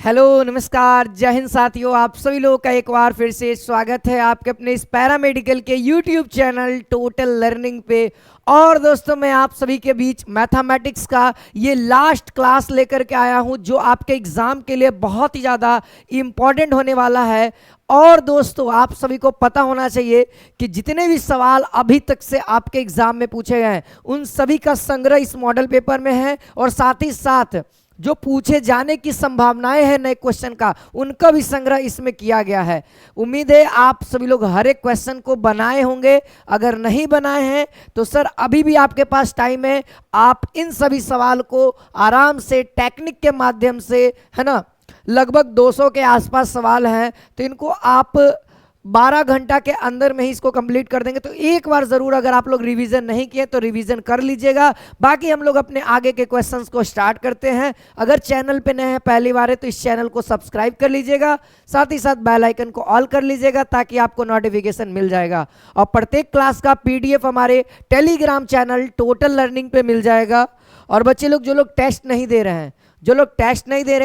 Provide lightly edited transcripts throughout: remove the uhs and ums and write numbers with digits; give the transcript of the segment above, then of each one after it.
Hello नमस्कार जय हिंद साथियों, आप सभी लोगों का एक बार फिर से स्वागत है आपके अपने इस पैरामेडिकल के यूट्यूब चैनल टोटल लर्निंग पे। और दोस्तों मैं आप सभी के बीच मैथमेटिक्स का ये लास्ट क्लास लेकर के आया हूँ जो आपके एग्जाम के लिए बहुत ही ज़्यादा इम्पॉर्टेंट होने वाला है। और दोस्तों आप सभी को पता होना चाहिए कि जितने भी सवाल अभी तक से आपके एग्जाम में पूछे गए हैं उन सभी का संग्रह इस मॉडल पेपर में है, और साथ ही साथ जो पूछे जाने की संभावनाएं हैं नए क्वेश्चन का उनका भी संग्रह इसमें किया गया है। उम्मीद है आप सभी लोग हर एक क्वेश्चन को बनाए होंगे। अगर नहीं बनाए हैं तो सर अभी भी आपके पास टाइम है, आप इन सभी सवाल को आराम से टेक्निक के माध्यम से, है ना, लगभग 200 के आसपास सवाल हैं तो इनको आप 12 घंटा के अंदर में ही इसको कंप्लीट कर देंगे। तो एक बार ज़रूर अगर आप लोग रिवीजन नहीं किए तो रिवीजन कर लीजिएगा। बाकी हम लोग अपने आगे के क्वेश्चंस को स्टार्ट करते हैं। अगर चैनल पे नए हैं, पहली बार है, तो इस चैनल को सब्सक्राइब कर लीजिएगा, साथ ही साथ बेल आइकन को ऑल कर लीजिएगा ताकि आपको नोटिफिकेशन मिल जाएगा। और प्रत्येक क्लास का PDF हमारे टेलीग्राम चैनल टोटल लर्निंग पे मिल जाएगा। और बच्चे लोग जो लोग टेस्ट नहीं दे रहे हैं,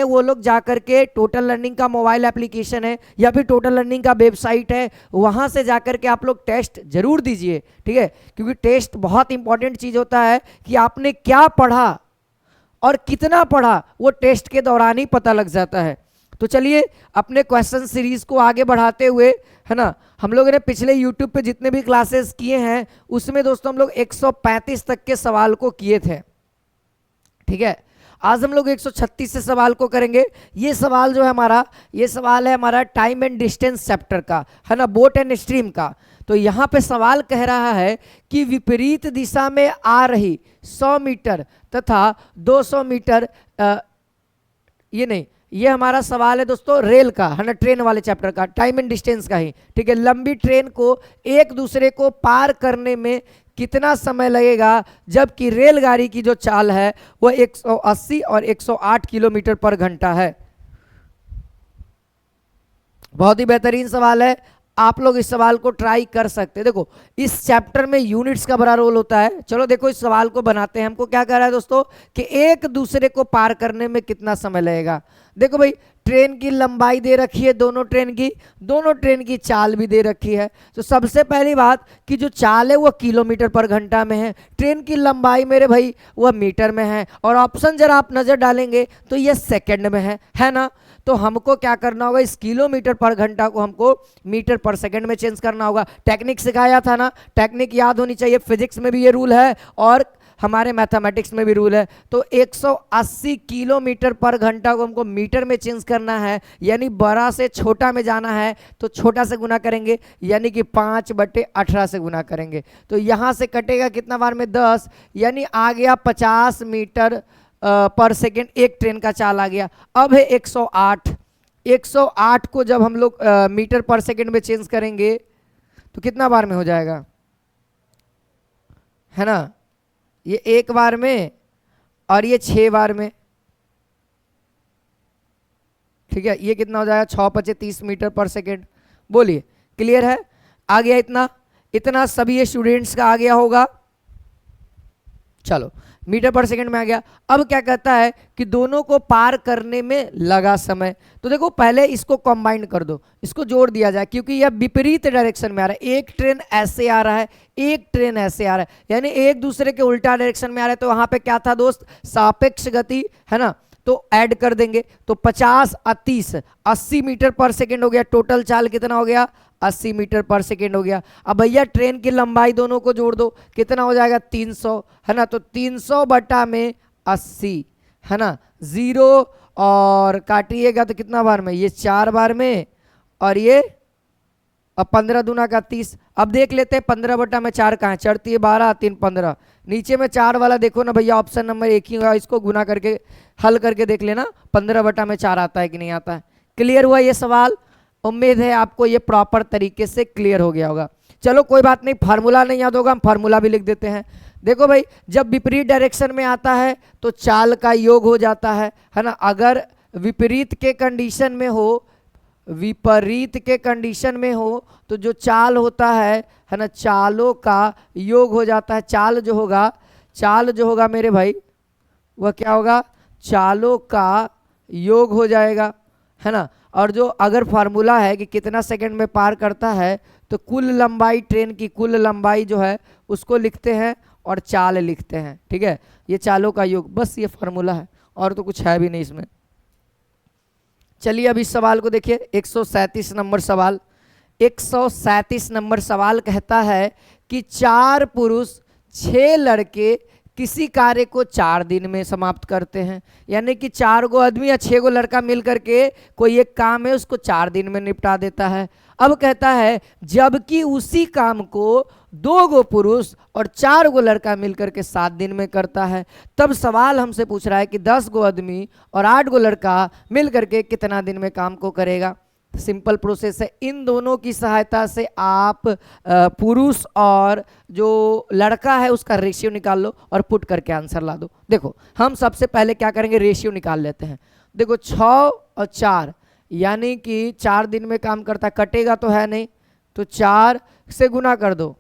वो लोग जाकर के टोटल लर्निंग का मोबाइल एप्लीकेशन है या फिर टोटल लर्निंग का वेबसाइट है, वहां से जाकर के आप लोग टेस्ट जरूर दीजिए, ठीक है। क्योंकि टेस्ट बहुत इंपॉर्टेंट चीज होता है कि आपने क्या पढ़ा और कितना पढ़ा वो टेस्ट के दौरान ही पता लग जाता है। तो चलिए अपने क्वेश्चन सीरीज को आगे बढ़ाते हुए, है ना, हम लोगों ने पिछले यूट्यूब पे जितने भी क्लासेस किए हैं उसमें दोस्तों हम लोग 135 तक के सवाल को किए थे, ठीक है। आज हम लोग 136 से सवाल को करेंगे। ये सवाल जो है हमारा, ये सवाल है हमारा टाइम एंड डिस्टेंस चैप्टर का, है ना, बोट एंड स्ट्रीम का। तो यहाँ पे सवाल कह रहा है कि विपरीत दिशा में आ रही 100 मीटर तथा 200 मीटर, ये हमारा सवाल है दोस्तों रेल का, है ना, ट्रेन वाले चैप्टर का, टाइम एंड डिस्टेंस का ही, ठीक है। लंबी ट्रेन को एक दूसरे को पार करने में कितना समय लगेगा जबकि रेलगाड़ी की जो चाल है वो 180 और 108 किलोमीटर पर घंटा है। बहुत ही बेहतरीन सवाल है, आप लोग इस सवाल को ट्राई कर सकते हैं। देखो इस चैप्टर में यूनिट्स का बड़ा रोल होता है। चलो देखो इस सवाल को बनाते हैं। हमको क्या कह रहा है दोस्तों कि एक दूसरे को पार करने में कितना समय लगेगा। देखो भाई ट्रेन की लंबाई दे रखी है, दोनों ट्रेन की चाल भी दे रखी है। तो सबसे पहली बात कि जो चाल है वो किलोमीटर पर घंटा में है, ट्रेन की लंबाई मेरे भाई वह मीटर में है, और ऑप्शन जरा आप नजर डालेंगे तो यह सेकंड में है ना। तो हमको क्या करना होगा, इस किलोमीटर पर घंटा को हमको मीटर पर सेकंड में चेंज करना होगा। टेक्निक सिखाया था ना, टेक्निक याद होनी चाहिए। फिजिक्स में भी ये रूल है और हमारे मैथमेटिक्स में भी रूल है। तो 180 किलोमीटर पर घंटा को हमको मीटर में चेंज करना है, यानी बड़ा से छोटा में जाना है तो छोटा से गुना करेंगे, यानी कि 5/18 से गुना करेंगे। तो यहाँ से कटेगा कितना बार में 10, यानी आ गया 50 मीटर पर सेकेंड एक ट्रेन का चाल आ गया। अब है 108 को जब हम लोग मीटर पर सेकेंड में चेंज करेंगे तो कितना बार में हो जाएगा, है ना, ये 1 बार में और ये 6 बार में, ठीक है। ये कितना हो जाएगा 6×5 30 मीटर पर सेकेंड। बोलिए क्लियर है, आ गया इतना सभी स्टूडेंट्स का आ गया होगा। चलो मीटर पर सेकंड में आ गया। अब क्या कहता है कि दोनों को पार करने में लगा समय। तो देखो पहले इसको कंबाइन कर दो, इसको जोड़ दिया जाए, क्योंकि यह विपरीत डायरेक्शन में आ रहा है। एक ट्रेन ऐसे आ रहा है, एक ट्रेन ऐसे आ रहा है, यानी एक दूसरे के उल्टा डायरेक्शन में आ रहा है। तो वहां पे क्या था दोस्त, सापेक्ष गति, है ना। तो ऐड कर देंगे तो 50 और 30 80 मीटर पर सेकेंड हो गया। टोटल चाल कितना हो गया, 80 मीटर पर सेकेंड हो गया। अब भैया ट्रेन की लंबाई दोनों को जोड़ दो, कितना हो जाएगा 300, है ना। तो 300/80, है ना, 0 और काटिएगा तो कितना बार में, ये 4 बार में, और ये अब 15 दूना का 30। अब देख लेते हैं 15/4 कहाँ, चढ़ती है 12, 3 15, नीचे में 4 वाला देखो ना भैया, ऑप्शन नंबर 1 ही होगा। इसको गुना करके हल करके देख लेना 15/4 आता है कि नहीं आता है। क्लियर हुआ ये सवाल, उम्मीद है आपको ये प्रॉपर तरीके से क्लियर हो गया होगा। चलो कोई बात नहीं, फार्मूला नहीं याद होगा, हम फार्मूला भी लिख देते हैं। देखो भाई जब विपरीत डायरेक्शन में आता है तो चाल का योग हो जाता है ना। अगर विपरीत के कंडीशन में हो तो जो चाल होता है ना, चालों का योग हो जाता है। चाल जो होगा मेरे भाई वह क्या होगा, चालों का योग हो जाएगा, है ना। और जो अगर फार्मूला है कि कितना सेकंड में पार करता है, तो कुल लंबाई, ट्रेन की कुल लंबाई जो है उसको लिखते हैं और चाल लिखते हैं, ठीक है। ये चालों का योग, बस ये फार्मूला है, और तो कुछ है भी नहीं इसमें। चलिए अब इस सवाल को देखिए, 137 नंबर सवाल। 137 नंबर सवाल कहता है कि 4 पुरुष 6 लड़के किसी कार्य को 4 दिन में समाप्त करते हैं। यानी कि 4 गो आदमी या 6 गो लड़का मिल करके कोई एक काम है उसको 4 दिन में निपटा देता है। अब कहता है जबकि उसी काम को 2 गो पुरुष और 4 गो लड़का मिलकर के 7 दिन में करता है। तब सवाल हमसे पूछ रहा है कि 10 गो आदमी और 8 गो लड़का मिलकर के कितना दिन में काम को करेगा। सिंपल प्रोसेस है, इन दोनों की सहायता से आप पुरुष और जो लड़का है उसका रेशियो निकाल लो और पुट करके आंसर ला दो। देखो हम सबसे पहले क्या करेंगे, रेशियो निकाल लेते हैं। देखो 6 और 4 यानी कि 4 दिन में काम करता, कटेगा तो है नहीं, तो 4 से गुना कर दो।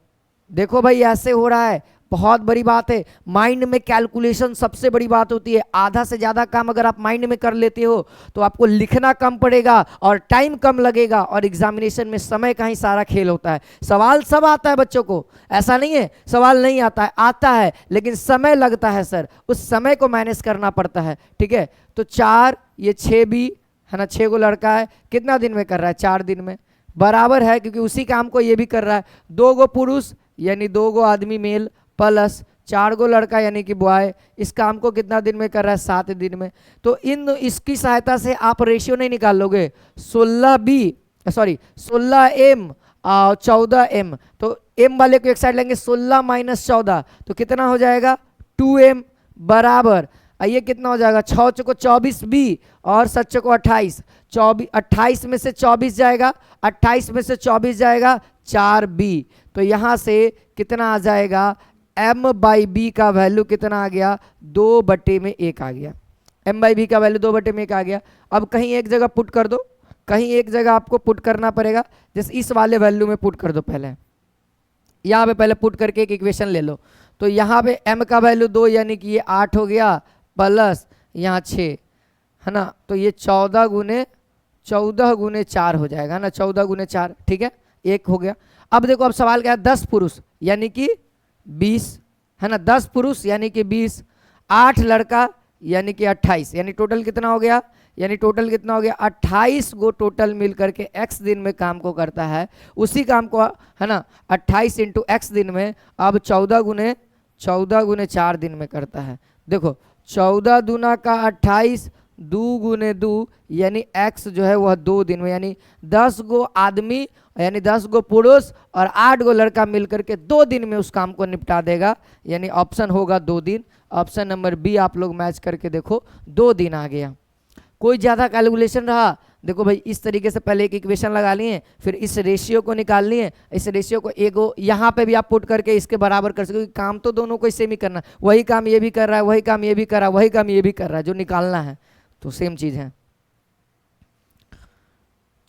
देखो भाई ऐसे हो रहा है, बहुत बड़ी बात है। माइंड में कैलकुलेशन सबसे बड़ी बात होती है। आधा से ज़्यादा काम अगर आप माइंड में कर लेते हो तो आपको लिखना कम पड़ेगा और टाइम कम लगेगा, और एग्जामिनेशन में समय का ही सारा खेल होता है। सवाल सब आता है बच्चों को, ऐसा नहीं है सवाल नहीं आता है, आता है, लेकिन समय लगता है सर, उस समय को मैनेज करना पड़ता है, ठीक है। तो 4, ये 6 भी है ना, 6 गो लड़का है, कितना दिन में कर रहा है, 4 दिन में, बराबर है क्योंकि उसी काम को ये भी कर रहा है। 2 गो पुरुष यानी 2 गो आदमी मेल प्लस 4 गो लड़का यानी कि बॉय, इस काम को कितना दिन में कर रहा है, 7 दिन में। तो इसकी सहायता से आप रेशियो नहीं निकाल लोगे, 16M और 14M, तो M वाले को एक साइड लेंगे, 16 माइनस 14 तो कितना हो जाएगा 2M बराबर, ये कितना हो जाएगा 6 चौको 24 B और 7 चौको 28, 28 में से 24 जाएगा, 28 में से 24 जाएगा 4B। तो यहाँ से कितना आ जाएगा, M/B का वैल्यू कितना आ गया, 2/1 आ गया। M/B का वैल्यू 2/1 आ गया। अब कहीं एक जगह पुट कर दो, कहीं एक जगह आपको पुट करना पड़ेगा, जैसे इस वाले वैल्यू में पुट कर दो। पहले यहाँ पे पहले पुट करके एक इक्वेशन ले लो। तो यहाँ पे M का वैल्यू 2 यानी कि ये 8 हो गया, प्लस यहाँ 6 है ना, तो ये 14 गुने 4 हो जाएगा ना, 14 गुने 4, ठीक है, 1 हो गया। अब देखो अब सवाल क्या है, 10 पुरुष यानी कि 20 है ना, 10 पुरुष यानी कि 20, 8 लड़का यानी कि 28, यानी टोटल कितना हो गया, 28 गो टोटल मिल करके x दिन में काम को करता है। उसी काम को है ना 28 इंटू x दिन में अब 14 गुने 4 दिन में करता है। देखो 14 दूना का 28, 2 गुने 2 यानी x जो है वह 2 दिन में, यानी 10 गो आदमी यानी 10 गो पुरुष और 8 गो लड़का मिलकर के 2 दिन में उस काम को निपटा देगा, यानी ऑप्शन होगा 2 दिन। ऑप्शन नंबर बी आप लोग मैच करके देखो, 2 दिन आ गया। कोई ज़्यादा कैलकुलेशन रहा, देखो भाई इस तरीके से पहले एक इक्वेशन लगा लिए, फिर इस रेशियो को निकाल लिए, इस रेशियो को एगो यहाँ पे भी आप पुट करके इसके बराबर कर सकते, काम तो दोनों को सेम ही करना, वही काम ये भी कर रहा है, वही काम ये भी कर रहा है, वही काम ये भी कर रहा है, जो निकालना है तो सेम चीज़ है।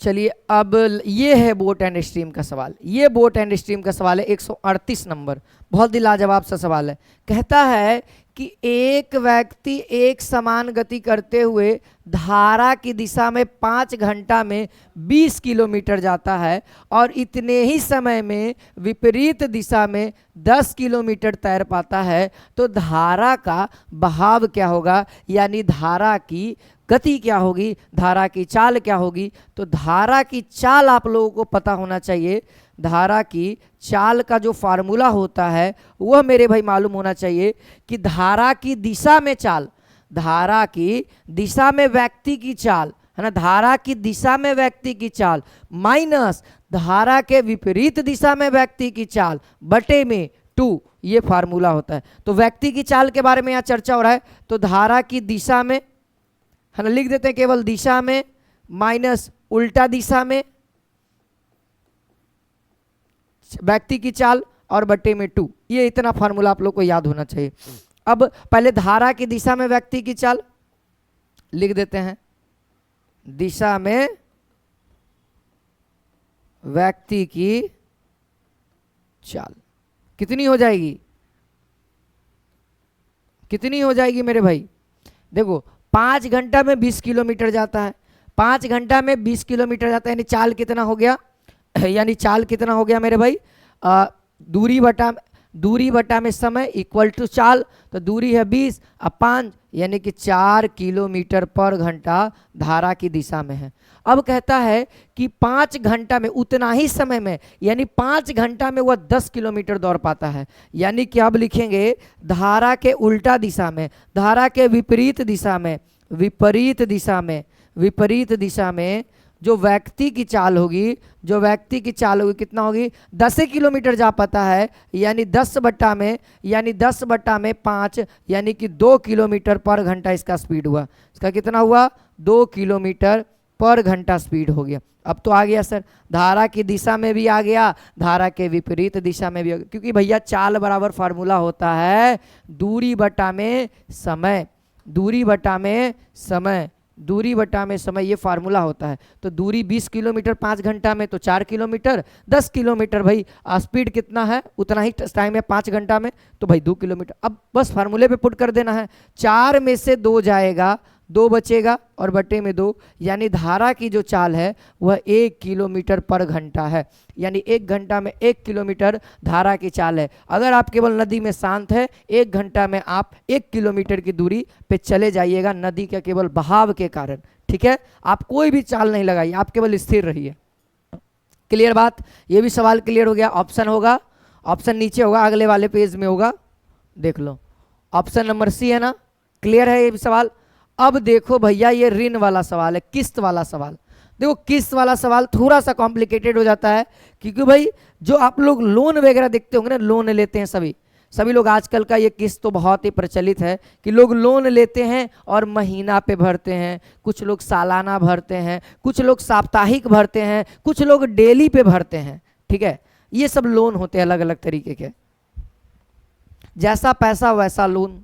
चलिए अब ये है बोट एंड स्ट्रीम का सवाल, ये बोट एंड स्ट्रीम का सवाल है 138 नंबर, बहुत ही लाजवाब सा सवाल है। कहता है कि एक व्यक्ति एक समान गति करते हुए धारा की दिशा में 5 घंटा में 20 किलोमीटर जाता है और इतने ही समय में विपरीत दिशा में 10 किलोमीटर तैर पाता है, तो धारा का बहाव क्या होगा, यानी धारा की गति क्या होगी, धारा की चाल क्या होगी। तो धारा की चाल आप लोगों को पता होना चाहिए, धारा की चाल का जो फार्मूला होता है वह मेरे भाई मालूम होना चाहिए कि धारा की दिशा में चाल, धारा की दिशा में व्यक्ति की चाल है ना, धारा की दिशा में व्यक्ति की चाल माइनस धारा के विपरीत दिशा में व्यक्ति की चाल बटे में 2, ये फार्मूला होता है। तो व्यक्ति की चाल के बारे में यहाँ चर्चा हो रहा है, तो धारा की दिशा में है ना, लिख देते हैं केवल दिशा में माइनस उल्टा दिशा में व्यक्ति की चाल और बटे में 2, ये इतना फार्मूला आप लोग को याद होना चाहिए। अब पहले धारा की दिशा में व्यक्ति की चाल लिख देते हैं, दिशा में व्यक्ति की चाल कितनी हो जाएगी, कितनी हो जाएगी मेरे भाई, देखो 5 घंटा में 20 किलोमीटर जाता है, 5 घंटा में 20 किलोमीटर जाता है, यानी चाल कितना हो गया यानी चाल कितना हो गया मेरे भाई, दूरी बटा में समय इक्वल टू चाल। तो दूरी है 20 अब 5 यानी कि 4 किलोमीटर पर घंटा धारा की दिशा में है। अब कहता है कि 5 घंटा में उतना ही समय में, यानी 5 घंटा में वह 10 किलोमीटर दौड़ पाता है। यानी कि अब लिखेंगे धारा के उल्टा दिशा में, धारा के विपरीत दिशा में, विपरीत दिशा में जो व्यक्ति की चाल होगी, कितना होगी, 10 किलोमीटर जा पाता है, यानी 10 बट्टा में 5 यानी कि 2 किलोमीटर पर घंटा इसका स्पीड हुआ। इसका कितना हुआ, 2 किलोमीटर पर घंटा स्पीड हो गया। अब तो आ गया सर, धारा की दिशा में भी आ गया, धारा के विपरीत दिशा में भी आ गया, क्योंकि भैया चाल बराबर फार्मूला होता है दूरी बटा में समय, दूरी बटा में समय, ये फार्मूला होता है। तो दूरी 20 किलोमीटर 5 घंटा में, तो 4 किलोमीटर, 10 किलोमीटर भाई स्पीड कितना है उतना ही टाइम है 5 घंटा में, तो भाई 2 किलोमीटर। अब बस फार्मूले पे पुट कर देना है, 4 में से 2 जाएगा, 2 बचेगा और बटे में 2, यानी धारा की जो चाल है वह 1 किलोमीटर पर घंटा है, यानी 1 घंटा में 1 किलोमीटर धारा की चाल है। अगर आप केवल नदी में शांत है, 1 घंटा में आप 1 किलोमीटर की दूरी पे चले जाइएगा नदी के केवल बहाव के कारण, ठीक है। आप कोई भी चाल नहीं लगाइए, आप केवल स्थिर रहिए। क्लियर बात, ये भी सवाल क्लियर हो गया। ऑप्शन होगा, ऑप्शन नीचे होगा, अगले वाले पेज में होगा, देख लो। ऑप्शन नंबर सी है ना, क्लियर है ये भी सवाल। अब देखो भैया ये ऋण वाला सवाल है, किस्त वाला सवाल। देखो किस्त वाला सवाल थोड़ा सा कॉम्प्लिकेटेड हो जाता है, क्योंकि भाई जो आप लोग लोन वगैरह देखते होंगे ना, लोन लेते हैं सभी लोग, आजकल का ये किस्त तो बहुत ही प्रचलित है कि लोग लोन लेते हैं और महीना पे भरते हैं, कुछ लोग सालाना भरते हैं, कुछ लोग साप्ताहिक भरते हैं, कुछ लोग डेली पे भरते हैं, ठीक है। ये सब लोन होते हैं अलग अलग तरीके के, जैसा पैसा वैसा लोन।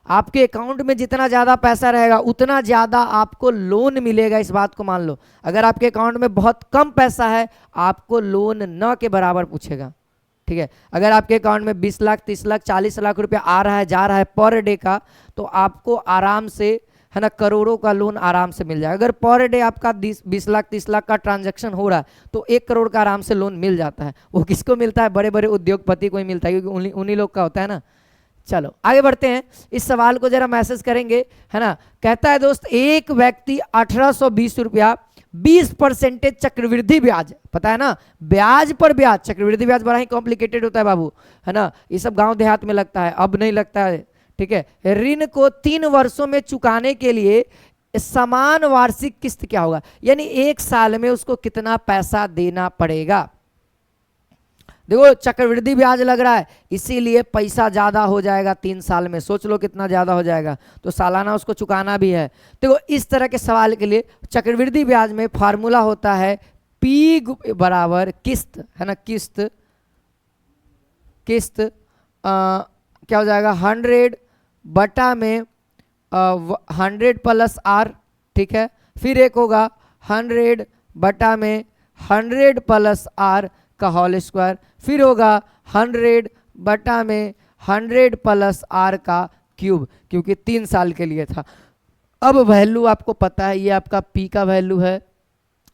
आपके अकाउंट में जितना ज़्यादा पैसा रहेगा उतना ज़्यादा आपको लोन मिलेगा, इस बात को मान लो। अगर आपके अकाउंट में बहुत कम पैसा है आपको लोन न के बराबर पूछेगा, ठीक है। अगर आपके अकाउंट में 20 लाख 30 लाख 40 लाख रुपया आ रहा है जा रहा है पर डे का, तो आपको आराम से, है ना, करोड़ों का लोन आराम से मिल जाएगा। अगर पर डे आपका 20 लाख 30 लाख का ट्रांजैक्शन हो रहा है तो 1 करोड़ का आराम से लोन मिल जाता है। वो किसको मिलता है, बड़े बड़े उद्योगपति को ही मिलता है, क्योंकि उन्हीं लोग का होता है ना। चलो आगे बढ़ते हैं, इस सवाल को जरा मैसेज करेंगे, है ना। कहता है दोस्त, एक व्यक्ति 1820 रुपया 20% चक्रवृद्धि ब्याज, पता है ना, ब्याज पर ब्याज, चक्रवृद्धि ब्याज बड़ा ही कॉम्प्लिकेटेड होता है बाबू, है ना, ये सब गांव देहात में लगता है, अब नहीं लगता है, ठीक है। ऋण को 3 वर्षों में चुकाने के लिए समान वार्षिक किस्त क्या होगा, यानी 1 साल में उसको कितना पैसा देना पड़ेगा। देखो चक्रवृद्धि ब्याज लग रहा है, इसीलिए पैसा ज़्यादा हो जाएगा 3 साल में, सोच लो कितना ज़्यादा हो जाएगा, तो सालाना उसको चुकाना भी है। देखो इस तरह के सवाल के लिए चक्रवृद्धि ब्याज में फार्मूला होता है पी बराबर किस्त, है ना, किस्त क्या हो जाएगा 100 बटा में 100 प्लस आर, ठीक है। फिर एक होगा 100 बटा में 100 प्लस आर का होल स्क्वायर, फिर होगा 100 बटा में 100 प्लस आर का क्यूब, क्योंकि 3 साल के लिए था। अब वैल्यू आपको पता है, ये आपका पी का वैल्यू है,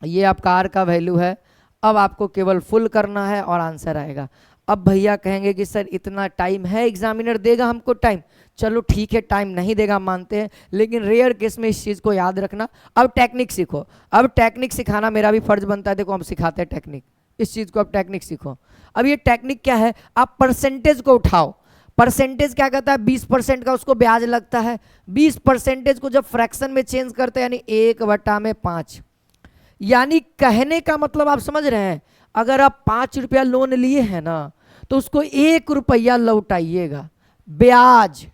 ये आपका आर का वैल्यू है। अब आपको केवल फुल करना है और आंसर आएगा। अब भैया कहेंगे कि सर इतना टाइम है, एग्जामिनर देगा हमको टाइम, चलो ठीक है टाइम नहीं देगा मानते हैं, लेकिन रेयर केस में इस चीज़ को याद रखना। अब टेक्निक सीखो, अब टेक्निक सिखाना मेरा भी फर्ज बनता है। देखो हम सिखाते हैं टेक्निक, इस चीज़ को अब टेक्निक सीखो। अब ये टेक्निक क्या है, आप परसेंटेज को उठाओ। परसेंटेज क्या कहता है, 20% का उसको ब्याज लगता है। 20% को जब फ्रैक्शन में चेंज करते हैं, यानी 1/5, यानी कहने का मतलब आप समझ रहे हैं, अगर आप 5 रुपया लोन लिए हैं ना, तो उसको 1 रुपया लौटाइएगा ब्याज।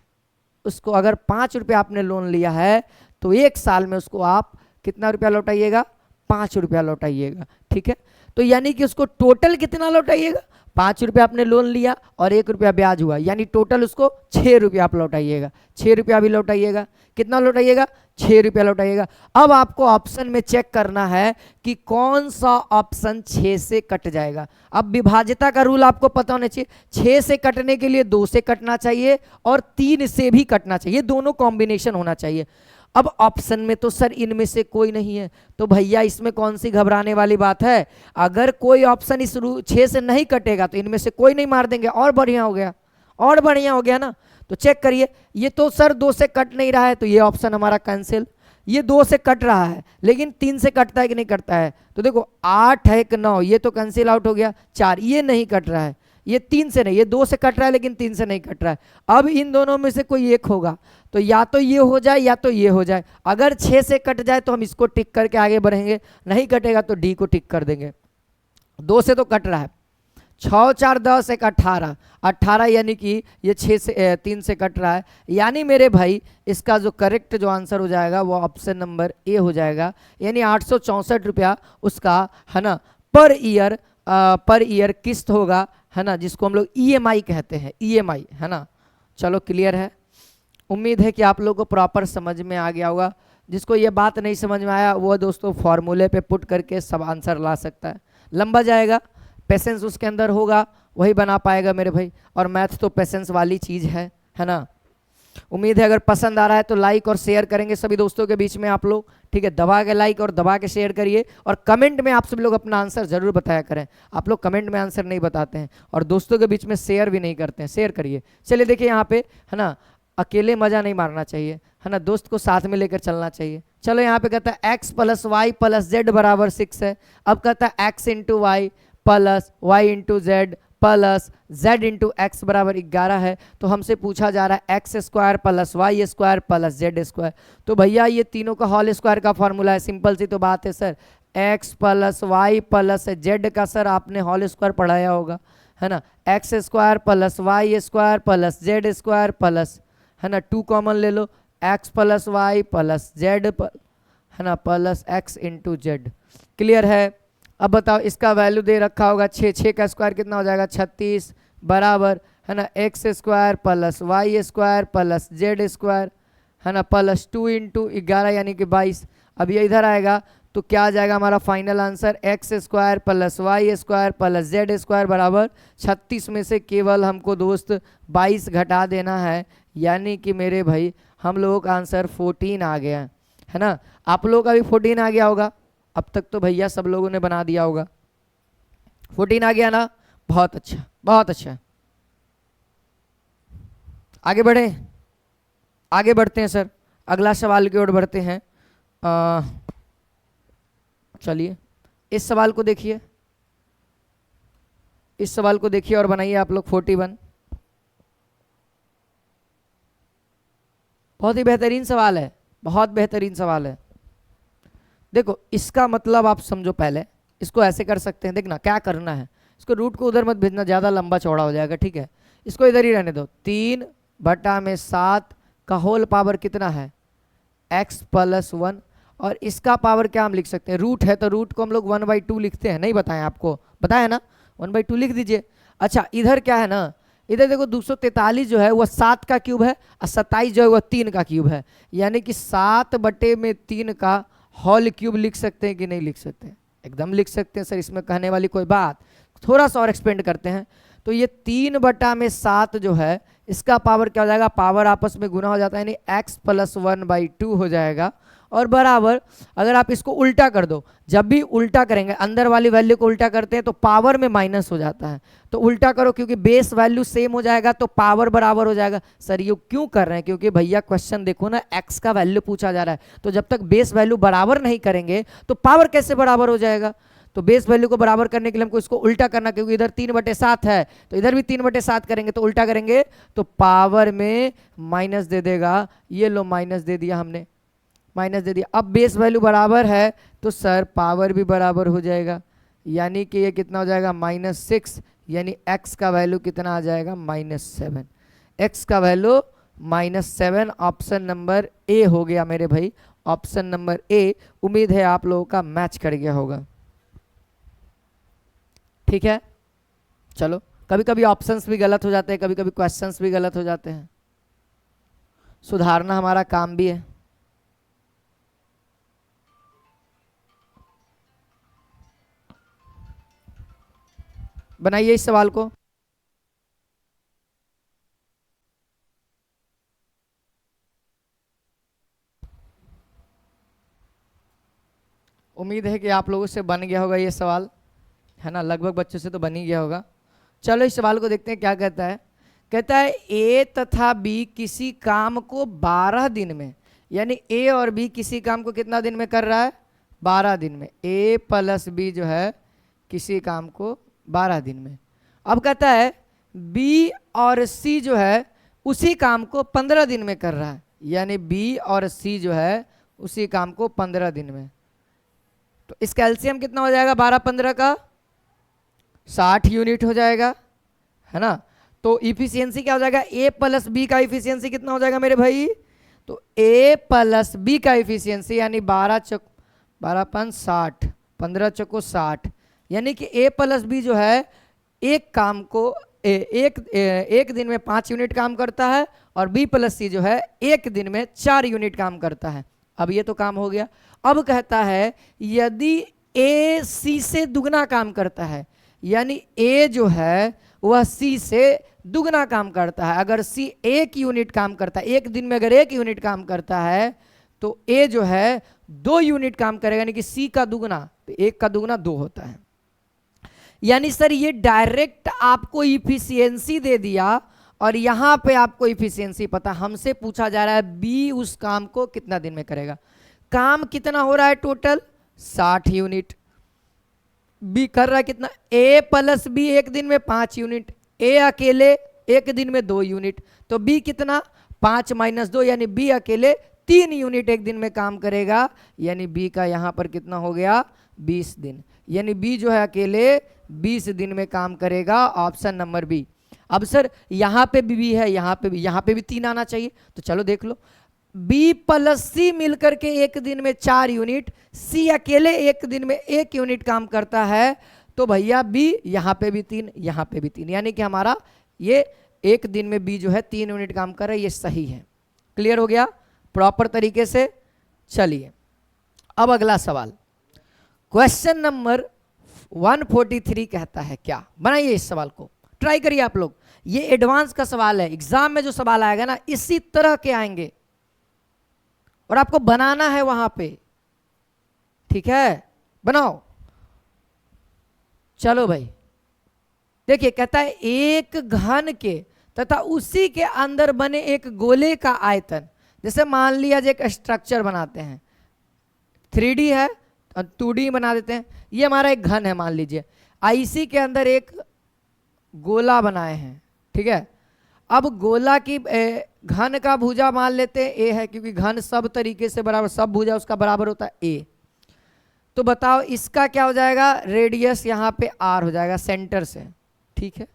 उसको अगर 5 रुपया आपने लोन लिया है तो 1 साल में उसको आप कितना रुपया लौटाइएगा, 5 रुपया लौटाइएगा, ठीक है। तो यानी कि उसको टोटल कितना लौटाइएगा, 5 रुपया आपने लोन लिया और 1 रुपया ब्याज हुआ, यानी टोटल उसको 6 रुपया आप लौटाइएगा। 6 रुपया भी लौटाइएगा, कितना लौटाइएगा, 6 रुपया लौटाइएगा। अब आपको ऑप्शन में चेक करना है कि कौन सा ऑप्शन 6 से कट जाएगा। अब विभाज्यता का रूल आपको पता होना चाहिए, 6 से कटने के लिए 2 से कटना चाहिए और 3 से भी कटना चाहिए, दोनों कॉम्बिनेशन होना चाहिए। अब ऑप्शन में तो सर इनमें से कोई नहीं है, तो भैया इसमें कौन सी घबराने वाली बात है। अगर कोई ऑप्शन इस 6 से नहीं कटेगा तो इनमें से कोई नहीं मार देंगे, और बढ़िया हो गया, और बढ़िया हो गया ना। तो चेक करिए, ये तो सर 2 से कट नहीं रहा है, तो ये ऑप्शन हमारा कैंसिल। ये 2 से कट रहा है लेकिन 3 से कटता है कि नहीं कटता है, तो देखो 8 है कि 9, ये तो कैंसिल आउट हो गया। 4 ये नहीं कट रहा है, ये 3 से नहीं, ये 2 से कट रहा है लेकिन 3 से नहीं कट रहा है। अब इन दोनों में से कोई एक होगा, तो या तो ये हो जाए या तो ये हो जाए। अगर 6 से कट जाए तो हम इसको टिक करके आगे बढ़ेंगे, नहीं कटेगा तो डी को टिक कर देंगे। 2 से तो कट रहा है, 6 4 10 1 18, 18 यानी कि ये 6 से 3 से कट रहा है, यानी मेरे भाई इसका जो करेक्ट जो आंसर हो जाएगा वो ऑप्शन नंबर ए हो जाएगा। यानी 864 रुपया उसका है ना पर ईयर किस्त होगा, है ना, जिसको हम लोग ईएमआई कहते हैं, ईएमआई, है ना। चलो क्लियर है, उम्मीद है कि आप लोगों को प्रॉपर समझ में आ गया होगा। जिसको ये बात नहीं समझ में आया वो दोस्तों फॉर्मूले पे पुट करके सब आंसर ला सकता है, लंबा जाएगा, पेशेंस उसके अंदर होगा, वही बना पाएगा मेरे भाई। और मैथ तो पेशेंस वाली चीज़ है ना। उम्मीद है अगर पसंद आ रहा है तो लाइक और शेयर करेंगे सभी दोस्तों के बीच में आप लोग, ठीक है। दबा के लाइक और दबा के शेयर करिए, और कमेंट में आप सभी लोग अपना आंसर जरूर बताया करें। आप लोग कमेंट में आंसर नहीं बताते हैं और दोस्तों के बीच में शेयर भी नहीं करते हैं, शेयर करिए। चलिए देखिए यहाँ पे, है ना, अकेले मजा नहीं मारना चाहिए, है ना, दोस्त को साथ में लेकर चलना चाहिए। चलो यहाँ पे कहता है x + y + z = 6 है। अब कहता है x × y plus y × z plus z × x बराबर 11 है। तो हमसे पूछा जा रहा है x² + y² + z²। तो भैया ये तीनों का होल स्क्वायर का फॉर्मूला है, सिंपल सी तो बात है सर। x + y + z का सर आपने होल स्क्वायर पढ़ाया होगा, है ना, x² + y² + z² प्लस, है ना, 2 कॉमन ले लो, x + y + z, है ना, प्लस x × z। क्लियर है। अब बताओ इसका वैल्यू दे रखा होगा 6, 6 का स्क्वायर कितना हो जाएगा 36 बराबर, है ना, x² + y² + z², है ना, प्लस 2 × 11 यानी कि 22। अब ये इधर आएगा तो क्या आ जाएगा हमारा final answer, x² + y² + z² बराबर 36 में से केवल हमको दोस्त 22 घटा देना है, यानी कि मेरे भाई हम लोगों का आंसर 14 आ गया, है ना। आप लोगों का भी 14 आ गया होगा, अब तक तो भैया सब लोगों ने बना दिया होगा। 14 आ गया ना, बहुत अच्छा, बहुत अच्छा। आगे बढ़े, आगे बढ़ते हैं सर, अगला सवाल की ओर बढ़ते हैं। चलिए इस सवाल को देखिए, इस सवाल को देखिए और बनाइए आप लोग 41। बहुत ही बेहतरीन सवाल है, बहुत बेहतरीन सवाल है। देखो इसका मतलब आप समझो, पहले इसको ऐसे कर सकते हैं, देखना क्या करना है, इसको रूट को उधर मत भेजना, ज़्यादा लंबा चौड़ा हो जाएगा, ठीक है। इसको इधर ही रहने दो, 3/7 का होल पावर कितना है x + 1, और इसका पावर क्या हम लिख सकते हैं, रूट है तो रूट को हम लोग 1/2 लिखते हैं, नहीं बताएं आपको, बताया ना, 1/2 लिख दीजिए। अच्छा इधर क्या है ना, इधर देखो 243 जो है वह 7 का क्यूब है और 27 जो है वह 3 का क्यूब है, यानी कि 7/3 का होल क्यूब लिख सकते हैं कि नहीं लिख सकते हैं, एकदम लिख सकते हैं सर, इसमें कहने वाली कोई बात। थोड़ा सा और एक्सपेंड करते हैं, तो ये 3/7 जो है इसका पावर क्या हो जाएगा, पावर आपस में गुना हो जाता है, यानी x + 1/2 हो जाएगा। और बराबर अगर आप इसको उल्टा कर दो, जब भी उल्टा करेंगे अंदर वाली वैल्यू को उल्टा करते हैं तो पावर में माइनस हो जाता है, तो उल्टा करो क्योंकि बेस वैल्यू सेम हो जाएगा तो पावर बराबर हो जाएगा। सर ये क्यों कर रहे हैं, क्योंकि भैया क्वेश्चन देखो ना, x का वैल्यू पूछा जा रहा है, तो जब तक बेस वैल्यू बराबर नहीं करेंगे तो पावर कैसे बराबर हो जाएगा। तो बेस वैल्यू को बराबर करने के लिए हमको इसको उल्टा करना, क्योंकि इधर 3/7 है तो इधर भी 3/7 करेंगे, तो उल्टा करेंगे तो पावर में माइनस दे देगा। ये लो माइनस दे दिया हमने, माइनस दे दिया। अब बेस वैल्यू बराबर है तो सर पावर भी बराबर हो जाएगा, यानी कि ये कितना हो जाएगा -6, यानी x का वैल्यू कितना आ जाएगा -7, x का वैल्यू -7। ऑप्शन नंबर ए हो गया मेरे भाई, ऑप्शन नंबर ए। उम्मीद है आप लोगों का मैच कर गया होगा, ठीक है। चलो कभी कभी ऑप्शंस भी गलत हो जाते हैं, कभी कभी क्वेश्चंस भी गलत हो जाते हैं, सुधारना हमारा काम भी है। बनाइए इस सवाल को। उम्मीद है कि आप लोगों से बन गया होगा ये सवाल, है ना, लगभग बच्चों से तो बन ही गया होगा। चलो इस सवाल को देखते हैं क्या कहता है। कहता है ए तथा बी किसी काम को 12 दिन में, यानी ए और बी किसी काम को कितना दिन में कर रहा है, 12 दिन में। ए प्लस बी जो है किसी काम को 12 दिन में। अब कहता है बी और सी जो है उसी काम को 15 दिन में कर रहा है, यानी बी और सी जो है उसी काम को 15 दिन में। तो इसका एलसीएम कितना हो जाएगा 12-15 का, 60 यूनिट हो जाएगा, है ना। तो इफिशियंसी क्या हो जाएगा, ए प्लस बी का इफिशियंसी कितना हो जाएगा मेरे भाई, तो ए प्लस बी का इफिशियंसी यानी 12×5 = 15×60, यानी कि ए प्लस बी जो है एक काम को एक दिन में 5 यूनिट काम करता है और बी प्लस सी जो है एक दिन में 4 यूनिट काम करता है। अब ये तो काम हो गया। अब कहता है यदि ए सी से दुगना काम करता है, यानी ए जो है वह सी से दुगना काम करता है। अगर सी 1 यूनिट काम करता है, एक दिन में अगर 1 यूनिट काम करता है तो ए जो है 2 यूनिट काम करेगा, यानी कि सी का दुगना, तो 1 का दुगना 2 होता है। यानी सर ये डायरेक्ट आपको इफिशियंसी दे दिया और यहां पे आपको इफिशियंसी पता। हमसे पूछा जा रहा है बी उस काम को कितना दिन में करेगा। काम कितना हो रहा है टोटल 60 यूनिट, बी कर रहा है कितना, ए प्लस बी एक दिन में 5 यूनिट, ए अकेले एक दिन में 2 यूनिट, तो बी कितना 5 - 2 यानी बी अकेले 3 यूनिट एक दिन में काम करेगा, यानी बी का यहाँ पर कितना हो गया 20 दिन, यानी बी जो है अकेले 20 दिन में काम करेगा। Option number B. अब सर यहाँ पे भी है, यहाँ पे भी 3 आना चाहिए, तो चलो देख लो। बी प्लस सी मिलकर के एक दिन में 4 यूनिट, सी अकेले एक दिन में 1 यूनिट काम करता है, तो भैया बी यहाँ पे भी 3, यहाँ पे भी 3, यानी कि हमारा ये एक दिन में बी जो है 3 यूनिट काम कर रहा है, ये सही है। क्लियर हो गया प्रॉपर तरीके से। चलिए अब अगला सवाल, क्वेश्चन नंबर 143 कहता है क्या, बनाइए इस सवाल को, ट्राई करिए आप लोग। ये एडवांस का सवाल है, एग्जाम में जो सवाल आएगा ना इसी तरह के आएंगे और आपको बनाना है वहां पे, ठीक है, बनाओ। चलो भाई देखिए, कहता है एक घन के तथा उसी के अंदर बने एक गोले का आयतन, जैसे मान लिया एक स्ट्रक्चर बनाते हैं, 3D है और 2D बना देते हैं। ये हमारा एक घन है मान लीजिए, इसी के अंदर एक गोला बनाए हैं, ठीक है। अब गोला की घन का भुजा मान लेते हैं ए है, क्योंकि घन सब तरीके से बराबर, सब भुजा उसका बराबर होता है ए। तो बताओ इसका क्या हो जाएगा, रेडियस यहाँ पे आर हो जाएगा सेंटर से, ठीक है।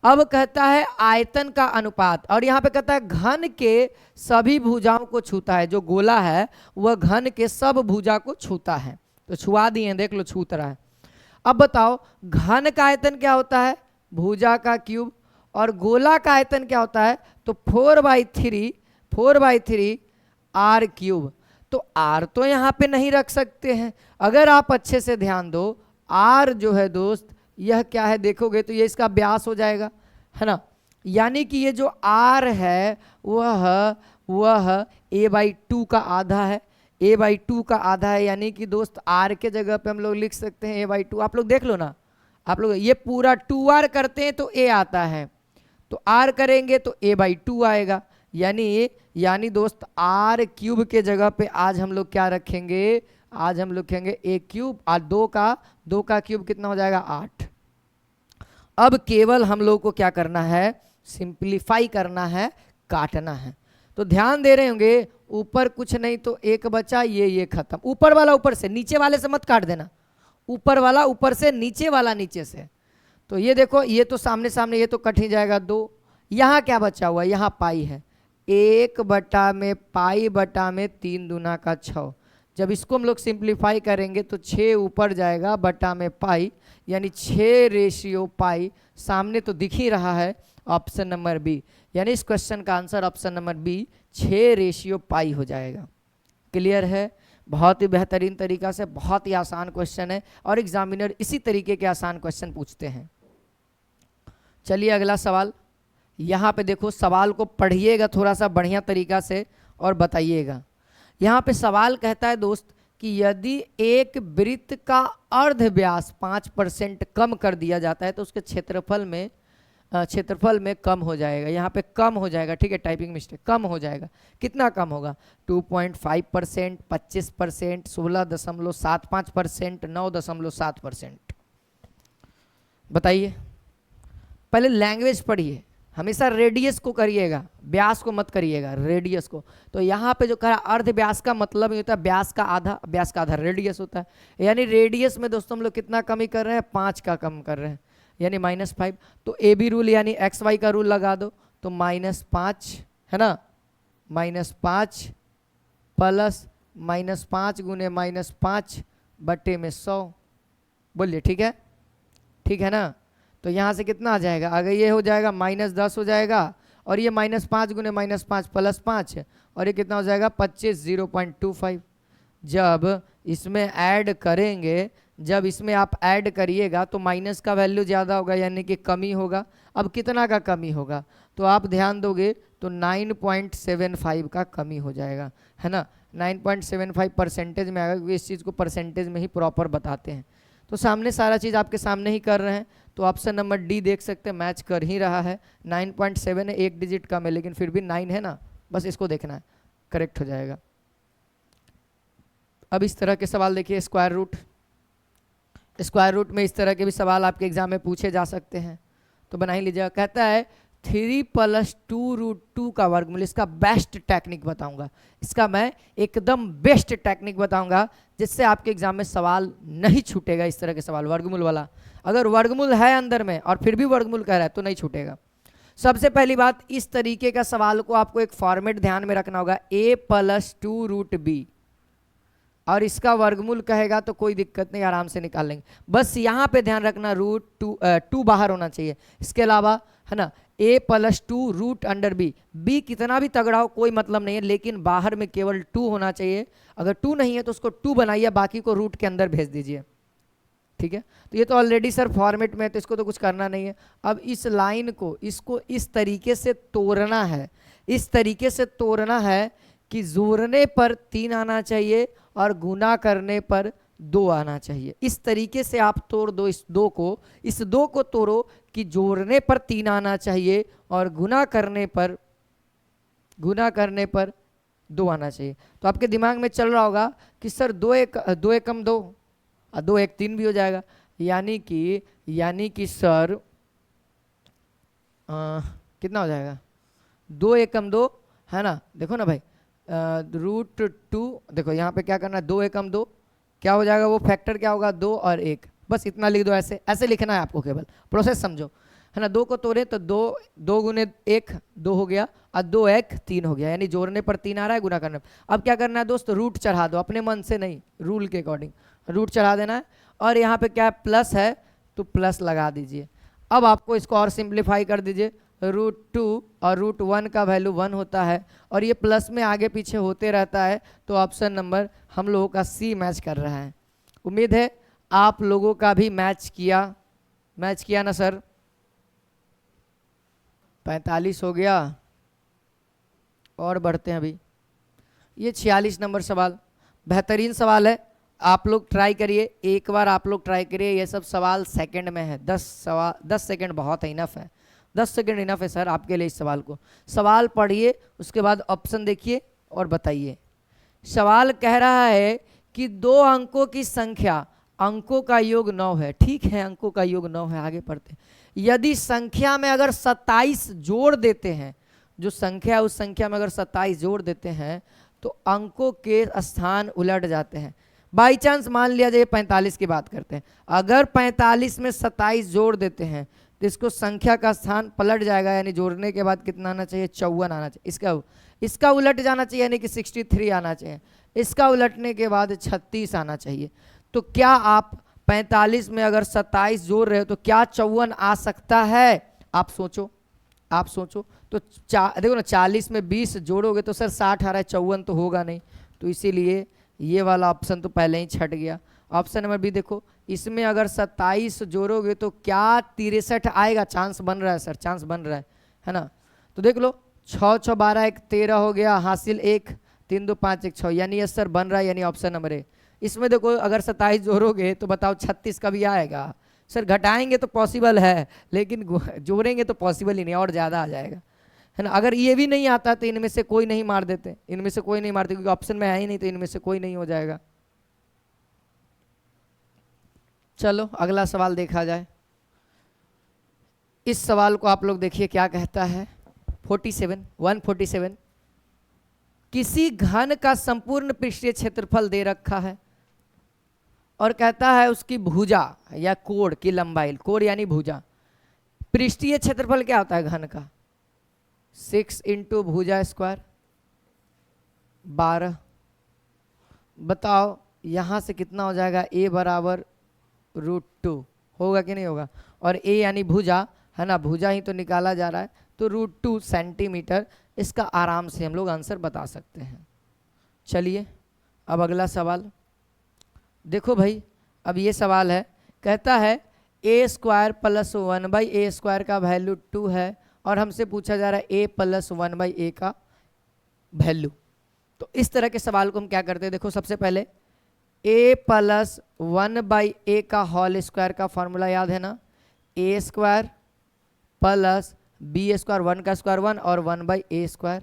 अब कहता है आयतन का अनुपात, और यहाँ पे कहता है घन के सभी भुजाओं को छूता है, जो गोला है वह घन के सब भुजा को छूता है, तो छुआ दिए देख लो छूत रहा है। अब बताओ घन का आयतन क्या होता है, भुजा का क्यूब, और गोला का आयतन क्या होता है, तो 4/3 आर क्यूब। तो आर तो यहाँ पे नहीं रख सकते हैं, अगर आप अच्छे से ध्यान दो, आर जो है दोस्त यह क्या है देखोगे तो ये इसका व्यास हो जाएगा, है ना। यानी कि ये जो आर है वह a/2 का आधा है, a/2 का आधा है, यानी कि दोस्त आर के जगह पे हम लोग लिख सकते हैं a/2। आप लोग देख लो ना, आप लोग ये पूरा 2r करते हैं तो a आता है, तो r करेंगे तो a/2 आएगा, यानी दोस्त r क्यूब के जगह पे आज हम लोग क्या रखेंगे, आज हम लिखेंगे a क्यूब, और 2 का क्यूब कितना हो जाएगा 8। अब केवल हम लोग को क्या करना है, सिंप्लीफाई करना है, काटना है। तो ध्यान दे रहे होंगे ऊपर कुछ नहीं तो एक बचा, ये खत्म, ऊपर वाला ऊपर से, नीचे वाले से मत काट देना, ऊपर वाला ऊपर से, नीचे वाला नीचे से। तो ये देखो ये तो सामने सामने, ये तो कट ही जाएगा 2। यहाँ क्या बचा हुआ है, यहाँ पाई है, 1/π/3 दूना का 6। जब इसको हम लोग सिंप्लीफाई करेंगे तो 6 ऊपर जाएगा बटा में पाई, यानी 6/π, सामने तो दिख ही रहा है ऑप्शन नंबर बी, यानी इस क्वेश्चन का आंसर ऑप्शन नंबर बी 6/π हो जाएगा। क्लियर है, बहुत ही बेहतरीन तरीका से, बहुत ही आसान क्वेश्चन है और एग्जामिनर इसी तरीके के आसान क्वेश्चन पूछते हैं। चलिए अगला सवाल, यहाँ पे देखो सवाल को पढ़िएगा थोड़ा सा बढ़िया तरीका से और बताइएगा। यहाँ पे सवाल कहता है दोस्त कि यदि एक वृत्त का अर्ध व्यास 5% कम कर दिया जाता है तो उसके क्षेत्रफल में कम हो जाएगा। यहाँ पे कम हो जाएगा, ठीक है, टाइपिंग मिस्टेक, कम हो जाएगा। कितना कम होगा? 2.5%, 25%, 16.75%, 9.7%। बताइए, पहले लैंग्वेज पढ़िए, हमेशा रेडियस को करिएगा, व्यास को मत करिएगा, रेडियस को। तो यहाँ पे जो कहा अर्ध व्यास का मतलब ये होता है व्यास का आधा रेडियस होता है। यानी रेडियस में दोस्तों हम लोग कितना कमी कर रहे हैं? 5 का कम कर रहे हैं, यानी -5। तो ए बी रूल यानी XY का रूल लगा दो, तो -5 है ना, -5 प्लस -5 गुने -5 बटे में 100। बोलिए, ठीक है, ठीक है ना। तो यहाँ से कितना आ जाएगा? अगर ये हो जाएगा -10 हो जाएगा, और ये -5 गुने -5 प्लस 5, और ये कितना हो जाएगा? 25, 0.25। जब इसमें ऐड करेंगे, जब इसमें आप ऐड करिएगा तो माइनस का वैल्यू ज़्यादा होगा, यानी कि कमी होगा। अब कितना का कमी होगा? तो आप ध्यान दोगे तो 9.75 का कमी हो जाएगा, है ना। 9.75 परसेंटेज में आएगा, क्योंकि इस चीज़ को परसेंटेज में ही प्रॉपर बताते हैं। तो सामने सारा चीज़ आपके सामने ही कर रहे हैं, तो ऑप्शन नंबर डी देख सकते हैं, मैच कर ही रहा है। 9.7 है, एक डिजिट कम है, लेकिन फिर भी 9 है ना, बस इसको देखना है, करेक्ट हो जाएगा। अब इस तरह के सवाल देखिए, स्क्वायर रूट में इस तरह के भी सवाल आपके एग्जाम में पूछे जा सकते हैं, तो बना ही लीजिएगा। कहता है 3 + 2√2 का वर्गमूल। इसका बेस्ट टेक्निक बताऊंगा, इसका मैं एकदम बेस्ट टेक्निक बताऊंगा, जिससे आपके एग्जाम में सवाल नहीं छूटेगा। इस तरह के सवाल वर्गमूल वाला, अगर वर्गमूल है अंदर में और फिर भी वर्गमूल कह रहा है तो नहीं छूटेगा। सबसे पहली बात, इस तरीके का सवाल को आपको एक फॉर्मेट ध्यान में रखना होगा, a + 2√b, और इसका वर्गमूल कहेगा तो कोई दिक्कत नहीं, आराम से निकाल लेंगे। बस यहाँ पे ध्यान रखना, √2 बाहर होना चाहिए। इसके अलावा है ना, a + 2√b, b कितना भी तगड़ा हो कोई मतलब नहीं है, लेकिन बाहर में केवल 2 होना चाहिए। अगर 2 नहीं है तो उसको 2 बनाइए, बाकी को रूट के अंदर भेज दीजिए, ठीक है। तो ये तो ऑलरेडी सर फॉर्मेट में है, तो इसको तो कुछ करना नहीं है। अब इस लाइन को, इसको इस तरीके से तोड़ना है, इस तरीके से तोड़ना है कि जोड़ने पर 3 आना चाहिए और गुना करने पर 2 आना चाहिए। इस तरीके से आप तोड़ दो इस 2 को तोड़ो कि जोड़ने पर 3 आना चाहिए और गुना करने पर 2 आना चाहिए। तो आपके दिमाग में चल रहा होगा कि सर 2 एकम 2 और 2 एक 3 भी हो जाएगा, यानी कि सर कितना हो जाएगा? 2 एकम 2 है ना। देखो ना भाई, √2, देखो यहाँ पे क्या करना है, 2 एकम 2 क्या हो जाएगा? वो फैक्टर क्या होगा? 2 और 1, बस इतना लिख दो। ऐसे लिखना है आपको, केवल प्रोसेस समझो, है ना। 2 को तोड़े तो 2 गुने 1 2 हो गया, और 2 1 3 हो गया, यानी जोड़ने पर 3 आ रहा है, गुना करने पर। अब क्या करना है दोस्त? रूट चढ़ा दो, अपने मन से नहीं, रूल के अकॉर्डिंग रूट चढ़ा देना है। और यहाँ पे क्या प्लस है तो प्लस लगा दीजिए। अब आपको इसको और सिंप्लीफाई कर दीजिए, √2 और √1 का वैल्यू 1 होता है, और ये प्लस में आगे पीछे होते रहता है। तो ऑप्शन नंबर हम लोगों का सी मैच कर रहा है। उम्मीद है आप लोगों का भी मैच किया ना सर। 45 हो गया, और बढ़ते हैं। अभी ये 46 नंबर सवाल बेहतरीन सवाल है, आप लोग ट्राई करिए, एक बार आप लोग ट्राई करिए। ये सब सवाल सेकंड में है, 10 सेकंड बहुत है, इनफ है, 10 सेकंड इनफ है सर आपके लिए। इस सवाल को, सवाल पढ़िए, उसके बाद ऑप्शन देखिए और बताइए। सवाल कह रहा है कि 2 अंकों की संख्या, अंकों का योग 9 है, ठीक है, अंकों का योग 9 है। आगे पढ़ते हैं। यदि संख्या में अगर 27 जोड़ देते हैं, जो संख्या उस संख्या में अगर 27 जोड़ देते हैं तो अंकों के स्थान उलट जाते हैं। बाई चांस मान लिया जाए 45 की बात करते हैं, अगर 45 में 27 जोड़ देते हैं तो इसको संख्या का स्थान पलट जाएगा, यानी जोड़ने के बाद कितना आना चाहिए? 54 आना चाहिए। इसका उलट जाना चाहिए, यानी कि 63 आना चाहिए। इसका उलटने के बाद 36 आना चाहिए। तो क्या आप 45 में अगर 27 जोड़ रहे हो तो क्या 54 आ सकता है? आप सोचो। तो देखो ना, 40 में 20 जोड़ोगे तो सर 60 आ रहा है, 54 तो होगा नहीं। तो इसीलिए ये वाला ऑप्शन तो पहले ही छट गया। ऑप्शन नंबर बी देखो, इसमें अगर 27 जोड़ोगे तो क्या 63 आएगा? चांस बन रहा है सर, चांस बन रहा है ना। तो देख लो, 6 6 12 1 13 हो गया, हासिल 1, 3 2 5 1 6, यानी यस सर बन रहा है, यानी ऑप्शन नंबर ए। इसमें देखो अगर 27 जोड़ोगे तो बताओ 36 का भी आएगा। सर घटाएंगे तो पॉसिबल है, लेकिन जोड़ेंगे तो पॉसिबल ही नहीं, और ज़्यादा आ जाएगा, है ना। अगर ये भी नहीं आता तो इनमें से कोई नहीं मार देते, इनमें से कोई नहीं मारते, क्योंकि ऑप्शन में है ही नहीं, तो इनमें से कोई नहीं हो जाएगा। चलो अगला सवाल देखा जाए। इस सवाल को आप लोग देखिए क्या कहता है। 147 किसी घन का संपूर्ण पृष्ठीय क्षेत्रफल दे रखा है और कहता है उसकी भुजा या कोण की लंबाई, कोण यानी भुजा। पृष्ठीय क्षेत्रफल क्या होता है घन का? 6 इंटू भुजा स्क्वायर 12। बताओ यहां से कितना हो जाएगा? a बराबर √2 होगा कि नहीं होगा? और a यानी भुजा है ना, भुजा ही तो निकाला जा रहा है, तो √2 सेंटीमीटर। इसका आराम से हम लोग आंसर बता सकते हैं। चलिए अब अगला सवाल देखो भाई। अब ये सवाल है, कहता है a² + 1/a² का वैल्यू 2 है और हमसे पूछा जा रहा है a + 1/a का वैल्यू। तो इस तरह के सवाल को हम क्या करते हैं, देखो सबसे पहले a + 1/a का होल स्क्वायर का फॉर्मूला याद है ना, a² + b², 1 का स्क्वायर 1 और 1/a²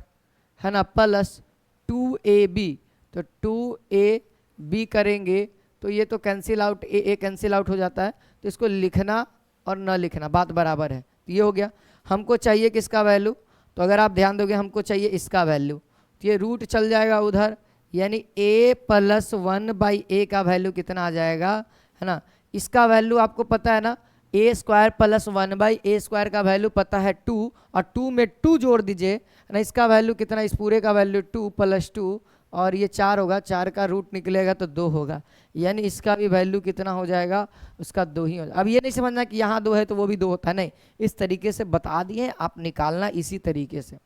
है ना, प्लस 2ab। तो 2ab करेंगे तो ये तो कैंसिल आउट, ए कैंसिल आउट हो जाता है, तो इसको लिखना और न लिखना बात बराबर है। तो ये हो गया। हमको चाहिए किसका वैल्यू? तो अगर आप ध्यान दोगे हमको चाहिए इसका वैल्यू, तो ये रूट चल जाएगा उधर, यानी a + 1/a का वैल्यू कितना आ जाएगा, है ना। इसका वैल्यू आपको पता है ना, a² + 1/a² का वैल्यू पता है 2, और 2 में 2 जोड़ दीजिए, है ना। इसका वैल्यू कितना? इस पूरे का वैल्यू 2 + 2, और ये 4 होगा, 4 का रूट निकलेगा तो 2 होगा, यानी इसका भी वैल्यू कितना हो जाएगा? उसका 2 ही हो जाएगा। अब ये नहीं समझना कि यहाँ 2 है तो वो भी 2 होता है, नहीं, इस तरीके से बता दिए, आप निकालना इसी तरीके से,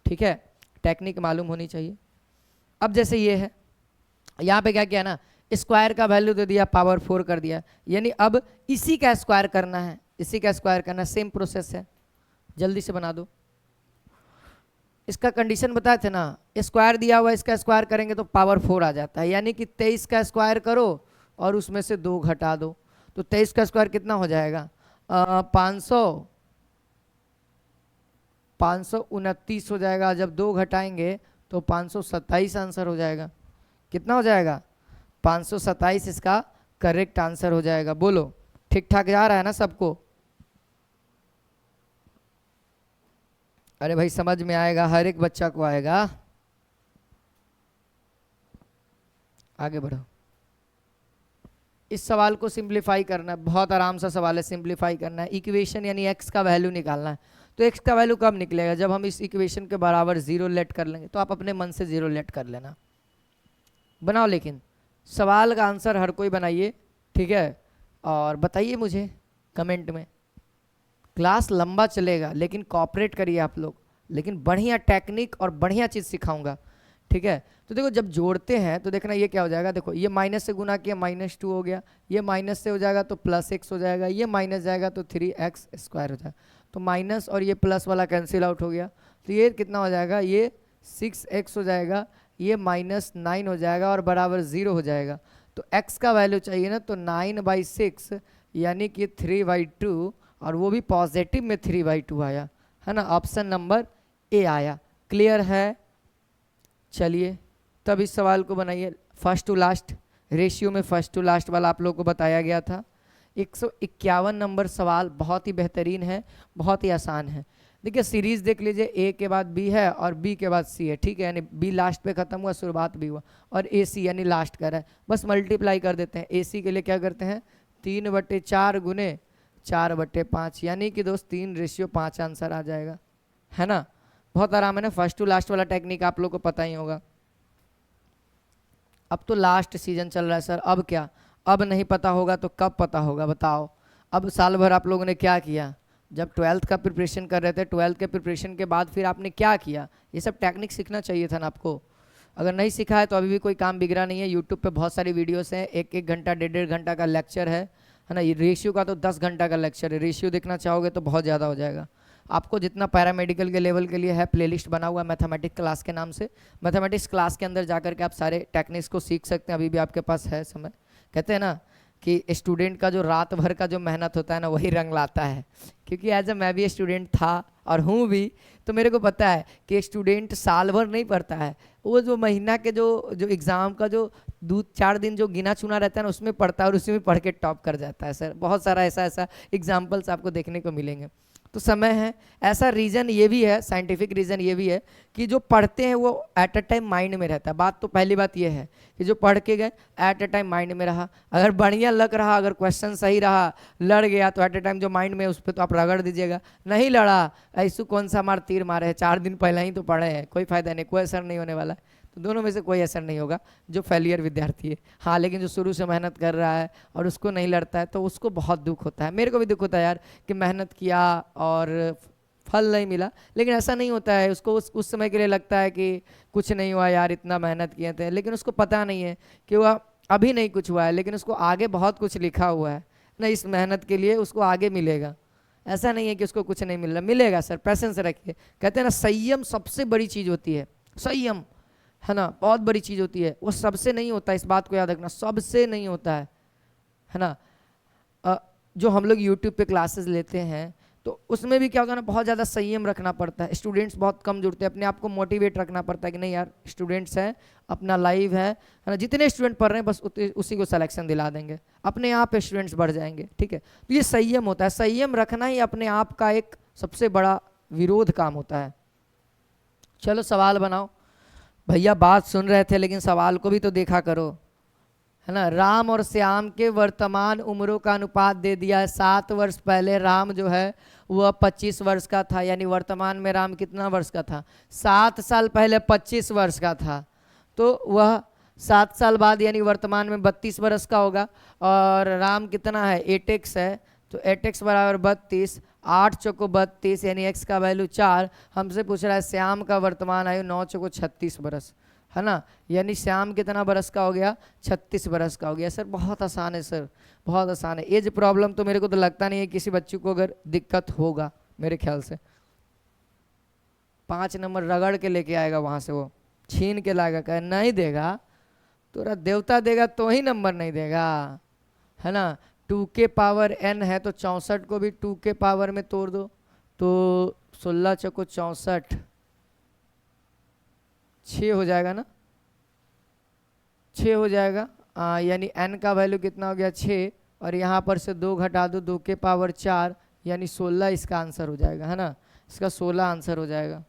ठीक है। टेक्निक मालूम होनी चाहिए। अब जैसे ये है, यहाँ पे क्या किया ना, स्क्वायर का वैल्यू दे दिया, पावर 4 कर दिया, यानी अब इसी का स्क्वायर करना है, इसी का स्क्वायर करना, सेम प्रोसेस है, जल्दी से बना दो। इसका कंडीशन बताए थे ना, स्क्वायर दिया हुआ, इसका स्क्वायर करेंगे तो पावर 4 आ जाता है, यानी कि 23 का स्क्वायर करो और उसमें से 2 घटा दो, तो 23 का स्क्वायर कितना हो जाएगा? 529 हो जाएगा। जब 2 घटाएंगे तो 527 आंसर हो जाएगा। कितना हो जाएगा? 527 इसका करेक्ट आंसर हो जाएगा। बोलो ठीक ठाक जा रहा है ना सबको? अरे भाई समझ में आएगा, हर एक बच्चा को आएगा। आगे बढ़ो। इस सवाल को सिंप्लीफाई करना है, बहुत आराम सा सवाल है, सिंप्लीफाई करना है। इक्वेशन यानी x का वैल्यू निकालना है, तो x का वैल्यू कब निकलेगा? जब हम इस इक्वेशन के बराबर 0 लेट कर लेंगे। तो आप अपने मन से 0 लेट कर लेना, बनाओ, लेकिन सवाल का आंसर हर कोई बनाइए, ठीक है। और बताइए मुझे कमेंट में। क्लास लंबा चलेगा लेकिन कॉपरेट करिए आप लोग, लेकिन बढ़िया टेक्निक और बढ़िया चीज़ सिखाऊंगा, ठीक है। तो देखो जब जोड़ते हैं तो देखना ये क्या हो जाएगा, देखो ये माइनस से गुना किया -2 हो गया, ये माइनस से हो जाएगा तो +x हो जाएगा, ये माइनस जाएगा तो 3x² हो जाएगा, तो माइनस और ये प्लस वाला कैंसिल आउट हो गया, तो ये कितना हो जाएगा? ये 6x हो जाएगा, ये -9 हो जाएगा और बराबर 0 हो जाएगा। तो x का वैल्यू चाहिए ना, तो 9/6 यानी कि 3/2, और वो भी पॉजिटिव में 3/2 आया, है ना। ऑप्शन नंबर ए आया। क्लियर है? चलिए तब इस सवाल को बनाइए। फर्स्ट टू लास्ट रेशियो में फर्स्ट टू लास्ट वाला आप लोग को बताया गया था। 151 नंबर सवाल बहुत ही बेहतरीन है, बहुत ही आसान है। देखिए सीरीज देख लीजिए, ए के बाद बी है और बी के बाद सी है, ठीक है, यानी बी लास्ट पे खत्म हुआ, शुरुआत भी हुआ, और ए सी यानी लास्ट कर रहा है, बस मल्टीप्लाई कर देते हैं। ए सी के लिए क्या करते हैं? 3/4 गुने 4/5, यानी कि दोस्त 3:5 आंसर आ जाएगा, है ना। बहुत आराम है ना। फर्स्ट टू लास्ट वाला टेक्निक आप लोग को पता ही होगा। अब तो लास्ट सीजन चल रहा है सर, अब क्या? अब नहीं पता होगा तो कब पता होगा बताओ? अब साल भर आप लोगों ने क्या किया? जब 12th का प्रिपरेशन कर रहे थे, 12th के प्रिपरेशन के बाद फिर आपने क्या किया? ये सब टेक्निक सीखना चाहिए था ना आपको। अगर नहीं सीखा है तो अभी भी कोई काम बिगड़ा नहीं है। यूट्यूब पे बहुत सारी वीडियोस हैं, 1-1 घंटा 1.5 घंटा का लेक्चर है ना। ये रेशियो का तो 10 घंटा का लेक्चर है, रेशियो देखना चाहोगे तो बहुत ज़्यादा हो जाएगा। आपको जितना पैरामेडिकल के लेवल के लिए है प्लेलिस्ट बना हुआ है मैथमेटिक्स क्लास के नाम से। मैथमेटिक्स क्लास के अंदर जाकर के आप सारे टेक्निक्स को सीख सकते हैं, अभी भी आपके पास है समय। कहते हैं ना कि स्टूडेंट का जो रात भर का जो मेहनत होता है ना वही रंग लाता है, क्योंकि एज अ मैं भी स्टूडेंट था और हूँ भी, तो मेरे को पता है कि स्टूडेंट साल भर नहीं पढ़ता है, वो जो महीना के जो एग्ज़ाम का जो 2-4 दिन जो गिना चुना रहता है ना उसमें पढ़ता है और उसी में पढ़ के टॉप कर जाता है सर। बहुत सारा ऐसा एग्जाम्पल्स आपको देखने को मिलेंगे। तो समय है, ऐसा रीज़न ये भी है, साइंटिफिक रीज़न ये भी है कि जो पढ़ते हैं वो एट अ टाइम माइंड में रहता है। बात तो पहली बात ये है कि जो पढ़ के गए एट अ टाइम माइंड में रहा, अगर बढ़िया लग रहा, अगर क्वेश्चन सही रहा, लड़ गया तो एट अ टाइम जो माइंड में उस पर तो आप रगड़ दीजिएगा। नहीं लड़ा, ऐसू कौन सा मार तीर मारे है, 4 दिन पहले ही तो पढ़े हैं, कोई फायदा नहीं, कोई असर नहीं होने वाला है। तो दोनों में से कोई असर नहीं होगा जो फेलियर विद्यार्थी है। हाँ, लेकिन जो शुरू से मेहनत कर रहा है और उसको नहीं लड़ता है तो उसको बहुत दुख होता है। मेरे को भी दुख होता है यार कि मेहनत किया और फल नहीं मिला, लेकिन ऐसा नहीं होता है। उसको उस समय के लिए लगता है कि कुछ नहीं हुआ यार, इतना मेहनत किए थे, लेकिन उसको पता नहीं है कि वह अभी नहीं कुछ हुआ है, लेकिन उसको आगे बहुत कुछ लिखा हुआ है ना, इस मेहनत के लिए उसको आगे मिलेगा। ऐसा नहीं है कि उसको कुछ नहीं मिल रहा, मिलेगा सर, पैसेंस रखिए। कहते हैं ना संयम सबसे बड़ी चीज़ होती है, संयम है ना, बहुत बड़ी चीज़ होती है। वो सबसे नहीं होता, इस बात को याद रखना, सबसे नहीं होता है ना। जो हम लोग यूट्यूब पे क्लासेस लेते हैं तो उसमें भी क्या होता है ना, बहुत ज़्यादा संयम रखना पड़ता है। स्टूडेंट्स बहुत कम जुड़ते हैं, अपने आप को मोटिवेट रखना पड़ता है कि नहीं यार स्टूडेंट्स हैं, अपना लाइव है ना, जितने स्टूडेंट पढ़ रहे हैं बस उसी को सिलेक्शन दिला देंगे, अपने आप स्टूडेंट्स बढ़ जाएंगे। ठीक है, तो ये संयम होता है, संयम रखना ही अपने आप का एक सबसे बड़ा विरोध काम होता है। चलो सवाल बनाओ भैया, बात सुन रहे थे लेकिन सवाल को भी तो देखा करो, है ना। राम और श्याम के वर्तमान उम्रों का अनुपात दे दिया है। 7 वर्ष पहले राम जो है वह 25 वर्ष का था, यानी वर्तमान में राम कितना वर्ष का था, 7 साल पहले 25 वर्ष का था, तो वह 7 साल बाद यानी वर्तमान में 32 वर्ष का होगा। और राम कितना है, 8x है, तो 8x बराबर 32, 8 चौको 32 यानी x का वैल्यू 4। हमसे पूछ रहा है श्याम का वर्तमान आयु 9 चौको 36 बरस, है ना, यानी श्याम कितना बरस का हो गया, 36 बरस का हो गया। सर बहुत आसान है सर, बहुत आसान है। एज प्रॉब्लम तो मेरे को तो लगता नहीं है किसी बच्चे को अगर दिक्कत होगा, मेरे ख्याल से 5 नंबर रगड़ के लेके आएगा वहाँ से, वो छीन के लाएगा, कहे नहीं देगा तोरा देवता देगा तो ही नंबर नहीं देगा, है ना। 2 के पावर n है तो 64 को भी 2 के पावर में तोड़ दो तो 16 चौको 64, 6 हो जाएगा ना, 6 हो जाएगा, यानी n का वैल्यू कितना हो गया 6, और यहाँ पर से 2 घटा दो, 2 के पावर 4 यानी 16 इसका आंसर हो जाएगा, है ना, इसका 16 आंसर हो जाएगा।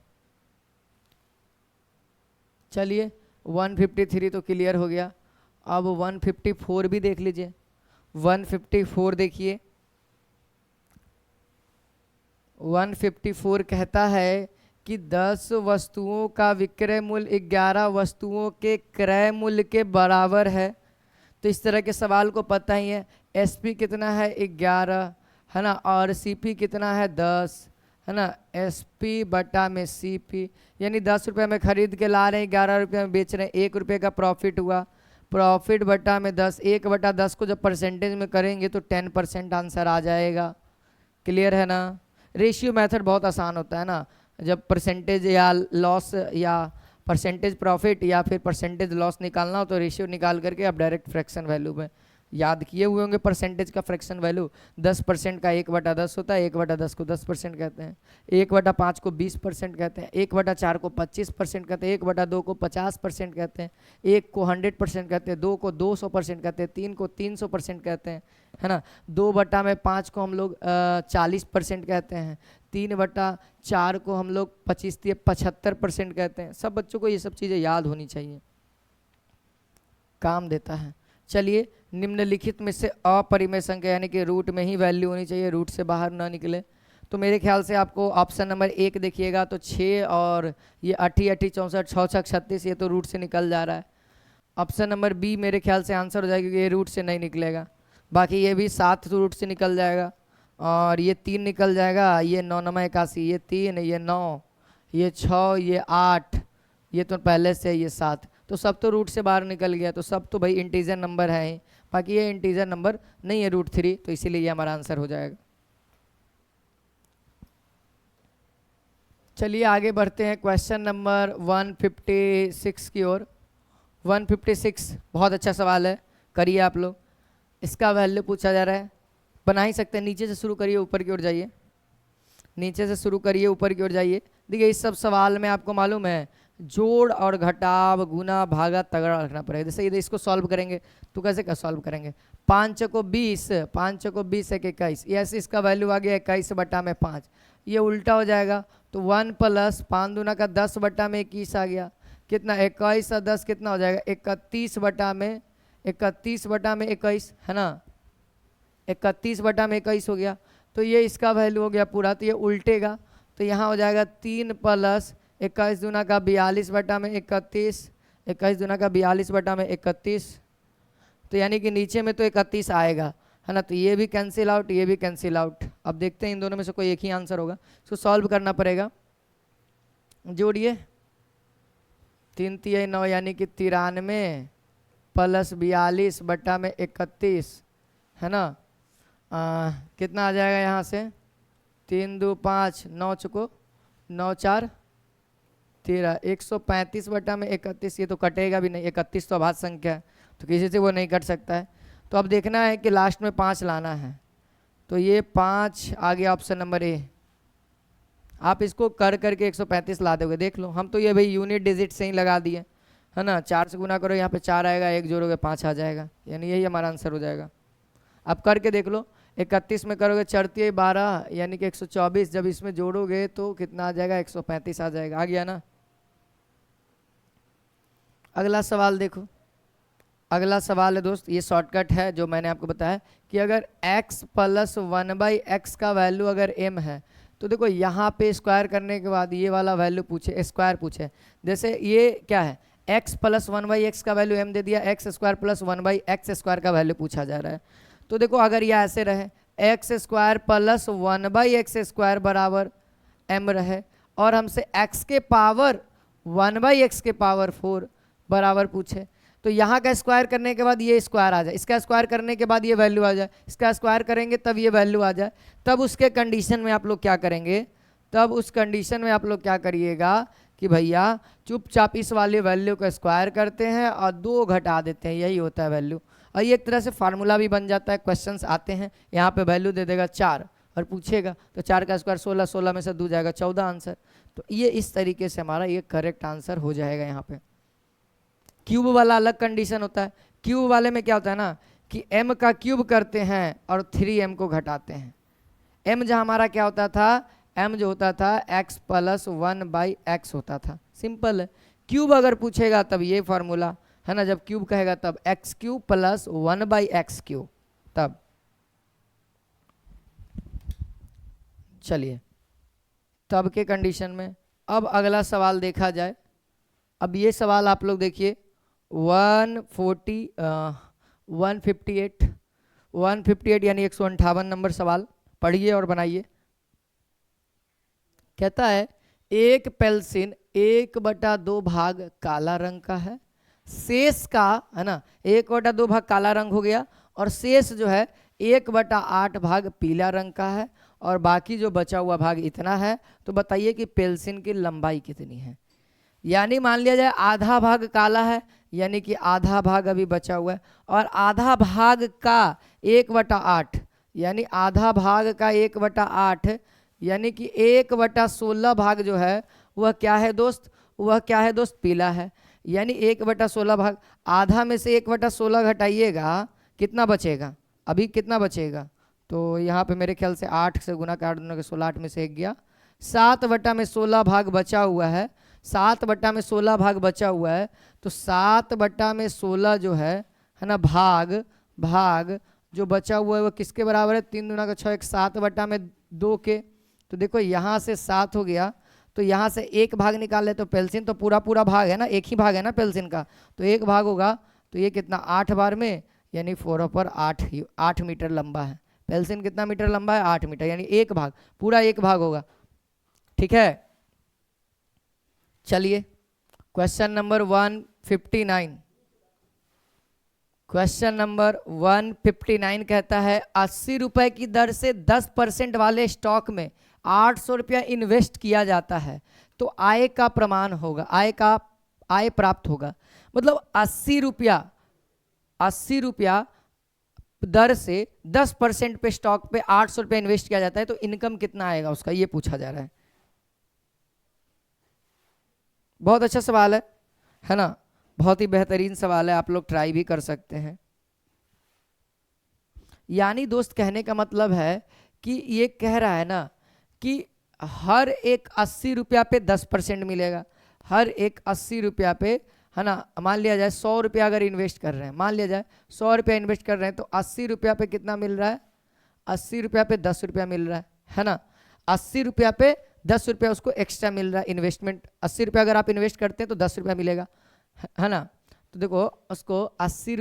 चलिए 153 तो क्लियर हो गया, अब 154 भी देख लीजिए। 154 देखिए, 154 कहता है कि 10 वस्तुओं का विक्रय मूल्य 11 वस्तुओं के क्रय मूल्य के बराबर है। तो इस तरह के सवाल को पता ही है, एसपी कितना है 11, है ना, और सीपी कितना है 10, है ना, एसपी बटा में सीपी, यानी 10 रुपये में खरीद के ला रहे हैं, 11 रुपये में बेच रहे हैं, 1 रुपये का प्रॉफिट हुआ, प्रॉफिट बटा में 10, 1/10 को जब परसेंटेज में करेंगे तो 10% आंसर आ जाएगा। क्लियर है ना। रेशियो मेथड बहुत आसान होता है ना, जब परसेंटेज या लॉस या परसेंटेज प्रॉफिट या फिर परसेंटेज लॉस निकालना हो तो रेशियो निकाल करके आप डायरेक्ट फ्रैक्शन वैल्यू में याद किए हुए होंगे। परसेंटेज का फ्रैक्शन वैल्यू 10% का 1/10 होता है, 1/10 को 10% कहते हैं, 1/5 को 20% कहते हैं, 1/4 को 25% कहते हैं, 1/2 को 50% कहते हैं, 1 को 100% कहते हैं, 2 को 200% कहते हैं, 3 को 300% कहते हैं, है ना, 2/5 को हम लोग 40% कहते हैं, 3/4 को हम लोग 75% कहते हैं। सब बच्चों को ये सब चीज़ें याद होनी चाहिए, काम देता है। चलिए, निम्नलिखित में से अपरिमेय संख्या यानी कि रूट में ही वैल्यू होनी चाहिए, रूट से बाहर ना निकले। तो मेरे ख्याल से आपको ऑप्शन नंबर 1 देखिएगा तो 6 और ये 8 8 64 6 6 36 ये तो रूट से निकल जा रहा है। ऑप्शन नंबर बी मेरे ख्याल से आंसर हो जाएगा क्योंकि ये रूट से नहीं निकलेगा। बाकी ये भी 7 रूट से निकल जाएगा और ये 3 निकल जाएगा, ये 9 9 81, ये 3, ये 9, ये 6, ये 8, ये तो पहले से ये 7, तो सब तो रूट से बाहर निकल गया, तो सब तो भाई इंटीजर नंबर है ही। बाकी ये इंटीजर नंबर नहीं है रूट 3, तो इसीलिए ये हमारा आंसर हो जाएगा। चलिए आगे बढ़ते हैं क्वेश्चन नंबर 156 की ओर। 156 बहुत अच्छा सवाल है, करिए आप लोग। इसका वैल्यू पूछा जा रहा है, बना ही सकते हैं। नीचे से शुरू करिए, ऊपर की ओर जाइए। नीचे से शुरू करिए, ऊपर की ओर जाइए। देखिए इस सब सवाल में आपको मालूम है जोड़ और घटाव, गुना, भागा तगड़ा रखना पड़ेगा। जैसे ये इसको सॉल्व करेंगे तो कैसे क्या सॉल्व करेंगे? 5 को 20, 5 को 20 एक 21, ये ऐसे इसका वैल्यू आ गया 21/5। ये उल्टा हो जाएगा तो 1 + 5 दूना का 10/21 आ गया। कितना? 21 और 10 कितना हो जाएगा? 31/21 है ना, 31/21 हो गया। तो ये इसका वैल्यू हो गया पूरा, तो ये उल्टेगा तो यहाँ हो जाएगा 3 + 21 दूना का 42/31, 21 दूना का 42/31। तो यानी कि नीचे में तो 31 आएगा, है ना। तो ये भी कैंसिल आउट, ये भी कैंसिल आउट। अब देखते हैं इन दोनों में से कोई एक ही आंसर होगा, इसको सॉल्व करना पड़ेगा। जोड़िए 3 × 9 यानी कि 93 + 42/31, है ना। कितना आ जाएगा यहाँ से? 3 2 5, 9 चुको 9 4 13, 135/31। ये तो कटेगा भी नहीं, 31 तो अभाज्य संख्या है तो किसी से वो नहीं कट सकता है। तो अब देखना है कि लास्ट में 5 लाना है, तो ये 5 आ गया ऑप्शन नंबर ए। आप इसको कर करके 135 ला दोगे, देख लो। हम तो ये भाई यूनिट डिजिट से ही लगा दिए, है ना। 4 से गुना करो, यहाँ पे 4 आएगा, 1 जोड़ोगे 5 आ जाएगा, यानी यही हमारा आंसर हो जाएगा। अब करके देख लो, 31 में करोगे 4 × 12 यानी कि 124, जब इसमें जोड़ोगे तो कितना आ जाएगा? 135 आ जाएगा। आ गया ना। अगला सवाल देखो, अगला सवाल है दोस्त, ये शॉर्टकट है जो मैंने आपको बताया कि अगर x + 1/x का वैल्यू अगर m है तो देखो यहाँ पे स्क्वायर करने के बाद ये वाला वैल्यू पूछे, स्क्वायर पूछे। जैसे ये क्या है, x + 1/x का वैल्यू m दे दिया, x² + 1/x² का वैल्यू पूछा जा रहा है। तो देखो अगर ये ऐसे रहे x² + 1/x² बराबर m रहे और हमसे x के पावर 1/x⁴ बराबर पूछे, तो यहाँ का स्क्वायर करने के बाद ये स्क्वायर आ जाए, इसका स्क्वायर करने के बाद ये वैल्यू आ जाए, इसका स्क्वायर करेंगे तब ये वैल्यू आ जाए, तब उसके कंडीशन में आप लोग क्या करेंगे? तब उस कंडीशन में आप लोग क्या करिएगा कि भैया चुपचाप इस वाले वैल्यू का स्क्वायर करते हैं और 2 घटा देते हैं, यही होता है वैल्यू। और ये एक तरह से फार्मूला भी बन जाता है। क्वेश्चंस आते हैं, यहाँ पे वैल्यू दे देगा 4 और पूछेगा तो 4 का स्क्वायर 16, 16 में से 2 जाएगा 14 आंसर। तो ये इस तरीके से हमारा ये करेक्ट आंसर हो जाएगा। यहाँ पे क्यूब वाला अलग कंडीशन होता है। क्यूब वाले में क्या होता है ना कि m का क्यूब करते हैं और 3m को घटाते हैं। m जहाँ हमारा क्या होता था, m जो होता था x + 1/x होता था, सिंपल है। क्यूब अगर पूछेगा तब ये फार्मूला है ना, जब क्यूब कहेगा तब x³ + 1/x³। तब चलिए तब के कंडीशन में अब अगला सवाल देखा जाए। अब ये सवाल आप लोग देखिए 158 यानी 158 नंबर सवाल पढ़िए और बनाइए। कहता है एक पेंसिल 1/2 भाग काला रंग का है, शेष का, है ना, 1/2 भाग काला रंग हो गया और शेष जो है 1/8 भाग पीला रंग का है और बाकी जो बचा हुआ भाग इतना है। तो बताइए कि पेंसिल की लंबाई कितनी है। यानी मान लिया जाए आधा भाग काला है, यानी कि आधा भाग अभी बचा हुआ है, और आधा भाग का 1/8 यानी आधा भाग का 1/8 यानी कि 1/16 भाग जो है वह क्या है दोस्त? वह क्या है दोस्त? पीला है। यानी 1/16 भाग, आधा में से 1/16 घटाइएगा कितना बचेगा? अभी कितना बचेगा? तो यहाँ पे मेरे ख्याल से 8 से गुना कर दूंगा, 16 8 में से 1 गया, 7/16 भाग बचा हुआ है। 7/16 भाग बचा हुआ है तो 7/16 जो है ना भाग जो बचा हुआ है वो किसके बराबर है? 3 दूना का 6, 7/2 के। तो देखो यहाँ से 7 हो गया तो यहाँ से 1 भाग निकाल ले तो पेंसिल तो पूरा भाग है ना, एक ही भाग है ना पेंसिल का, तो 1 भाग होगा तो ये कितना 8 बार में यानी 4/8 मीटर लंबा है। पेंसिल कितना मीटर लंबा है? 8 मीटर, यानी 1 भाग, पूरा 1 भाग होगा। ठीक है, चलिए क्वेश्चन नंबर 159। क्वेश्चन नंबर 159 कहता है 80 रुपए की दर से 10% वाले स्टॉक में 800 रुपया इन्वेस्ट किया जाता है तो आय का प्रमाण होगा, आय प्राप्त होगा। मतलब 80 रुपया दर से 10% पे स्टॉक पे 800 रुपया इन्वेस्ट किया जाता है तो इनकम कितना आएगा उसका, ये पूछा जा रहा है। बहुत अच्छा सवाल है ना, बहुत ही बेहतरीन सवाल है, आप लोग ट्राई भी कर सकते हैं। यानी दोस्त कहने का मतलब है कि ये कह रहा है ना कि हर एक 80 रुपया पे 10% मिलेगा, हर एक 80 रुपया पे, है ना। मान लिया जाए 100 रुपया अगर इन्वेस्ट कर रहे हैं, मान लिया जाए 100 रुपया इन्वेस्ट कर रहे हैं तो 80 रुपया पे कितना मिल रहा है, 80 रुपया पे 10 रुपया मिल रहा है ना। 80 रुपया पे 10 रुपया उसको एक्स्ट्रा मिल रहा है इन्वेस्टमेंट। 80 रुपया अगर आप इन्वेस्ट करते हैं तो 10 रुपया मिलेगा, है ना। तो देखो उसको 80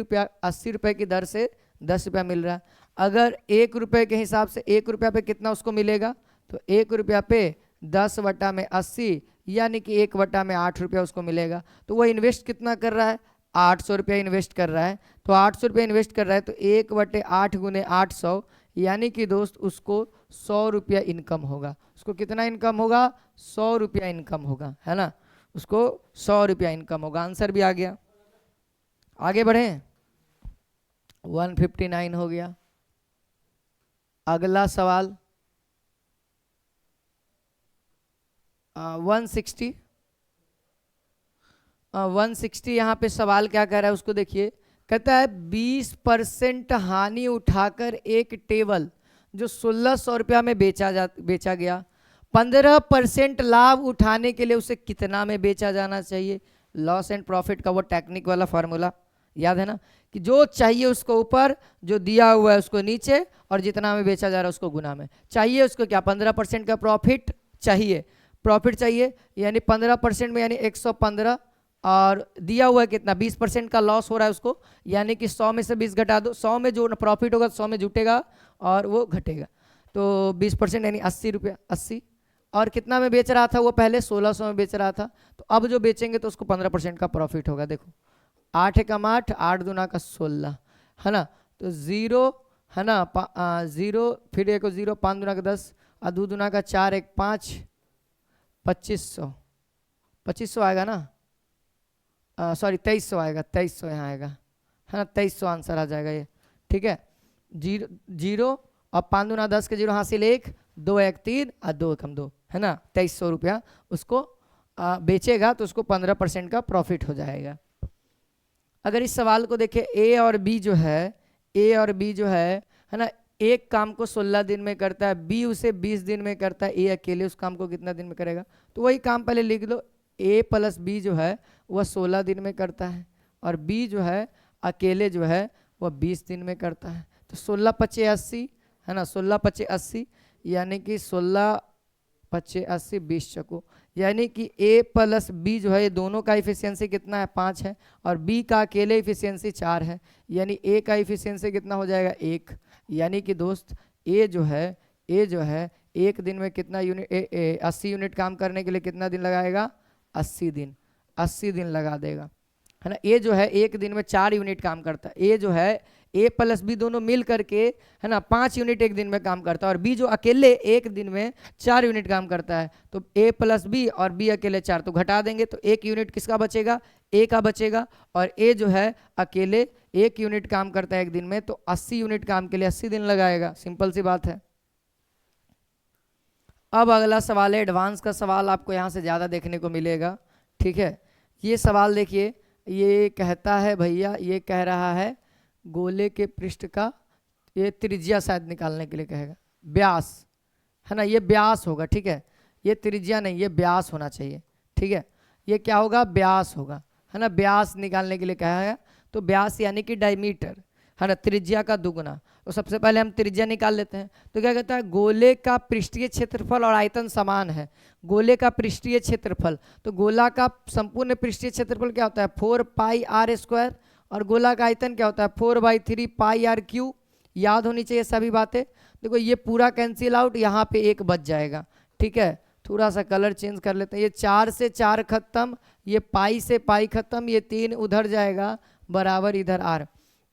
रुपये की दर से 10 रुपया मिल रहा है। अगर 1 रुपये के हिसाब से 1 रुपया पे कितना उसको मिलेगा, तो 1 रुपया पे 10/80 यानी कि 1/8 रुपया उसको मिलेगा। तो वह इन्वेस्ट कितना कर रहा है, 800 रुपया इन्वेस्ट कर रहा है। तो 800 रुपया इन्वेस्ट कर रहा है तो 1/8 × 800 यानी कि दोस्त उसको 100 रुपया इनकम होगा। उसको कितना इनकम होगा, 100 रुपया इनकम होगा, है ना। उसको 100 रुपया इनकम होगा। आंसर भी आ गया। आगे बढ़े, 159 हो गया। अगला सवाल 160 यहाँ पे सवाल क्या कह रहा है उसको देखिए। कहता है 20% हानि उठाकर एक टेबल जो 1600 रुपया में बेचा गया, 15% लाभ उठाने के लिए उसे कितना में बेचा जाना चाहिए। लॉस एंड प्रॉफिट का वो टेक्निक वाला फार्मूला याद है ना, कि जो चाहिए उसको ऊपर, जो दिया हुआ है उसको नीचे, और जितना में बेचा जा रहा है उसको गुना में। चाहिए उसको क्या, 15% का प्रॉफिट चाहिए, यानी 15% में यानी 115, और दिया हुआ है कितना 20% का लॉस हो रहा है उसको, यानी कि 100 में से 20 घटा दो, 100 में जो प्रॉफिट होगा 100 में जुटेगा और वो घटेगा, तो 20% यानी 80 रुपया, 80। और कितना में बेच रहा था वो, पहले 1600 में बेच रहा था, तो अब जो बेचेंगे तो उसको 15% का प्रॉफिट होगा। देखो 8 एकम 8, 8 दूना का 16, है ना। तो 0 है ना, 0 फिर एक 0, 5 दूना का 10 और 2 दूना का 4, 1 5, 2500 आएगा ना, सॉरी 2300 आएगा, 2300 यहाँ आएगा, है ना। 2300 आंसर आ जाएगा ये, ठीक है। 0 और 5 दूना 10 के 0 हासिल 1, 2 1 3 और 2 एकम 2, है ना। 2300 रुपया उसको बेचेगा तो उसको 15% का प्रॉफिट हो जाएगा। अगर इस सवाल को देखें, ए और बी जो है ना, एक काम को 16 दिन में करता है, बी उसे 20 दिन में करता है, ए अकेले उस काम को कितना दिन में करेगा। तो वही काम पहले लिख दो, ए प्लस बी जो है वह 16 दिन में करता है और बी जो है अकेले जो है वह 20 दिन में करता है। तो 16 पचे 80, है ना, 16 पचे 80 यानी कि 16 पचे 80, 20 चको, यानी कि ए प्लस बी जो है ये दोनों का इफिशियंसी कितना है, 5 है, और बी का अकेले इफिशियंसी 4 है, यानी ए का इफिशियंसी कितना हो जाएगा, 1। यानी कि दोस्त ए जो है एक दिन में कितना यूनिट, 80 यूनिट काम करने के लिए कितना दिन लगाएगा, 80 दिन लगा देगा, है ना। ए जो है एक दिन में 4 यूनिट काम करता है, ए जो है ए प्लस बी दोनों मिल करके, है ना, 5 यूनिट एक दिन में काम करता है, और बी जो अकेले एक दिन में 4 यूनिट काम करता है। तो ए प्लस बी और बी अकेले 4, तो घटा देंगे तो 1 यूनिट किसका बचेगा, ए का बचेगा, और ए जो है अकेले 1 यूनिट काम करता है एक दिन में, तो 80 यूनिट काम के लिए 80 दिन लगाएगा। सिंपल सी बात है। अब अगला सवाल है एडवांस का सवाल, आपको यहाँ से ज़्यादा देखने को मिलेगा, ठीक है। ये सवाल देखिए, ये कहता है भैया, ये कह रहा है गोले के पृष्ठ का ये त्रिज्या शायद निकालने के लिए कहेगा, व्यास, है ना, ये व्यास होगा, ठीक है। ये त्रिज्या नहीं, ये व्यास होना चाहिए, ठीक है। ये क्या होगा, व्यास होगा, है ना। व्यास निकालने के लिए कहा है, तो व्यास यानी कि डायमीटर, है ना, त्रिज्या का दुगुना। तो सबसे पहले हम त्रिज्या निकाल लेते हैं। तो क्या कहता है, गोले का पृष्ठीय क्षेत्रफल और आयतन समान है। गोले का पृष्ठीय क्षेत्रफल, तो गोला का संपूर्ण पृष्ठीय क्षेत्रफल क्या होता है, 4πr², और गोला का आयतन क्या होता है, 4/3πr³। याद होनी चाहिए सभी बातें। देखो ये पूरा कैंसिल आउट, यहाँ पे 1 बच जाएगा, ठीक है। थोड़ा सा कलर चेंज कर लेते हैं, ये 4 से 4 खत्म, ये पाई से पाई खत्म, ये 3 उधर जाएगा बराबर इधर r,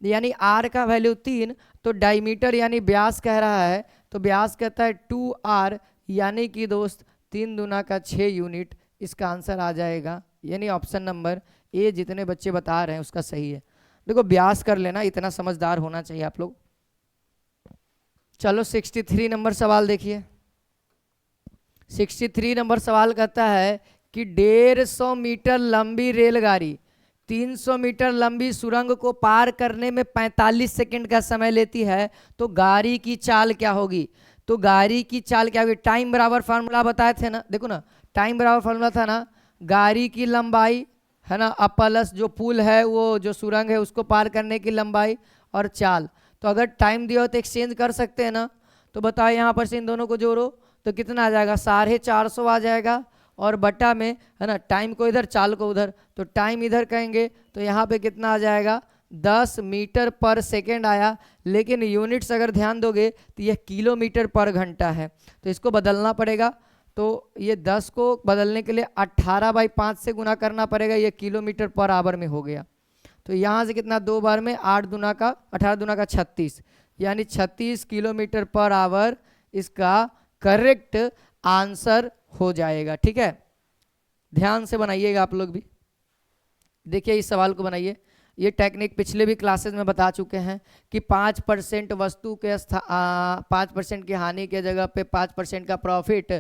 यानी r का वैल्यू 3। तो डायमीटर यानी व्यास कह रहा है, तो व्यास कहता है 2r यानी कि दोस्त 3 दूना का 6 यूनिट इसका आंसर आ जाएगा। यानी ऑप्शन नंबर ए जितने बच्चे बता रहे हैं उसका सही है। देखो ब्यास कर लेना, इतना समझदार होना चाहिए आप लोग। चलो 63 नंबर सवाल देखिए। 63 नंबर सवाल कहता है कि 150 मीटर लंबी रेलगाड़ी 300 मीटर लंबी सुरंग को पार करने में 45 सेकंड का समय लेती है, तो गाड़ी की चाल क्या होगी? तो गाड़ी की चाल क्या होगी? टाइम बराबर फार्मूला बताए थे ना, देखो ना, टाइम बराबर फार्मूला था ना, गाड़ी की लंबाई है ना, अब प्लस जो पुल है, वो जो सुरंग है उसको पार करने की लंबाई और चाल। तो अगर टाइम दिया हो तो एक्सचेंज कर सकते हैं ना। तो बताओ यहाँ पर से इन दोनों को जोड़ो तो कितना आ जाएगा? 450 आ जाएगा, और बटा में है ना, टाइम को इधर चाल को उधर, तो टाइम इधर कहेंगे तो यहाँ पे कितना आ जाएगा? 10 मीटर पर सेकेंड आया। लेकिन यूनिट्स अगर ध्यान दोगे तो यह किलोमीटर पर घंटा है, तो इसको बदलना पड़ेगा। तो ये 10 को बदलने के लिए 18/5 से गुना करना पड़ेगा, ये किलोमीटर पर आवर में हो गया। तो यहाँ से कितना? 2 बार में 8 दूना का 18 दूना का 36, यानी 36 किलोमीटर पर आवर इसका करेक्ट आंसर हो जाएगा। ठीक है, ध्यान से बनाइएगा आप लोग भी। देखिए इस सवाल को बनाइए। ये टेक्निक पिछले भी क्लासेस में बता चुके हैं कि 5% वस्तु के 5% की हानि के जगह पे 5% का प्रॉफिट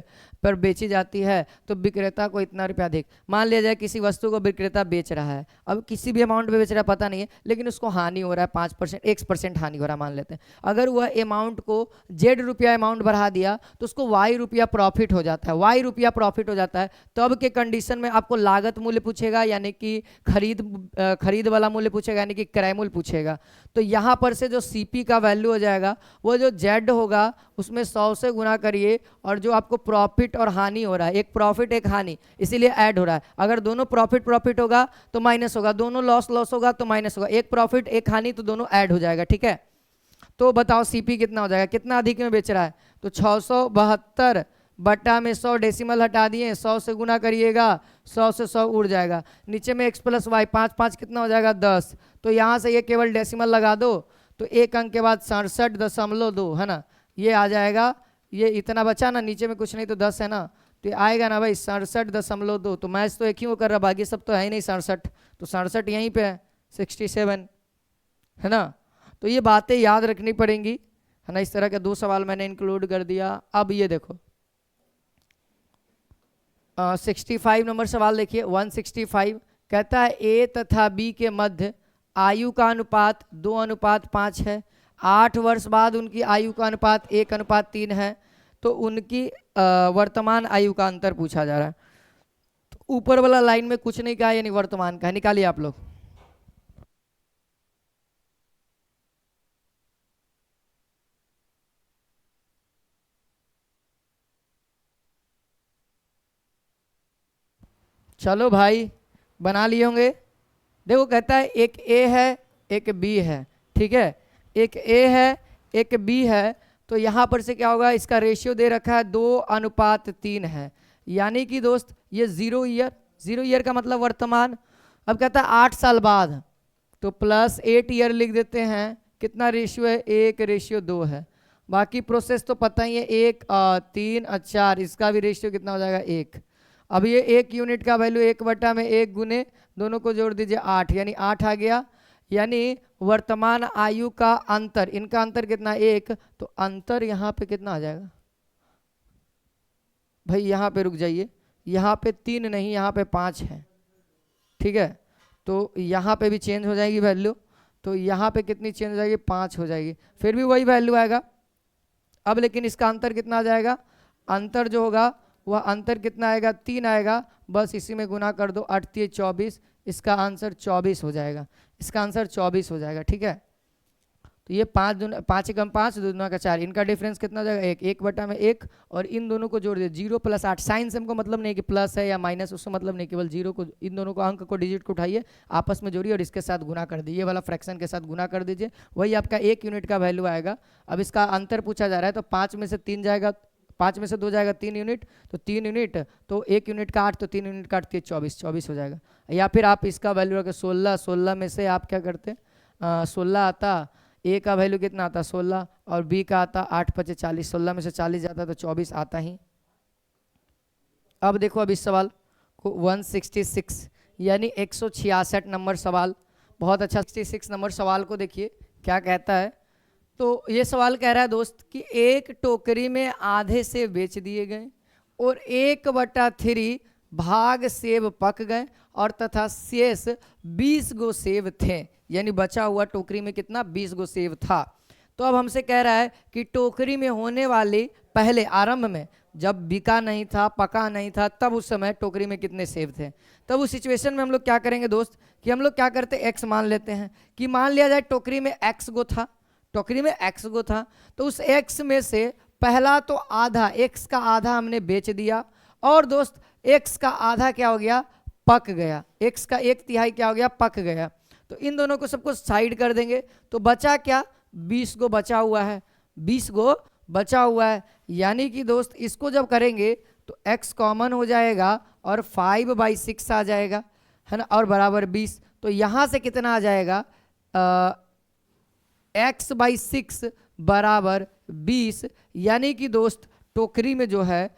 पर बेची जाती है, तो विक्रेता को इतना रुपया देख। मान लिया जाए किसी वस्तु को विक्रेता बेच रहा है, अब किसी भी अमाउंट पे बेच रहा है पता नहीं है, लेकिन उसको हानि हो रहा है 5%, X% हानि हो रहा है मान लेते हैं। अगर वह अमाउंट को Z रुपया अमाउंट बढ़ा दिया तो उसको Y रुपया प्रॉफिट हो जाता है, Y रुपया प्रॉफिट हो जाता है। तब के कंडीशन में आपको लागत मूल्य पूछेगा, यानी कि खरीद वाला मूल्य पूछेगा, यानी कि क्रय मूल्य पूछेगा। तो यहाँ पर से जो सीपी का वैल्यू हो जाएगा, वो जो जेड होगा उसमें 100 से गुना करिए, और जो आपको प्रॉफिट और हानि हो रहा है, एक प्रॉफिट एक हानि, इसीलिए ऐड हो रहा है। अगर दोनों प्रॉफिट होगा तो माइनस होगा, दोनों लॉस होगा तो माइनस होगा, एक प्रॉफिट एक हानि तो दोनों ऐड हो जाएगा। ठीक है, तो बताओ सीपी कितना हो जाएगा, कितना अधिक में बेच रहा है? तो 672 बटा में 100 डेसिमल हटा दिए, 100 से गुना करिएगा, 100 से 100 उड़ जाएगा, नीचे में x + y 5 5 कितना हो जाएगा? 10। तो यहाँ से ये केवल डेसिमल लगा दो, तो एक अंक के बाद 67.2 है ना, ये आ जाएगा। ये इतना बचा ना, नीचे में कुछ नहीं तो 10 है ना, तो ये आएगा ना भाई 67.2। तो मैच तो एक ही वो कर रहा, बाकी सब तो है ही नहीं 67, तो 67 यहीं पे है, 67 है ना। तो ये बातें याद रखनी पड़ेंगी है ना। इस तरह के 2 सवाल मैंने इंक्लूड कर दिया। अब ये देखो 65 नंबर सवाल देखिए। 165 कहता है ए तथा बी के मध्य आयु का अनुपात 2:5 है। 8 वर्ष बाद उनकी आयु का अनुपात 1:3 है, तो उनकी वर्तमान आयु का अंतर पूछा जा रहा है। तो ऊपर वाला लाइन में कुछ नहीं कहा, यानी वर्तमान का निकालिए आप लोग। चलो भाई बना लिए होंगे। देखो कहता है एक ए है एक बी है, ठीक है, एक ए है एक बी है, तो यहाँ पर से क्या होगा? इसका रेशियो दे रखा है 2:3 है, यानी कि दोस्त ये 0 ईयर का मतलब वर्तमान। अब कहता है 8 साल बाद, तो +8 ईयर लिख देते हैं। कितना रेशियो है? 1:2 है। बाकी प्रोसेस तो पता ही है, 1 3 4, इसका भी रेशियो कितना हो जाएगा? 1। अब ये 1 यूनिट का वैल्यू 1/1 गुने दोनों को जोड़ दीजिए 8, यानी 8 आ गया। यानी वर्तमान आयु का अंतर, इनका अंतर कितना? 1, तो अंतर यहाँ पे कितना आ जाएगा भाई? यहाँ पे रुक जाइए, यहाँ पे 3 नहीं, यहाँ पे 5 है, ठीक है। तो यहाँ पे भी चेंज हो जाएगी वैल्यू, तो यहाँ पे कितनी चेंज हो जाएगी? 5 हो जाएगी, फिर भी वही वैल्यू आएगा। अब लेकिन इसका अंतर कितना आ जाएगा? अंतर जो होगा वह अंतर कितना आएगा? 3 आएगा, बस इसी में गुना कर दो, 8 3 24, इसका आंसर 24 हो जाएगा, इसका आंसर 24 हो जाएगा। ठीक है, तो ये 5 दूना 5 × 5 2 दूना का 4, इनका डिफरेंस कितना हो जाएगा? 1/1, और इन दोनों को जोड़ दिए 0 + 8। साइन से हमको मतलब नहीं कि प्लस है या माइनस, उससे मतलब नहीं, केवल 0 को, इन दोनों को अंक को डिजिट को उठाइए, आपस में जोड़िए और इसके साथ गुना कर दीजिए, ये वाला फ्रैक्शन के साथ गुना कर दीजिए, वही आपका 1 यूनिट का वैल्यू आएगा। अब इसका अंतर पूछा जा रहा है, तो 5 में से 3 जाएगा, 5 में से 2 जाएगा 3 यूनिट, तो 3 यूनिट, तो 1 यूनिट का 8, तो 3 यूनिट काटती है 24 हो जाएगा। या फिर आप इसका वैल्यू रखें 16 में से आप क्या करते? 16 आता, ए का वैल्यू कितना आता? 16, और बी का आता 8 × 5 = 40, 16 में से 40 जाता तो 24 आता ही, अब देखो अब इस सवाल को 166 यानी 166 नंबर सवाल, बहुत अच्छा। 66 नंबर सवाल को देखिए क्या कहता है। तो ये सवाल कह रहा है दोस्त कि एक टोकरी में आधे सेब बेच दिए गए और 1/3 भाग सेब पक गए और तथा शेष 20 गो सेब थे, यानी बचा हुआ टोकरी में कितना 20 गो सेब था। तो अब हमसे कह रहा है कि टोकरी में होने वाली पहले आरंभ में जब बिका नहीं था, पका नहीं था, तब उस समय टोकरी में कितने सेब थे। तब उस सिचुएशन में हम लोग क्या करेंगे दोस्त कि हम लोग क्या करते हैं एक्स मान लेते हैं कि मान लिया जाए टोकरी में एक्स गो था, टोकरी में एक्स गो था, तो उस एक्स में से पहला तो आधा, एक्स का आधा हमने बेच दिया और दोस्त एक्स का आधा क्या हो गया पक गया, एक्स का 1/3 क्या हो गया पक गया। तो इन दोनों को सबको साइड कर देंगे तो बचा क्या 20 गो बचा हुआ है, 20 गो बचा हुआ है, यानी कि दोस्त इसको जब करेंगे तो x कॉमन हो जाएगा और 5/6 आ जाएगा, है ना, और बराबर 20। तो यहाँ से कितना आ जाएगा x/6 बराबर 20, यानी कि दोस्त टोकरी में जो है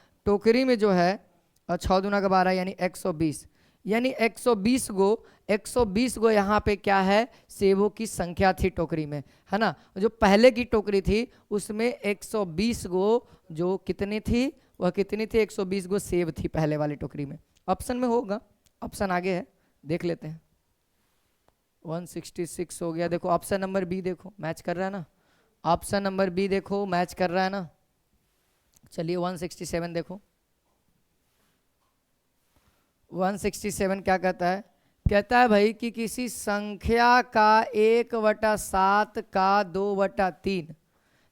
6 दूना का 12 यानी 120, यानी 120 गो यहाँ पे क्या है सेबों की संख्या थी टोकरी में, है ना। जो पहले की टोकरी थी उसमें 120 गो जो कितनी थी वह कितनी थी 120 गो सेब थी पहले वाली टोकरी में। ऑप्शन में होगा, ऑप्शन आगे है देख लेते हैं। 166 हो गया, देखो ऑप्शन नंबर बी देखो मैच कर रहा है ना, ऑप्शन नंबर बी देखो मैच कर रहा है ना। चलिए 167 देखो, 167 क्या कहता है, कहता है भाई कि किसी संख्या का 1/7 का 2/3,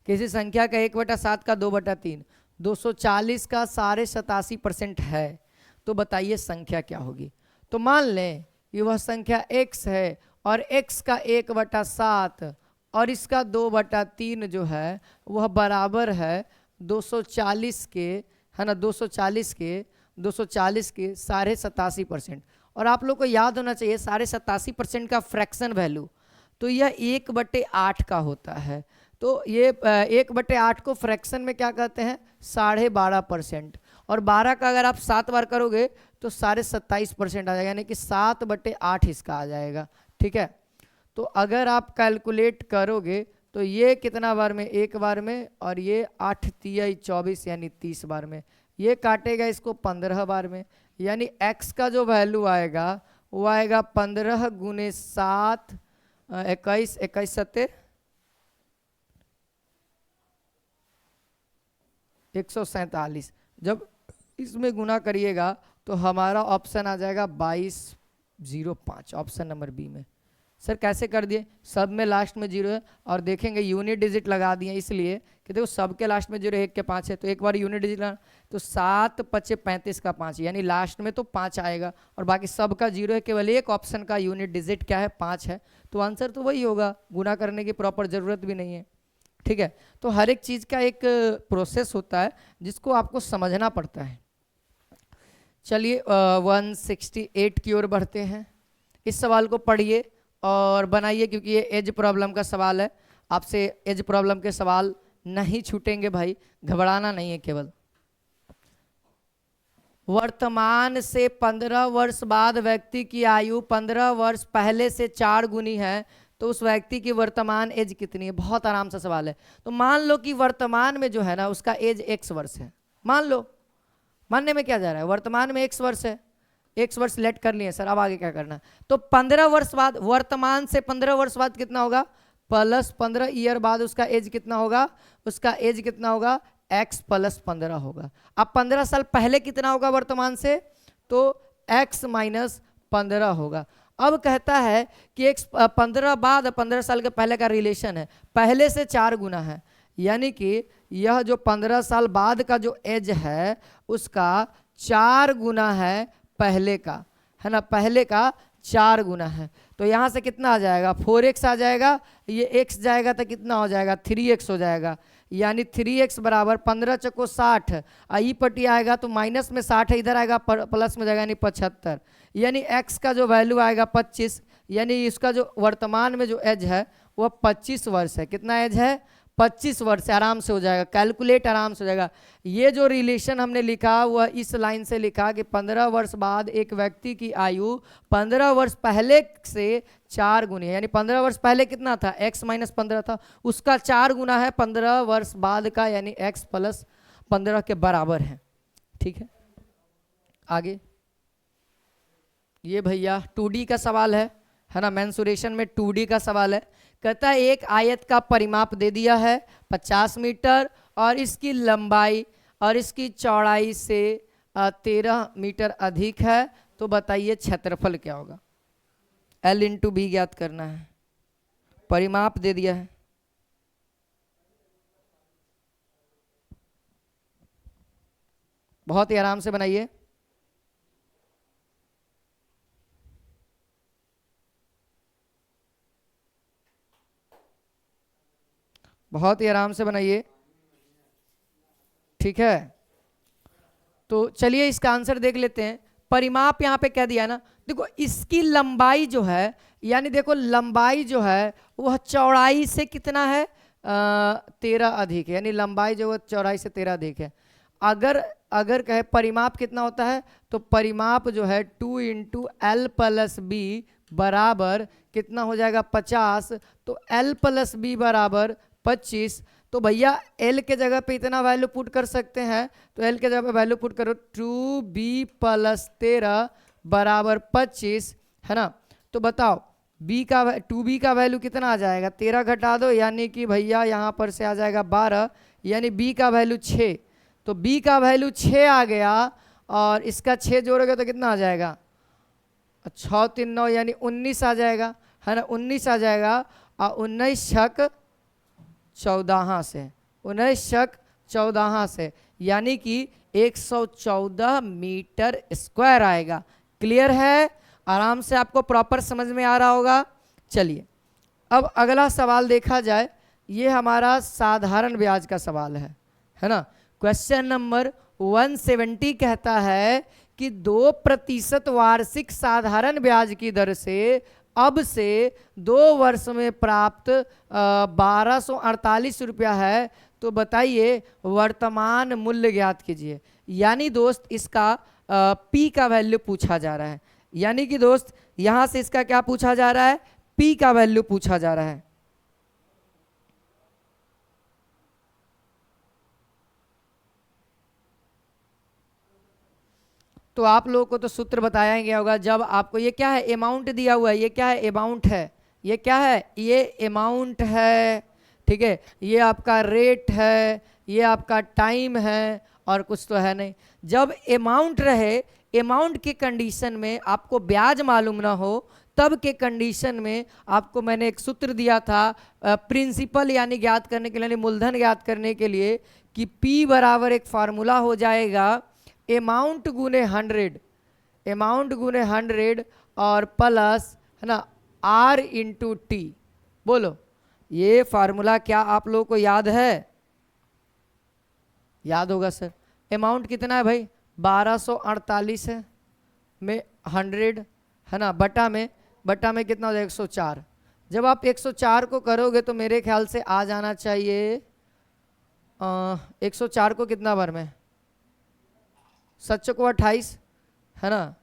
किसी संख्या का 1/7 का 2/3 240 का 87.5% है, तो बताइए संख्या क्या होगी। तो मान लें कि वह संख्या x है और x का 1/7 और इसका 2/3 जो है वह बराबर है 240 के, है ना, 240 के 87.5%। और आप लोग को याद होना चाहिए 87.5% का फ्रैक्शन वैल्यू तो यह 1/8 का होता है। तो ये 1/8 को फ्रैक्शन में क्या कहते हैं 12.5%, और 12 का अगर आप 7 बार करोगे तो 27.5% आ जाएगा, यानी कि 7/8 इसका आ जाएगा। ठीक है, तो अगर आप कैलकुलेट करोगे तो ये कितना बार में, एक बार में, और ये 8×3 = 24 यानी 30 बार में, ये काटेगा इसको 15 बार में, यानी x का जो वैल्यू आएगा वो आएगा 15 × 7 21 21 7 147। जब इसमें गुना करिएगा तो हमारा ऑप्शन आ जाएगा 2205, ऑप्शन नंबर बी में। सर कैसे कर दिए, सब में लास्ट में 0 है और देखेंगे यूनिट डिजिट लगा दिए इसलिए कि देखो सबके लास्ट में 0 1 के 5 है, तो एक बार यूनिट डिजिट लगा तो 7 × 5 = 35 का 5, यानी लास्ट में तो 5 आएगा और बाकी सबका 0 है, केवल एक ऑप्शन का यूनिट डिजिट क्या है 5 है, तो आंसर तो वही होगा, गुना करने की प्रॉपर ज़रूरत भी नहीं है। ठीक है, तो हर एक चीज़ का एक प्रोसेस होता है जिसको आपको समझना पड़ता है। चलिए 168 की ओर बढ़ते हैं। इस सवाल को पढ़िए और बनाइए क्योंकि ये एज प्रॉब्लम का सवाल है, आपसे एज प्रॉब्लम के सवाल नहीं छूटेंगे भाई, घबराना नहीं है केवल। वर्तमान से 15 वर्ष बाद व्यक्ति की आयु 15 वर्ष पहले से 4 गुनी है, तो उस व्यक्ति की वर्तमान एज कितनी है। बहुत आराम से सवाल है। तो मान लो कि वर्तमान में जो है ना उसका एज x वर्ष है, मान लो, मानने में क्या जा रहा है, वर्तमान में x वर्ष है, x वर्ष लेट कर लिए सर, अब आगे क्या करना है। तो 15 वर्ष बाद, वर्तमान से 15 वर्ष बाद कितना होगा, प्लस 15 ईयर बाद उसका एज कितना होगा, उसका एज कितना होगा x + 15 होगा। अब 15 साल पहले कितना होगा वर्तमान से, तो x - 15 होगा। अब कहता है कि x 15 बाद 15 साल के पहले का रिलेशन है, पहले से 4 गुना है, यानी कि यह जो 15 साल बाद का जो एज है उसका 4 गुना है पहले का, है ना, पहले का 4 गुना है। तो यहाँ से कितना आ जाएगा 4x आ जाएगा, ये x जाएगा तो कितना हो जाएगा 3x हो जाएगा, यानी 3x बराबर 15 × 60, आई पट्टी आएगा तो माइनस में 60 है, इधर आएगा प्लस में जाएगा यानी 75, यानी x का जो वैल्यू आएगा 25, यानी इसका जो वर्तमान में जो एज है वह 25 वर्ष है। कितना एज है 25 वर्ष से आराम से हो जाएगा, कैलकुलेट आराम से हो जाएगा। ये जो रिलेशन हमने लिखा वह इस लाइन से लिखा कि 15 वर्ष बाद एक व्यक्ति की आयु 15 वर्ष पहले से 4 गुनी है, यानी 15 वर्ष पहले कितना था, x माइनस 15 था, उसका 4 गुना है 15 वर्ष बाद का, यानी x प्लस 15 के बराबर है। ठीक है, आगे ये भैया 2D का सवाल है ना, मेंसुरेशन में 2D का सवाल है। कहता है एक आयत का परिमाप दे दिया है 50 मीटर और इसकी लंबाई और इसकी चौड़ाई से 13 मीटर अधिक है, तो बताइए क्षेत्रफल क्या होगा। L इंटू बी ज्ञात करना है, परिमाप दे दिया है। बहुत ही आराम से बनाइए, बहुत ही आराम से बनाइए। ठीक है, तो चलिए इसका आंसर देख लेते हैं। परिमाप यहाँ पे कह दिया ना, देखो इसकी लंबाई जो है, यानी देखो लंबाई जो है वह चौड़ाई से कितना है, 13 अधिक है, यानी लंबाई जो है चौड़ाई से 13 अधिक है। अगर कहे परिमाप कितना होता है, तो परिमाप जो है 2 इंटू एल प्लस बी बराबर कितना हो जाएगा 50, तो L प्लस बी बराबर 25। तो भैया L के जगह पे इतना वैल्यू पुट कर सकते हैं, तो L के जगह पे वैल्यू पुट करो 2b प्लस 13 बराबर 25, है ना। तो बताओ b का वैल्यू कितना आ जाएगा, 13 घटा दो, यानी कि भैया यहाँ पर से आ जाएगा 12, यानी b का वैल्यू 6। तो b का वैल्यू 6 आ गया और इसका 6 जोड़ोगे तो कितना आ जाएगा, 6 3 9, यानी 19 आ जाएगा, है ना, 19 आ जाएगा। और 19 छक 14 से, 19 छक 14 से, यानी कि 114 मीटर स्क्वायर आएगा। क्लियर है, आराम से आपको प्रॉपर समझ में आ रहा होगा। चलिए अब अगला सवाल देखा जाए, ये हमारा साधारण ब्याज का सवाल है ना। क्वेश्चन नंबर 170 कहता है कि 2% वार्षिक साधारण ब्याज की दर से अब से 2 वर्ष में प्राप्त 1248 रुपया है, तो बताइए वर्तमान मूल्य ज्ञात कीजिए। यानी दोस्त इसका पी का वैल्यू पूछा जा रहा है, यानी कि दोस्त यहां से इसका क्या पूछा जा रहा है, पी का वैल्यू पूछा जा रहा है। तो आप लोगों को तो सूत्र बताया ही गया होगा, जब आपको ये क्या है, अमाउंट दिया हुआ है, ये क्या है, अमाउंट है, ये क्या है, ये अमाउंट है, ठीक है, ये आपका रेट है, ये आपका टाइम है, और कुछ तो है नहीं। जब अमाउंट रहे, अमाउंट के कंडीशन में आपको ब्याज मालूम ना हो, तब के कंडीशन में आपको मैंने एक सूत्र दिया था प्रिंसिपल यानी ज्ञात करने के लिए, मूलधन ज्ञात करने के लिए, कि P बराबर एक फार्मूला हो जाएगा अमाउंट गुने 100, अमाउंट गुने 100 और प्लस, है ना, R इंटू टी। बोलो ये फार्मूला क्या आप लोगों को याद है, याद होगा सर। अमाउंट कितना है भाई, 1248 है में 100, है ना, बटा में कितना हो जाएगा 104। जब आप 104 को करोगे तो मेरे ख्याल से आ जाना चाहिए 104 को कितना बार में, 7 को 28, है ना,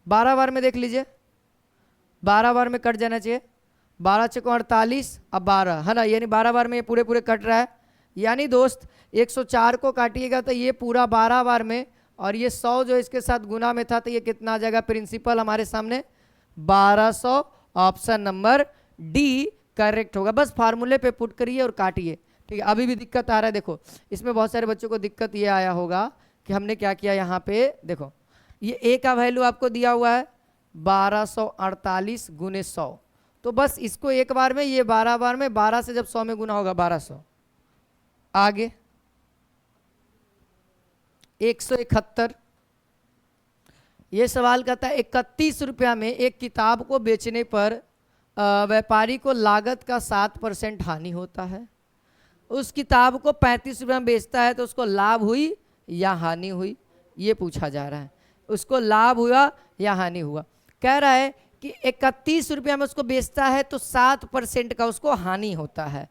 12 बार में देख लीजिए, 12 बार में कट जाना चाहिए, 12 को 48 अब 12, है ना, यानी 12 बार में ये पूरे पूरे कट रहा है। यानी दोस्त 104 को काटिएगा तो ये पूरा 12 बार में, और ये 100 जो इसके साथ गुना में था, तो ये कितना आ जाएगा, प्रिंसिपल हमारे सामने 1200, ऑप्शन नंबर डी करेक्ट होगा। बस फार्मूले पे पुट करिए और काटिए, ठीक है। अभी भी दिक्कत आ रहा है, देखो इसमें बहुत सारे बच्चों को दिक्कत ये आया होगा कि हमने क्या किया, यहाँ पे देखो ये ए का वैल्यू आपको दिया हुआ है 1248 गुने 100, तो बस इसको एक बार में, ये 12 बार में, 12 से जब 100 में गुना होगा 1200। आगे 171, ये सवाल कहता है 31 रुपया में एक किताब को बेचने पर व्यापारी को लागत का 7% हानि होता है। उस किताब को 35 रुपये में बेचता है, तो उसको लाभ हुई या हानि हुई, ये पूछा जा रहा है। उसको लाभ हुआ या हानि हुआ। कह रहा है कि 31 रुपया में उसको बेचता है तो 7% का उसको हानि होता है।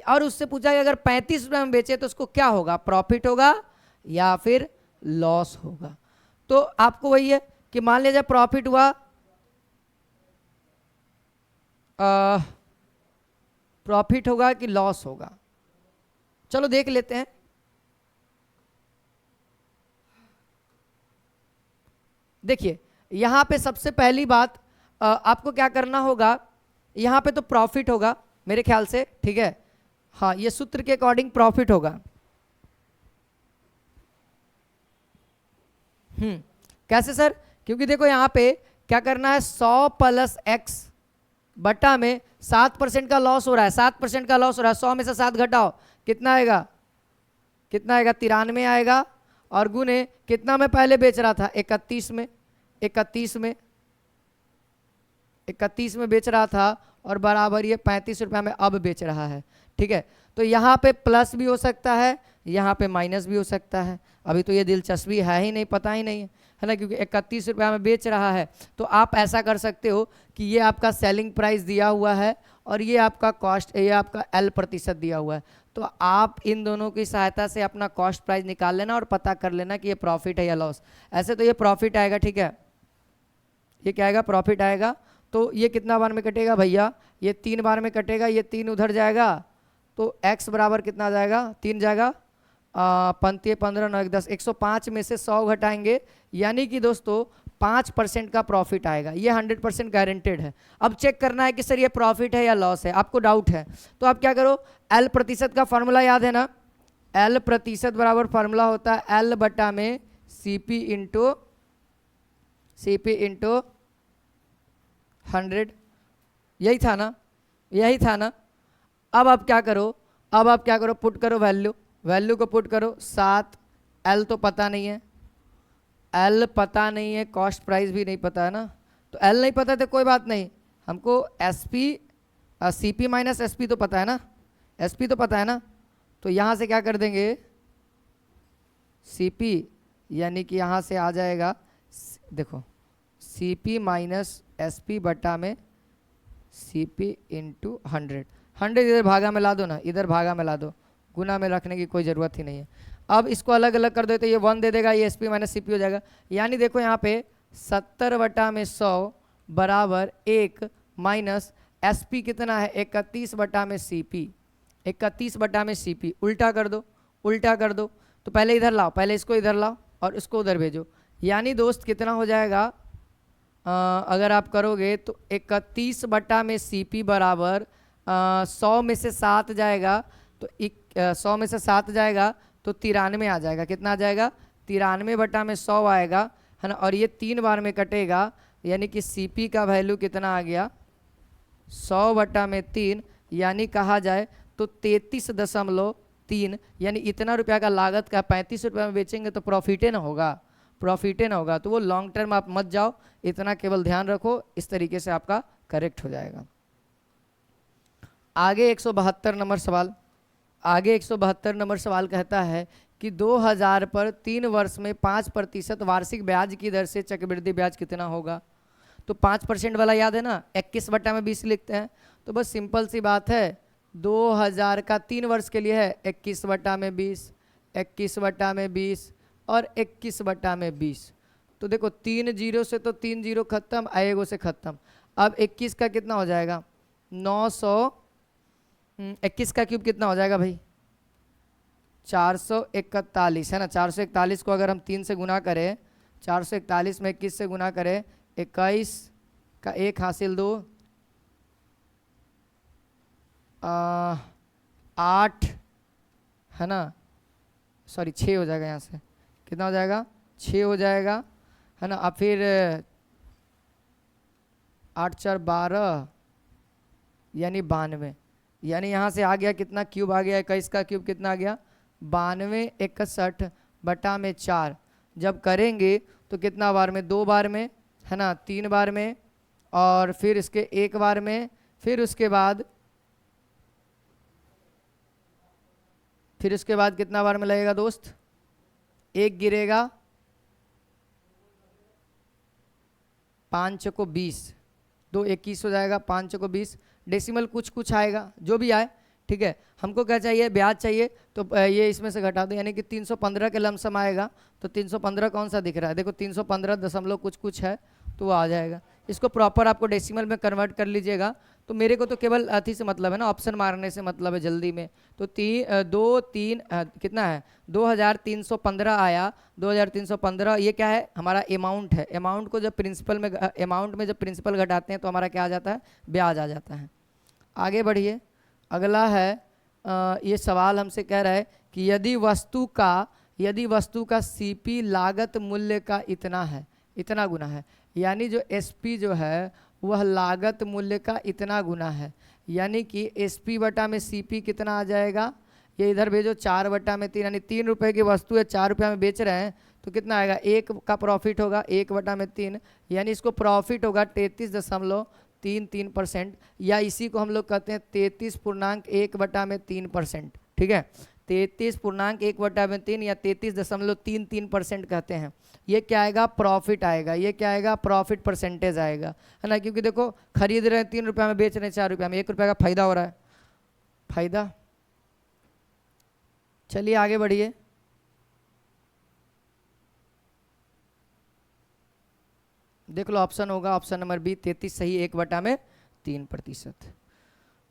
और उससे पूछा कि अगर 35 रुपये में बेचे तो उसको क्या होगा, प्रॉफिट होगा या फिर लॉस होगा। तो आपको वही है कि मान लीजिए प्रॉफिट हुआ, प्रॉफिट होगा कि लॉस होगा, चलो देख लेते हैं। देखिए यहां पे सबसे पहली बात आपको क्या करना होगा, यहां पे तो प्रॉफिट होगा मेरे ख्याल से, ठीक है, हाँ ये सूत्र के अकॉर्डिंग प्रॉफिट होगा। कैसे सर, क्योंकि देखो यहां पे क्या करना है, 100 प्लस एक्स बटा में 7% का लॉस हो रहा है, 7% का लॉस हो रहा है, 100 में से 7 घटाओ कितना आएगा, कितना आएगा, 93 आएगा, और गुने कितना में पहले बेच रहा था, 31 में, 31 में, 31 में बेच रहा था, और बराबर ये 35 रुपया में अब बेच रहा है, ठीक है। तो यहाँ पे प्लस भी हो सकता है, यहाँ पे माइनस भी हो सकता है, अभी तो ये दिलचस्पी है ही नहीं, पता ही नहीं है ना, क्योंकि 31 रुपया में बेच रहा है। तो आप ऐसा कर सकते हो कि ये आपका सेलिंग प्राइस दिया हुआ है और ये आपका कॉस्ट, ये आपका L% दिया हुआ है, तो आप इन दोनों की सहायता से अपना कॉस्ट प्राइस निकाल लेना और पता कर लेना कि ये प्रॉफिट है या लॉस। ऐसे तो ये प्रॉफिट आएगा, ठीक है, ये क्या आएगा, प्रॉफिट आएगा। तो ये कितना बार में कटेगा भैया, ये 3 बार में कटेगा, ये 3 उधर जाएगा, तो x बराबर कितना जाएगा, 3 जाएगा, 15 15 9 10, 105 में से 100 घटाएंगे, यानी कि दोस्तों 5% का प्रॉफिट आएगा, ये 100% गारंटेड है। अब चेक करना है कि सर ये प्रॉफिट है या लॉस है, आपको डाउट है तो आप क्या करो, L% का फॉर्मूला याद है ना, L% बराबर फॉर्मूला होता है L बटा में CP इंटू 100, यही था ना, यही था ना। अब आप क्या करो, अब आप क्या करो, पुट करो वैल्यू, वैल्यू को पुट करो 7, L तो पता नहीं है, L पता नहीं है, कॉस्ट प्राइस भी नहीं पता है ना, तो L नहीं पता तो कोई बात नहीं, हमको SP CP माइनस SP तो पता है ना, SP तो पता है ना, तो यहाँ से क्या कर देंगे CP, यानी कि यहाँ से आ जाएगा, देखो CP माइनस SP बटा में CP इंटू 100, 100 इधर भागा में ला दो ना, इधर भागा में ला दो, गुना में रखने की कोई ज़रूरत ही नहीं है। अब इसको अलग अलग कर दो तो ये 1 दे देगा, ये SP माइनस CP हो जाएगा, यानी देखो यहाँ पे 70 बटा में 100 बराबर 1 माइनस SP कितना है, 31 बटा में CP, 31 बटा में CP, उल्टा कर दो, उल्टा कर दो, तो पहले इधर लाओ, पहले इसको इधर लाओ और इसको उधर भेजो, यानी दोस्त कितना हो जाएगा, अगर आप करोगे तो 31 बटा में CP बराबर 100 में से 7 जाएगा, तो 100 में से 7 जाएगा तो 93 आ जाएगा, कितना आ जाएगा, 93 बटा में 100 आएगा, है ना, और ये 3 बार में कटेगा, यानी कि CP का वैल्यू कितना आ गया, 100 बटा में 3, यानी कहा जाए तो 33.3, यानी इतना रुपया का लागत का 35 रुपये में बेचेंगे तो प्रॉफिटे ना होगा, प्रॉफिटे ना होगा। तो वो लॉन्ग टर्म आप मत जाओ, इतना केवल ध्यान रखो, इस तरीके से आपका करेक्ट हो जाएगा। आगे 172 नंबर सवाल, आगे 172 नंबर सवाल कहता है कि 2000 पर 3 वर्ष में 5% वार्षिक ब्याज की दर से चक्रवृद्धि ब्याज कितना होगा। तो 5% वाला याद है ना, 21 बटा में 20 लिखते हैं, तो बस सिंपल सी बात है, 2000 का 3 वर्ष के लिए है 21 बटा में 20, 21 बटा में 20 और 21 बटा में 20, तो देखो 3 जीरो से तो 3 जीरो खत्म, आएगो से खत्म, अब 21 का कितना हो जाएगा, 900, 21 का क्यूब कितना हो जाएगा भाई, 441 है ना, 441 को अगर हम 3 से गुना करें, 441 में 21 से गुना करें, 21 का 1 हासिल 2, 8 है ना, सॉरी 6 हो जाएगा, यहाँ से कितना हो जाएगा, 6 हो जाएगा, है ना, अब फिर 8 4 12 यानी 92, यानी यहाँ से आ गया कितना क्यूब आ गया, 21 का क्यूब कितना आ गया, 92 61 बटा में 4, जब करेंगे तो कितना बार में, 2 बार में, है ना, 3 बार में, और फिर इसके 1 बार में, फिर उसके बाद कितना बार में लगेगा दोस्त, 1 गिरेगा, 5 को 20, 2 21 हो जाएगा, 5 को 20, डेसिमल कुछ कुछ आएगा, जो भी आए, ठीक है। हमको क्या चाहिए, ब्याज चाहिए, तो ये इसमें से घटा दो, यानी कि 315 के लमसम आएगा। तो 315 कौन सा दिख रहा है, देखो 315 दशमलव कुछ कुछ है, तो वो आ जाएगा। इसको प्रॉपर आपको डेसिमल में कन्वर्ट कर लीजिएगा। तो मेरे को तो केवल अथी से मतलब है ना, ऑप्शन मारने से मतलब है जल्दी में। तो कितना है, 2315 आया। 2315 ये क्या है, हमारा अमाउंट है। अमाउंट को जब प्रिंसिपल में अमाउंट में जब प्रिंसिपल घटाते हैं तो हमारा क्या आ जाता है, ब्याज आ जाता है। आगे बढ़िए, अगला है ये सवाल हमसे कह रहा है कि यदि वस्तु का सीपी लागत मूल्य का इतना है, इतना गुना है, यानी जो एसपी जो है वह लागत मूल्य का इतना गुना है, यानी कि एसपी बटा में सीपी कितना आ जाएगा, ये इधर भेजो 4/3, यानी 3 रुपये की वस्तु है, 4 रुपये में बेच रहे हैं, तो कितना आएगा, 1 का प्रॉफिट होगा, 1/3, यानी इसको प्रॉफिट होगा 33.33%, या इसी को हम लोग कहते हैं 33.1/3%। ठीक है, 33.1/3 या 33.33% कहते हैं। ये क्या आएगा, प्रॉफिट आएगा। ये क्या आएगा, प्रॉफिट परसेंटेज आएगा, है ना, क्योंकि देखो खरीद रहे हैं 3 रुपये में, बेच रहे हैं 4 रुपये में, 1 रुपये का फायदा हो रहा है, फायदा। चलिए आगे बढ़िए, देख लो ऑप्शन होगा, ऑप्शन नंबर बी 33 सही, 1/3%।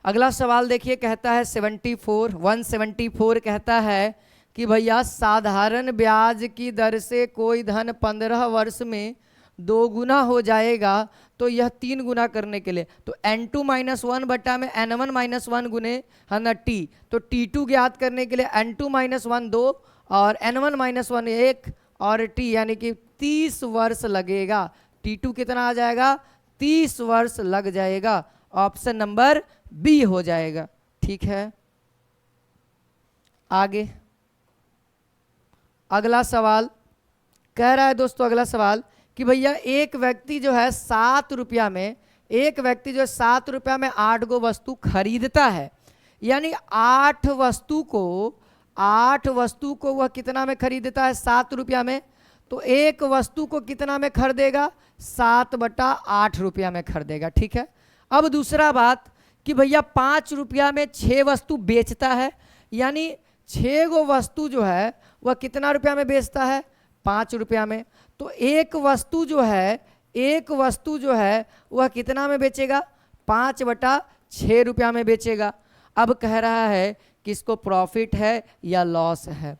अगला सवाल देखिए, कहता है 174 कहता है कि भैया साधारण ब्याज की दर से कोई धन 15 वर्ष में 2 गुना हो जाएगा, तो यह 3 गुना करने के लिए, तो n2 - 1 बटा में n1 - 1 गुने, है ना, t, तो t2 ज्ञात करने के लिए n2 - 1 2 और n1 - 1 1 और t, यानी कि 30 वर्ष लगेगा। t2 कितना आ जाएगा, 30 वर्ष लग जाएगा। ऑप्शन नंबर बी हो जाएगा। ठीक है, आगे अगला सवाल कह रहा है दोस्तों, अगला सवाल कि भैया एक व्यक्ति जो है 7 रुपया में, एक व्यक्ति जो 7 रुपया में 8 गो वस्तु खरीदता है, यानी 8 वस्तु को वह कितना में खरीदता है, 7 रुपया में, तो एक वस्तु को कितना में खरीदेगा, 7/8 रुपया में खरीदेगा। ठीक है, अब दूसरा बात कि भैया 5 रुपया में 6 वस्तु बेचता है, यानी 6 गो वस्तु जो है वह कितना रुपया में बेचता है, 5 रुपया में, तो एक वस्तु जो है वह कितना में बेचेगा, 5/6 रुपया में बेचेगा। अब कह रहा है कि इसको प्रॉफिट है या लॉस है,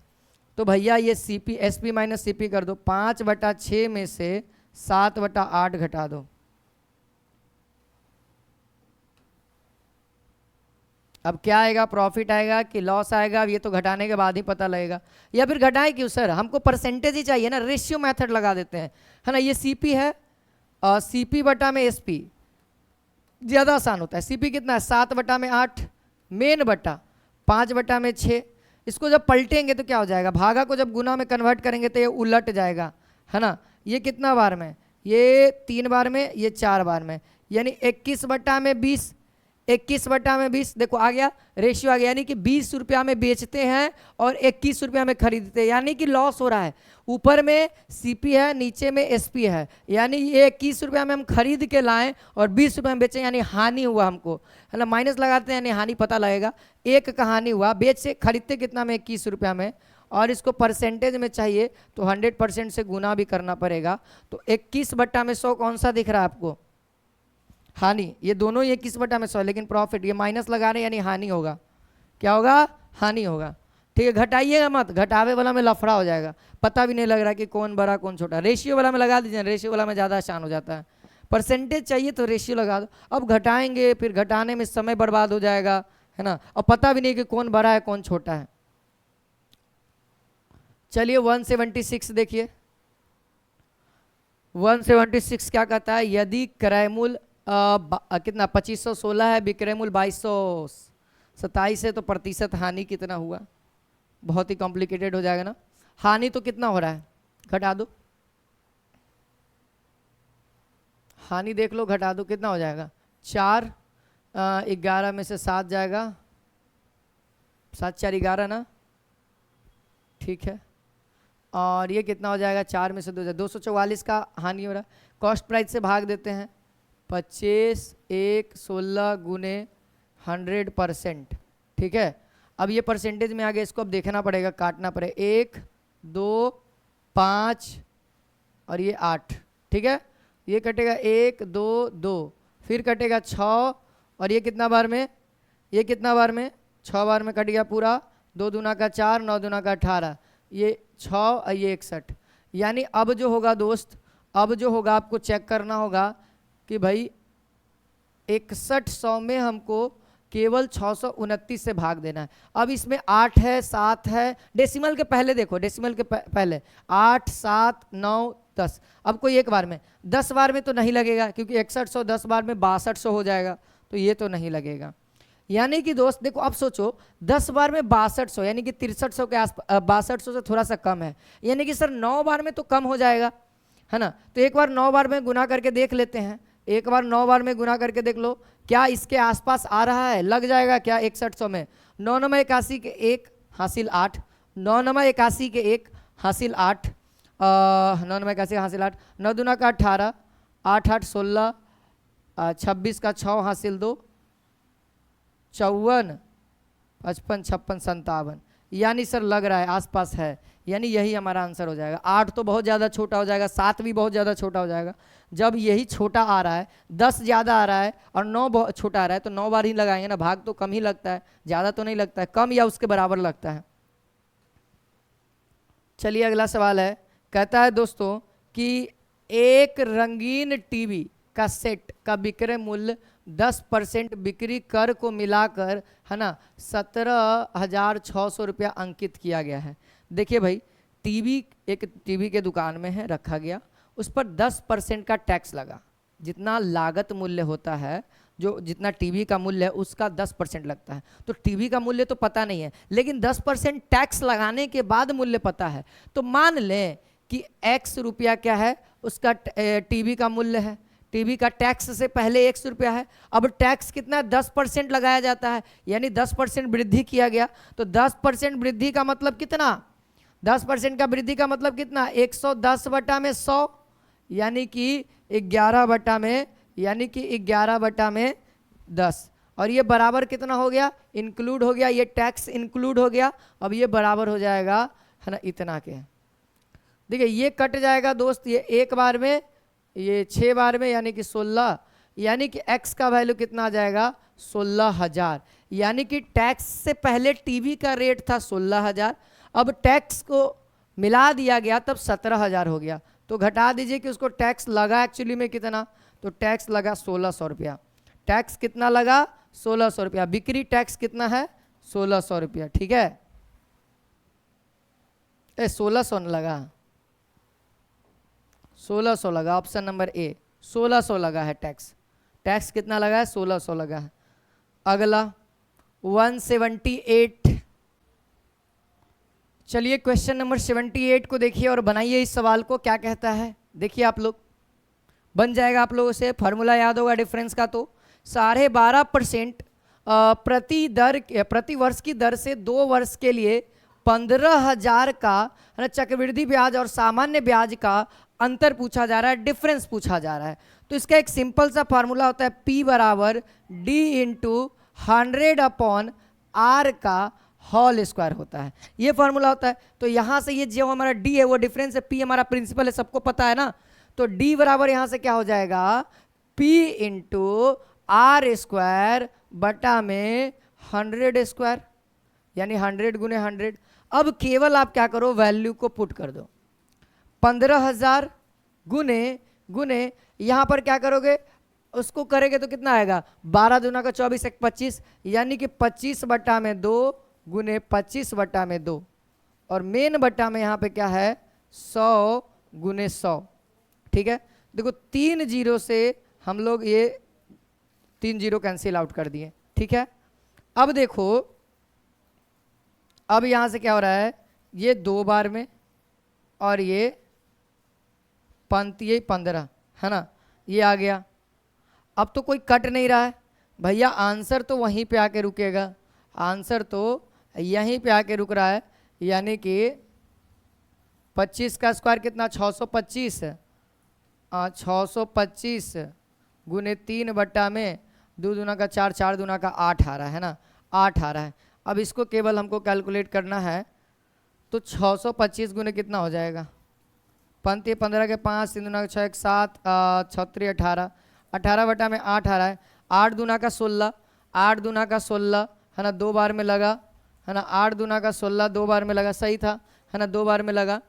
तो भैया ये सीपी एसपी माइनस सीपी कर दो, 5/6 में से 7/8 घटा दो, अब क्या आएगा, प्रॉफिट आएगा कि लॉस आएगा, अब ये तो घटाने के बाद ही पता लगेगा। या फिर घटाएं क्यों सर, हमको परसेंटेज ही चाहिए ना, रेशियो मेथड लगा देते हैं, है ना। ये सीपी है और सीपी बटा में एसपी ज़्यादा आसान होता है। सीपी कितना है, 7/8 मेन बटा 5/6। इसको जब पलटेंगे तो क्या हो जाएगा, भागा को जब गुना में कन्वर्ट करेंगे तो ये उलट जाएगा, है ना। ये कितना बार में, ये 3 बार में, ये 4 बार में, यानी 21/20, 21/20 देखो आ गया, रेशियो आ गया, यानी कि 20 रुपया में बेचते हैं और 21 रुपया में खरीदते हैं, यानी कि लॉस हो रहा है। ऊपर में सीपी है, नीचे में एसपी है, यानी ये 21 रुपया में हम खरीद के लाएं और 20 रुपया में बेचें, यानी हानि हुआ हमको, है ना। माइनस लगाते हैं यानी हानि पता लगेगा, एक का हानि हुआ। बेच से खरीदते कितना में, 21 रुपया में, और इसको परसेंटेज में चाहिए तो 100% से गुना भी करना पड़ेगा। तो 21/100 कौन सा दिख रहा है आपको, हानि। ये दोनों ये 21/100, लेकिन प्रॉफिट ये माइनस लगा रहे हैं, यानी हानि होगा। क्या होगा, हानि होगा। ठीक है, घटाइएगा मत, घटावे वाला में लफड़ा हो जाएगा, पता भी नहीं लग रहा कि कौन बड़ा कौन छोटा। रेशियो वाला में लगा दीजिए, रेशियो वाला में ज़्यादा आसान हो जाता है। परसेंटेज चाहिए तो रेशियो लगा दो, अब घटाएंगे फिर घटाने में समय बर्बाद हो जाएगा, है ना, और पता भी नहीं कि कौन बड़ा है कौन छोटा है। चलिए 176 देखिए, 176 क्या कहता है, यदि क्रय मूल्य कितना 2516 है, विक्रय मूल्य 2227 है, तो प्रतिशत हानि कितना हुआ। बहुत ही कॉम्प्लिकेटेड हो जाएगा ना। हानि तो कितना हो रहा है, घटा दो, हानि देख लो, घटा दो, कितना हो जाएगा, 4, 11 में से 7 जाएगा, 7 4 11 ना, ठीक है। और ये कितना हो जाएगा, 4 में से 2 244 का हानि हो रहा है। कॉस्ट प्राइस से भाग देते हैं, 25 1 16 गुने 100%, ठीक है। अब ये परसेंटेज में आ गया, इसको अब देखना पड़ेगा, काटना पड़ेगा। 1 2 5 और ये 8, ठीक है। ये कटेगा 1 2 2, फिर कटेगा 6 और ये कितना बार में, ये कितना बार में, 6 बार में कट गया पूरा। 2 दूना का 4, 9 दूना का 18, ये 6 और ये 61। यानी अब जो होगा दोस्त, अब जो होगा आपको चेक करना होगा कि भाई 6100 में हमको केवल 629 से भाग देना है। अब इसमें 8 है, 7 है, डेसिमल के पहले देखो, डेसिमल के पहले 8 7 9 10। अब कोई एक बार में, 10 बार में तो नहीं लगेगा, क्योंकि 6100 10 बार में 6200 हो जाएगा, तो ये तो नहीं लगेगा। यानी कि दोस्त देखो, अब सोचो 10 बार में 6200, यानी कि 6300 के आस 6200 से थोड़ा सा कम है, यानी कि सर 9 बार में तो कम हो जाएगा, है ना। तो एक बार 9 बार में गुना करके देख लेते हैं, एक बार 9 बार में गुना करके देख लो, क्या इसके आसपास आ रहा है, लग जाएगा क्या 6100 में। 9 9 81 के 1 हासिल 8, 9 9 81 के 1 हासिल 8, 9 9 81 हासिल 8, 9 दूना का 18, 8 8 16, 26 का 6 हासिल 2, 54 55 56 57। यानी सर लग रहा है आसपास है, यानी यही हमारा आंसर हो जाएगा। 8 तो बहुत ज़्यादा छोटा हो जाएगा, 7 भी बहुत ज़्यादा छोटा हो जाएगा। जब यही छोटा आ रहा है, 10 ज़्यादा आ रहा है और 9 बहुत छोटा आ रहा है, तो 9 बार ही लगाएंगे ना, भाग तो कम ही लगता है, ज़्यादा तो नहीं लगता है, कम या उसके बराबर लगता है। चलिए अगला सवाल है, कहता है दोस्तों कि एक रंगीन टीवी का सेट का विक्रय मूल्य 10% बिक्री कर को मिलाकर, है ना, 17,600 रुपया अंकित किया गया है। देखिए भाई, टीवी एक टीवी के दुकान में है, रखा गया, उस पर 10% का टैक्स लगा। जितना लागत मूल्य होता है, जो जितना टीवी का मूल्य है उसका 10% लगता है। तो टीवी का मूल्य तो पता नहीं है, लेकिन 10% टैक्स लगाने के बाद मूल्य पता है। तो मान लें कि x रुपया क्या है, उसका टीवी का मूल्य है, टीवी का टैक्स से पहले 100 रुपया है। अब टैक्स कितना, 10% लगाया जाता है, यानी 10% वृद्धि किया गया। तो 10% वृद्धि का मतलब कितना, 10% का वृद्धि का मतलब कितना, 110 बटा में 100, यानी कि 11 बटा में, यानी कि 11 बटा में 10। और ये बराबर कितना हो गया, इंक्लूड हो गया, ये टैक्स इंक्लूड हो गया। अब ये बराबर हो जाएगा, है ना, इतना के। देखिए ये कट जाएगा दोस्त, ये एक बार में, ये 6 बार में, यानी कि 16, यानी कि x का वैल्यू कितना आ जाएगा, 16,000। यानी कि टैक्स से पहले टीवी का रेट था 16,000, अब टैक्स को मिला दिया गया तब 17,000 हो गया। तो घटा दीजिए कि उसको टैक्स लगा एक्चुअली में कितना, तो टैक्स लगा 1600 रुपया। टैक्स कितना लगा, 1600 रुपया। बिक्री टैक्स कितना है, 1600 रुपया, ठीक है। 1600 लगा, 1600 लगा, ऑप्शन नंबर ए 1600 लगा है टैक्स। टैक्स कितना लगा है, 1600 लगा है। अगला 178। चलिए क्वेश्चन नंबर 78 को देखिए और बनाइए इस सवाल को, क्या कहता है देखिए आप लोग। बन जाएगा आप लोगों से, फार्मूला याद होगा डिफरेंस का। तो 12.5% प्रति वर्ष की दर से 2 वर्ष के लिए 15,000 का चक्रवृद्धि ब्याज और सामान्य ब्याज का अंतर पूछा जा रहा है, डिफरेंस पूछा जा रहा है। तो इसका एक सिंपल सा फार्मूला होता है, P बराबर D इंटू 100 अपॉन R का होल स्क्वायर होता है, ये फार्मूला होता है। तो यहाँ से ये जो हमारा D है वो डिफरेंस है, P हमारा प्रिंसिपल है, सबको पता है ना। तो D बराबर यहाँ से क्या हो जाएगा, P इंटू R स्क्वायर बटा में 100 स्क्वायर, यानी 100 गुने 100। अब केवल आप क्या करो, वैल्यू को पुट कर दो, 15,000 गुने गुने यहाँ पर क्या करोगे, उसको करेंगे तो कितना आएगा, 12 दूना का 24 1 25, यानी कि 25 बटा में 2 गुने 25 बटा में 2, और मेन बटा में यहाँ पे क्या है, 100 गुने 100, ठीक है। देखो 3 जीरो से हम लोग ये 3 जीरो कैंसिल आउट कर दिए, ठीक है। अब देखो, अब यहाँ से क्या हो रहा है, ये 2 बार में और ये 15 है ना, ये आ गया। अब तो कोई कट नहीं रहा है भैया, आंसर तो वहीं पे आके रुकेगा, आंसर तो यहीं पे आके रुक रहा है, यानी कि 25 का स्क्वायर कितना, 625, 625 गुने 3 बट्टा में 2 दूना का 4, 4 दूना का 8 आ रहा है ना, 8 आ रहा है। अब इसको केवल हमको कैलकुलेट करना है, तो 625 गुने कितना हो जाएगा, 15 के 5 3 दूना 6 1 7 36 18, 18 बटा में 8 आ रहा है, 8 दूना का 16, 8 दूना का 16 है ना, 2 बार में लगा है ना, 8 दूना का 16 2 बार में लगा, सही था है ना, 2 बार में लगा।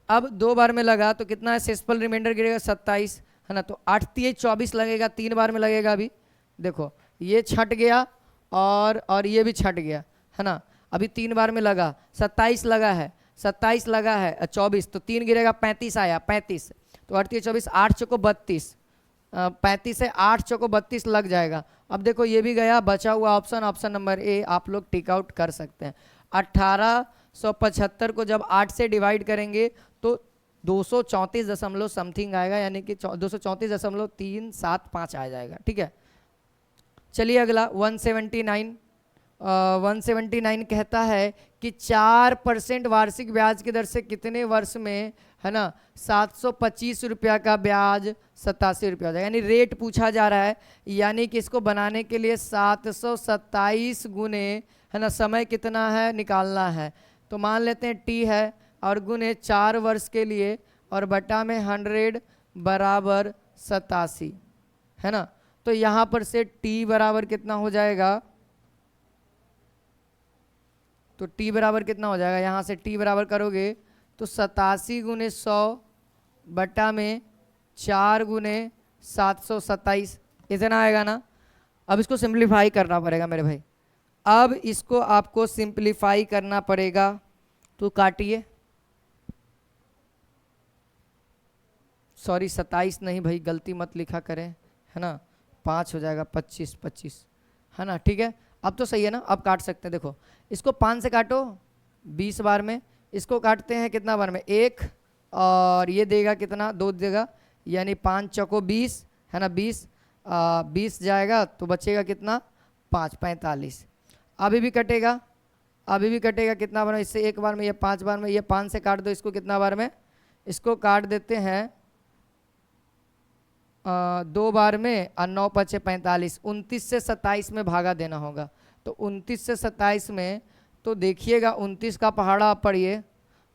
अब 2 बार में लगा तो कितना है, शेषफल रिमाइंडर गिरेगा 27 है ना, तो 8 3 24 लगेगा, 3 बार में लगेगा। अभी देखो ये छट गया और ये भी छट गया है ना, अभी 3 बार में लगा, 27 लगा है, 27 लगा है 24, तो 3 गिरेगा 35 आया, 35 तो 8 3 24, 8 चौको 32, 35 से 8 चौको 32 लग जाएगा। अब देखो ये भी गया, बचा हुआ ऑप्शन, ऑप्शन नंबर ए आप लोग टिक आउट कर सकते हैं। 1875 को जब 8 से डिवाइड करेंगे तो 234 दशमलव समथिंग आएगा, यानी कि 234.375 आ जाएगा। ठीक है, चलिए अगला 179। 179 कहता है कि 4% वार्षिक ब्याज की दर से कितने वर्ष में है ना 725 रुपया का ब्याज 87 रुपया हो जाएगा, यानी रेट पूछा जा रहा है। यानी कि इसको बनाने के लिए 727 गुने है ना समय कितना है निकालना है, तो मान लेते हैं टी है और गुने 4 वर्ष के लिए और बटा में 100 बराबर 87 है ना, तो यहाँ पर से टी बराबर कितना हो जाएगा, तो टी बराबर कितना हो जाएगा, यहाँ से टी बराबर करोगे तो 87 गुने 100 बटा में 4 गुने 727 इतना आएगा ना। अब इसको सिंप्लीफाई करना पड़ेगा मेरे भाई, अब इसको आपको सिंप्लीफाई करना पड़ेगा, तो काटिए, सॉरी 27 नहीं भाई, गलती मत लिखा करें है ना, 5 हो जाएगा, 25 25 है ना। ठीक है, अब तो सही है ना, अब काट सकते हैं। देखो इसको 5 से काटो 20 बार में, इसको काटते हैं कितना बार में, 1 और ये देगा कितना, 2 देगा, यानी 5 चौको 20 है ना, 20 जाएगा तो बचेगा कितना 5 45, अभी भी कटेगा, अभी भी कटेगा कितना बार में, इससे 1 बार में, ये 5 बार में, ये 5 से काट दो इसको कितना बार में, इसको काट देते हैं 2 बार में और 9 5 45, 29 से 27 में भागा देना होगा, तो 29 से 27 में, तो देखिएगा 29 का पहाड़ा आप पढ़िए,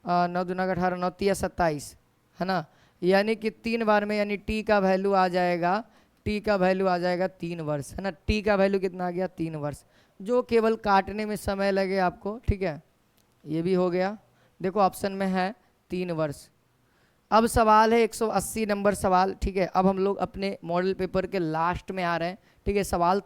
9 दूना का 18 9 3 27 है ना, यानी कि 3 बार में, यानी टी का वैल्यू आ जाएगा, टी का वैल्यू आ जाएगा 3 वर्ष है ना, टी का वैल्यू कितना आ गया 3 वर्ष, जो केवल काटने में समय लगे आपको। ठीक है, ये भी हो गया, देखो ऑप्शन में है 3 वर्ष। अब सवाल है 180 नंबर सवाल। ठीक है, अब हम लोग अपने मॉडल पेपर के लास्ट में आ रहे हैं। ठीक है, सवाल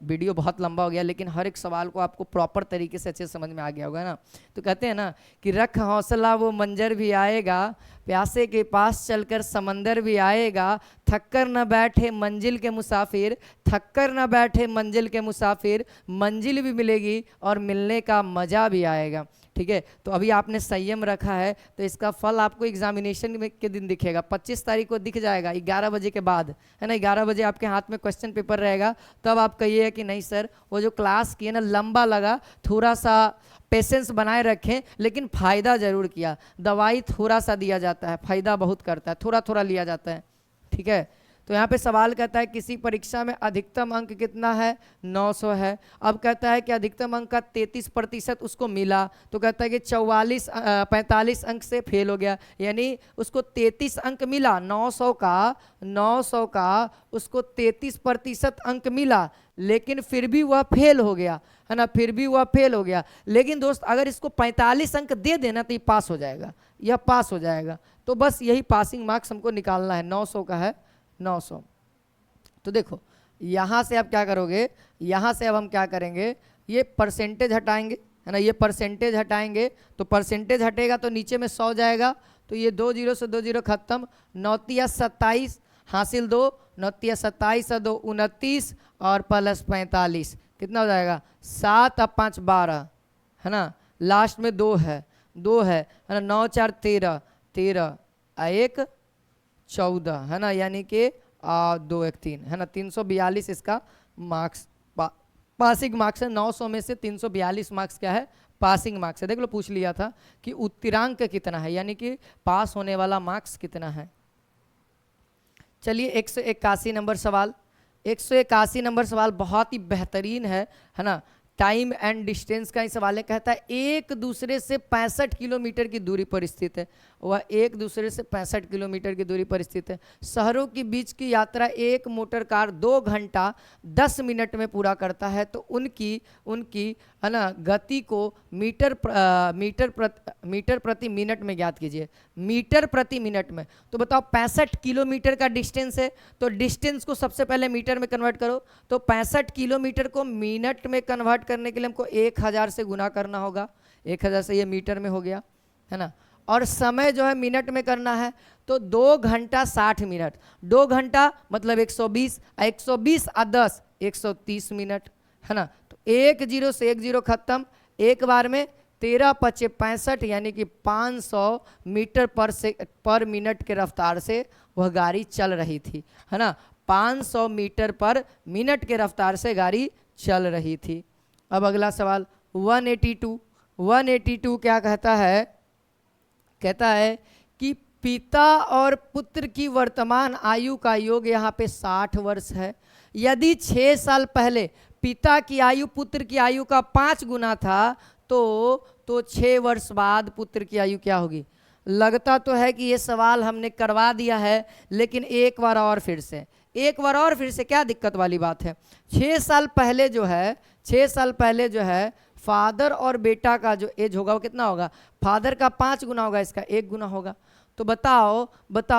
वीडियो बहुत लंबा हो गया, लेकिन हर एक सवाल को आपको प्रॉपर तरीके से अच्छे समझ में आ गया होगा ना। तो कहते हैं ना कि रख हौसला वो मंजर भी आएगा, प्यासे के पास चलकर समंदर भी आएगा, थककर न बैठे मंजिल के मुसाफिर, थककर न बैठे मंजिल के मुसाफिर, मंजिल भी मिलेगी और मिलने का मज़ा भी आएगा। ठीक है, तो अभी आपने संयम रखा है, तो इसका फल आपको एग्जामिनेशन में के दिन दिखेगा, 25 तारीख को दिख जाएगा 11 बजे के बाद है ना, 11 बजे आपके हाथ में क्वेश्चन पेपर रहेगा, तब आप कहिए कि नहीं सर वो जो क्लास किए ना लंबा लगा, थोड़ा सा पेशेंस बनाए रखें, लेकिन फ़ायदा ज़रूर किया। दवाई थोड़ा सा दिया जाता है, फ़ायदा बहुत करता है, थोड़ा थोड़ा लिया जाता है। ठीक है, तो यहाँ पे सवाल कहता है किसी परीक्षा में अधिकतम अंक कितना है 900 है। अब कहता है कि अधिकतम अंक का 33% उसको मिला, तो कहता है कि 45 अंक से फेल हो गया, यानी उसको 33 अंक मिला, 900 का उसको 33% अंक मिला, लेकिन फिर भी वह फेल हो गया है ना, फिर भी वह फेल हो गया। लेकिन दोस्त अगर इसको 45 अंक दे देना तो ये पास हो जाएगा, यह पास हो जाएगा। तो बस यही पासिंग मार्क्स हमको निकालना है, 900 का है 900। तो देखो यहाँ से आप क्या करोगे, यहाँ से अब हम क्या करेंगे, ये परसेंटेज हटाएंगे है ना, ये परसेंटेज हटाएंगे, तो परसेंटेज हटेगा तो नीचे में 100 जाएगा, तो ये 2 0 से 2 0 खत्म, 9 3 27 हासिल 2, 9 3 27 2 29 और प्लस 45 कितना हो जाएगा 7 और 5 12 है ना, लास्ट में 2 है ना, 9 4 13 13 1 14 है ना, यानी कि 2 1 3 है ना, 342 इसका मार्क्स पासिंग मार्क्स है। 900 में से 342 मार्क्स क्या है, पासिंग मार्क्स है। देख लो पूछ लिया था कि उत्तरांक कितना है, यानी कि पास होने वाला मार्क्स कितना है। चलिए 181 नंबर सवाल, 181 नंबर सवाल बहुत ही बेहतरीन है ना, टाइम एंड डिस्टेंस का ही सवाल है। कहता है एक दूसरे से 65 किलोमीटर की दूरी पर स्थित है, वह एक दूसरे से 65 किलोमीटर की दूरी पर स्थित है। शहरों के बीच की यात्रा एक मोटर कार 2 घंटा 10 मिनट में पूरा करता है। तो उनकी उनकी है ना गति को मीटर प्रति मिनट में ज्ञात कीजिए, मीटर प्रति मिनट में। तो बताओ 65 किलोमीटर का डिस्टेंस है, तो डिस्टेंस को सबसे पहले मीटर में कन्वर्ट करो। तो 65 किलोमीटर को मिनट में कन्वर्ट करने के लिए हमको 1000 से गुना करना होगा। 1000 से ये मीटर में हो गया, है ना। और समय जो है मिनट में करना है, तो 2 घंटा 60 मिनट। 2 घंटा मतलब 120, 120 और 10 130 मिनट, है ना। तो 1 0 से 1 0 खत्म। एक बार में 13 पचे 65 यानी कि 500 मीटर पर मिनट के रफ्तार से वह गाड़ी चल रही थी, है ना। 500 मीटर पर मिनट के रफ्तार से गाड़ी चल रही थी। अब अगला सवाल 182 क्या कहता है? कहता है कि पिता और पुत्र की वर्तमान आयु का योग यहाँ पे 60 वर्ष है। यदि 6 साल पहले पिता की आयु पुत्र की आयु का 5 गुना था, तो 6 वर्ष बाद पुत्र की आयु क्या होगी? लगता तो है कि ये सवाल हमने करवा दिया है, लेकिन एक बार और फिर से क्या दिक्कत वाली बात है? 6 साल पहले जो है फादर और बेटा का जो एज होगा वो कितना होगा? फादर का 5 गुना होगा, इसका 1 गुना होगा। तो बताओ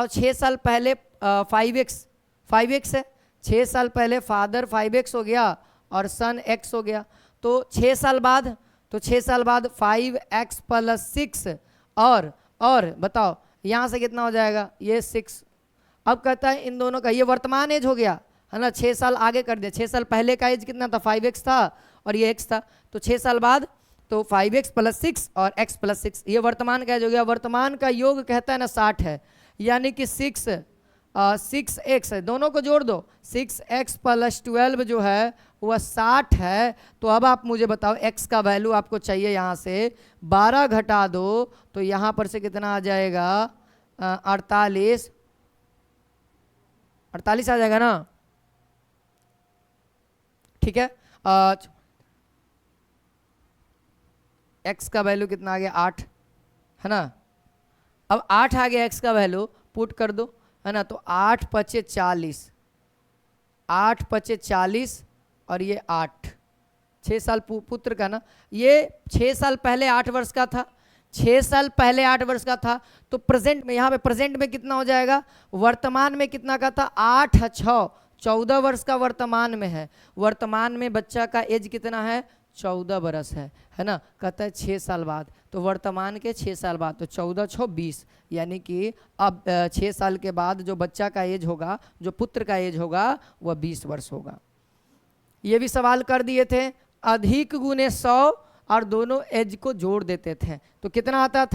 6 साल पहले 5x है। 6 साल पहले फादर 5x हो गया और सन x हो गया। तो 6 साल बाद 5x + 6 और बताओ यहाँ से कितना हो जाएगा? ये 6। अब कहता है इन दोनों का ये वर्तमान एज हो गया, है ना। 6 साल आगे कर दिया। 6 साल पहले का एज कितना था? 5x था और ये x था। तो 6 साल बाद तो 5x + 6 और x + 6, ये वर्तमान का एज हो गया। वर्तमान का योग कहता है ना 60 है, यानी कि 6x दोनों को जोड़ दो। 6x + 12 जो है वह 60 है। तो अब आप मुझे बताओ x का वैल्यू आपको चाहिए, यहाँ से 12 घटा दो तो यहाँ पर से कितना आ जाएगा? 48 आ जाएगा ना, ठीक है। x का वैल्यू कितना आ गया? 8, है ना। अब 8 आ गया x का वैल्यू, पुट कर दो, है ना। तो 8 पचे 40 और ये 8। 6 साल पुत्र का ना, ये 6 साल पहले 8 वर्ष का था। 6 साल पहले 8 वर्ष का था, तो प्रेजेंट में यहाँ पे प्रेजेंट में कितना हो जाएगा? वर्तमान में कितना का था? 8 6 14 वर्ष का वर्तमान में है। वर्तमान में बच्चा का एज कितना है? 14 बरस है ना। कहता है 6 साल बाद, तो वर्तमान के 6 साल बाद तो 14 6 20, यानी कि अब 6 साल के बाद जो बच्चा का एज होगा, जो पुत्र का एज होगा, वह 20 वर्ष होगा। ये भी सवाल कर दिए थे। अधिक गुने 100 और दोनों एज को जोड़ देते थे तो कितना आता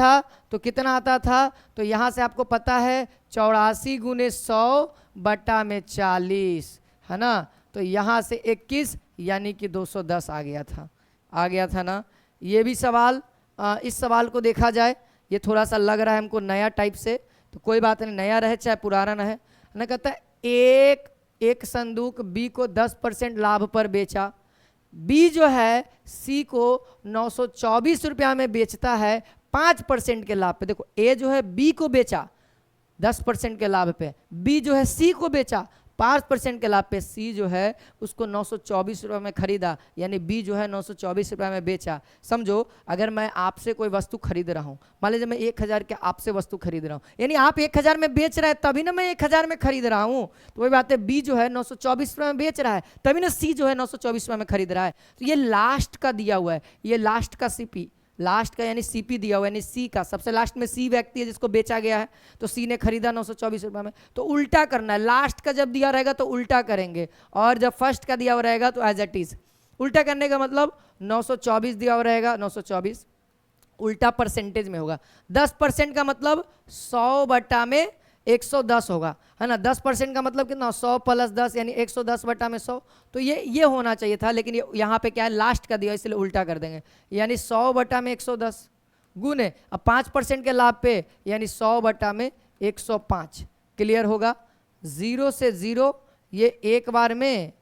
था? तो यहाँ से आपको पता है 84 गुने 100 बटा में 40, है ना। तो यहाँ से 21 यानी कि 210 आ गया था ना। ये भी सवाल इस सवाल को देखा जाए, ये थोड़ा सा लग रहा है हमको नया टाइप से, तो कोई बात नहीं, नया रहे चाहे पुराना रहे ना। कहता है एक संदूक बी को 10% लाभ पर बेचा। बी जो है सी को 924 रुपया में बेचता है 5% के लाभ पे। देखो ए जो है बी को बेचा 10% के लाभ पे, बी जो है सी को बेचा 5% के लाभ पे, सी जो है उसको 924 रुपये में खरीदा, यानी बी जो है 924 रुपये में बेचा। समझो अगर मैं आपसे कोई वस्तु खरीद रहा हूँ, मान लीजिए मैं 1000 के आपसे वस्तु खरीद रहा हूँ, यानी आप 1000 में बेच रहे हैं तभी ना मैं 1000 में खरीद रहा हूँ। तो वही बात है, बी जो है 924 रुपये में बेच रहा है तभी ना सी जो है 924 रुपये में खरीद रहा है। तो ये लास्ट का दिया हुआ है, ये लास्ट का सीपी, लास्ट का यानी सीपी दिया हुआ है, यानी सी का सबसे लास्ट में सी व्यक्ति है जिसको बेचा गया है, तो सी ने खरीदा 924 रुपये में। तो उल्टा करना है, लास्ट का जब दिया रहेगा तो उल्टा करेंगे, और जब फर्स्ट का दिया हुआ रहेगा तो एज इट इज। उल्टा करने का मतलब 924 दिया हुआ रहेगा 924, उल्टा परसेंटेज में होगा। 10% का मतलब 100 बटा में 110 होगा, है ना। 10% का मतलब कितना? 100 + 10 यानी 110 बटा में 100। तो ये होना चाहिए था, लेकिन यहाँ पे क्या है, लास्ट का दिया इसलिए उल्टा कर देंगे, यानी 100 बटा में 110 गुने अब 5% के लाभ पे, यानी 100 बटा में 105। क्लियर होगा? 0 से 0 ये एक बार में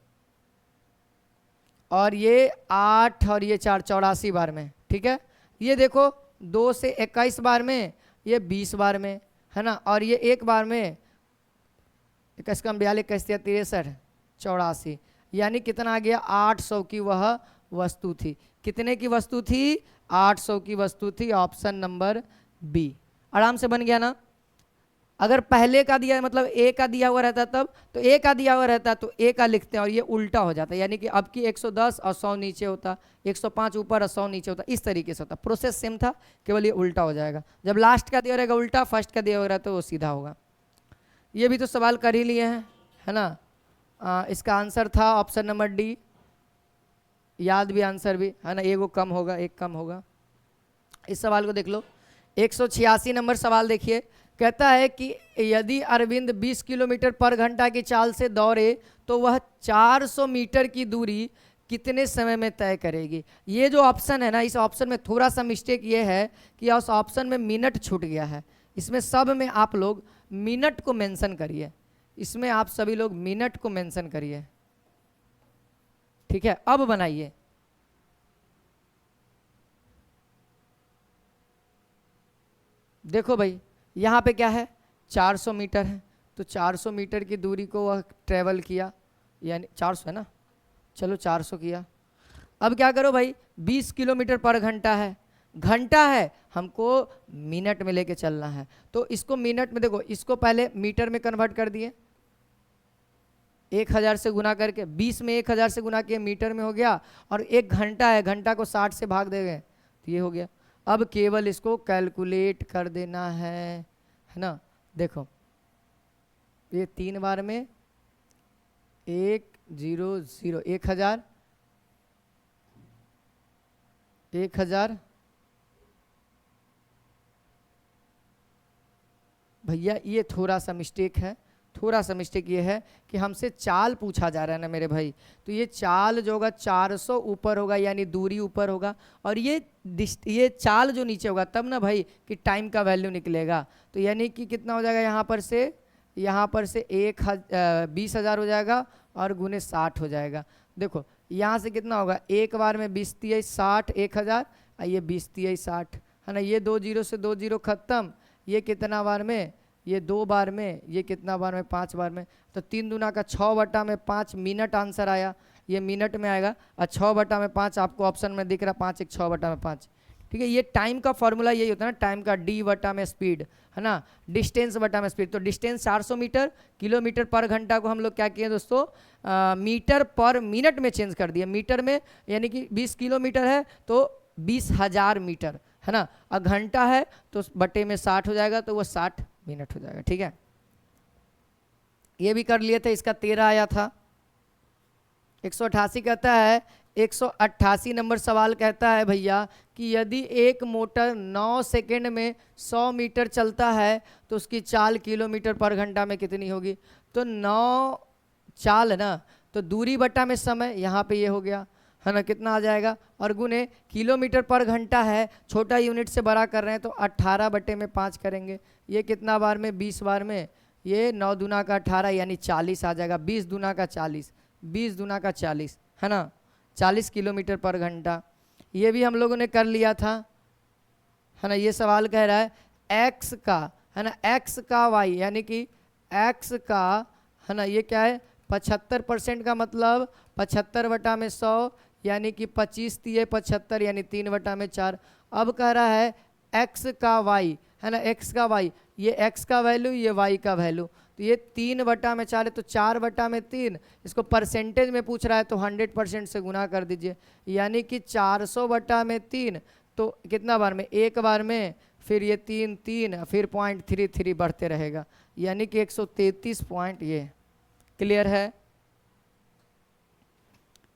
और ये 8 और ये 4, 84 बार में, ठीक है। ये देखो 2 से 21 बार में, ये 20 बार में, है ना। और ये एक बार में 21 कम 42 21 63 84, यानी कितना आ गया 800 की वह वस्तु थी। कितने की वस्तु थी? 800 की वस्तु थी। Option number B. आराम से बन गया ना। अगर पहले का दिया मतलब ए का दिया हुआ रहता तब, तो ए का दिया हुआ रहता तो ए का लिखते हैं और ये उल्टा हो जाता, यानी कि अब की 110 और 100 नीचे होता, 105 ऊपर और 100 नीचे होता, इस तरीके से होता। प्रोसेस सेम था, केवल ये उल्टा हो जाएगा। जब लास्ट का दिया रहेगा उल्टा, फर्स्ट का दिया हो रहा तो वो सीधा होगा। ये भी तो सवाल कर ही लिए हैं, है ना। इसका आंसर था ऑप्शन नंबर डी। याद भी आंसर भी, है ना। एगो कम होगा, एक कम होगा। इस सवाल को देख लो, 186 नंबर सवाल देखिए। कहता है कि यदि अरविंद 20 किलोमीटर पर घंटा की चाल से दौड़े तो वह 400 मीटर की दूरी कितने समय में तय करेगी। ये जो ऑप्शन है ना, इस ऑप्शन में थोड़ा सा मिस्टेक ये है कि उस ऑप्शन में मिनट छूट गया है। इसमें सब में आप लोग मिनट को मेंशन करिए, इसमें आप सभी लोग मिनट को मेंशन करिए, ठीक है। अब बनाइए। देखो भाई, यहाँ पे क्या है 400 मीटर है, तो 400 मीटर की दूरी को वह ट्रेवल किया, यानी 400 है ना, चलो 400 किया। अब क्या करो भाई, 20 किलोमीटर पर घंटा है, घंटा है, हमको मिनट में लेके चलना है। तो इसको मिनट में देखो, इसको पहले मीटर में कन्वर्ट कर दिए, 1000 से गुना करके, 20 में 1000 से गुना किए, मीटर में हो गया। और एक घंटा है, घंटा को 60 से भाग देंगे तो ये हो गया। अब केवल इसको कैलकुलेट कर देना है ना। देखो ये 3 बार में 1 0 0, 1000 1000। भैया ये थोड़ा सा मिस्टेक है, थोड़ा सा मिस्टेक ये है कि हमसे चाल पूछा जा रहा है ना मेरे भाई, तो ये चाल जो होगा 400 ऊपर होगा, यानी दूरी ऊपर होगा, और ये चाल जो नीचे होगा तब ना भाई कि टाइम का वैल्यू निकलेगा। तो यानी कि कितना हो जाएगा, यहाँ पर से 20,000 हो जाएगा और गुने 60 हो जाएगा। देखो यहाँ से कितना होगा, एक बार में 20 3 60, 1000, ये 20 3 60, है ना। ये 2 0 से 2 0 खत्म, ये कितना बार में, ये 2 बार में, ये कितना बार में, 5 बार में। तो 3 दूना का 6/5 मिनट आंसर आया, ये मिनट में आएगा। और 6/5 आपको ऑप्शन में दिख रहा, 5 1 6/5, ठीक है। ये टाइम का फॉर्मूला यही होता है ना, टाइम का डी बटा में स्पीड, है ना, डिस्टेंस बटा में स्पीड। तो डिस्टेंस 400 मीटर, किलोमीटर पर घंटा को हम लोग क्या किए दोस्तों, मीटर पर मिनट में चेंज कर दिए, मीटर में, यानी कि 20 किलोमीटर है तो 20,000 मीटर, है ना। और घंटा है तो बटे में 60 हो जाएगा, तो वो 60 मिनट हो जाएगा, ठीक है। ये भी कर लिए थे, इसका 13 आया था। 188 कहता है, 188 नंबर सवाल कहता है भैया कि यदि एक मोटर 9 सेकेंड में 100 मीटर चलता है तो उसकी चाल किलोमीटर पर घंटा में कितनी होगी। तो 9 चाल है ना, तो दूरी बटा में समय, यहाँ पे ये हो गया, है ना, कितना आ जाएगा, और गुने किलोमीटर पर घंटा है, छोटा यूनिट से बड़ा कर रहे हैं तो 18/5 करेंगे। ये कितना बार में, 20 बार में, ये 9 दूना का 18 यानी 40 आ जाएगा, 20 दूना का 40, 20 दूना का 40, है ना, 40 किलोमीटर पर घंटा। ये भी हम लोगों ने कर लिया था, है ना। ये सवाल कह रहा है एक्स का, है ना, एक्स का वाई, यानी कि एक्स का, है ना, ये क्या है 75% का मतलब 75/100, यानी कि 25 3 75, यानी 3/4। अब कह रहा है एक्स का वाई, है ना, एक्स का वाई, ये एक्स का वैल्यू, ये वाई का वैल्यू, तो ये 3/4 है, तो 4/3। इसको परसेंटेज में पूछ रहा है तो 100% से गुना कर दीजिए, यानी कि 400/3, तो कितना बार में, एक बार में, फिर ये 3 3, फिर 0.33 बढ़ते रहेगा, यानी कि 133 पॉइंट। ये क्लियर है।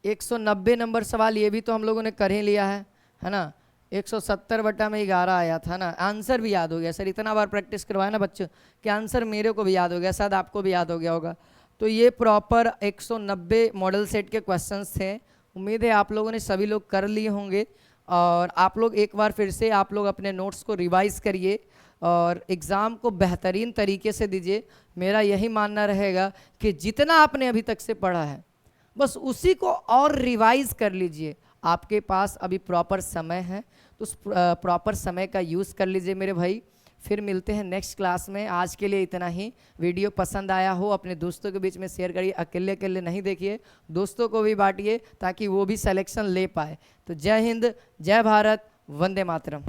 190 नंबर सवाल, ये भी तो हम लोगों ने कर ही लिया है ना। 170/11 आया था ना, आंसर भी याद हो गया सर, इतना बार प्रैक्टिस करवाया ना बच्चों कि आंसर मेरे को भी याद हो गया, शायद आपको भी याद हो गया होगा। तो ये प्रॉपर 190 मॉडल सेट के क्वेश्चंस थे। उम्मीद है आप लोगों ने सभी लोग कर लिए होंगे, और आप लोग एक बार फिर से आप लोग अपने नोट्स को रिवाइज करिए और एग्ज़ाम को बेहतरीन तरीके से दीजिए। मेरा यही मानना रहेगा कि जितना आपने अभी तक से पढ़ा है बस उसी को और रिवाइज कर लीजिए। आपके पास अभी प्रॉपर समय है, तो उस प्रॉपर समय का यूज़ कर लीजिए मेरे भाई। फिर मिलते हैं नेक्स्ट क्लास में। आज के लिए इतना ही। वीडियो पसंद आया हो अपने दोस्तों के बीच में शेयर करिए, अकेले अकेले नहीं देखिए, दोस्तों को भी बांटिए ताकि वो भी सिलेक्शन ले पाए। तो जय हिंद, जय भारत, वंदे मातरम।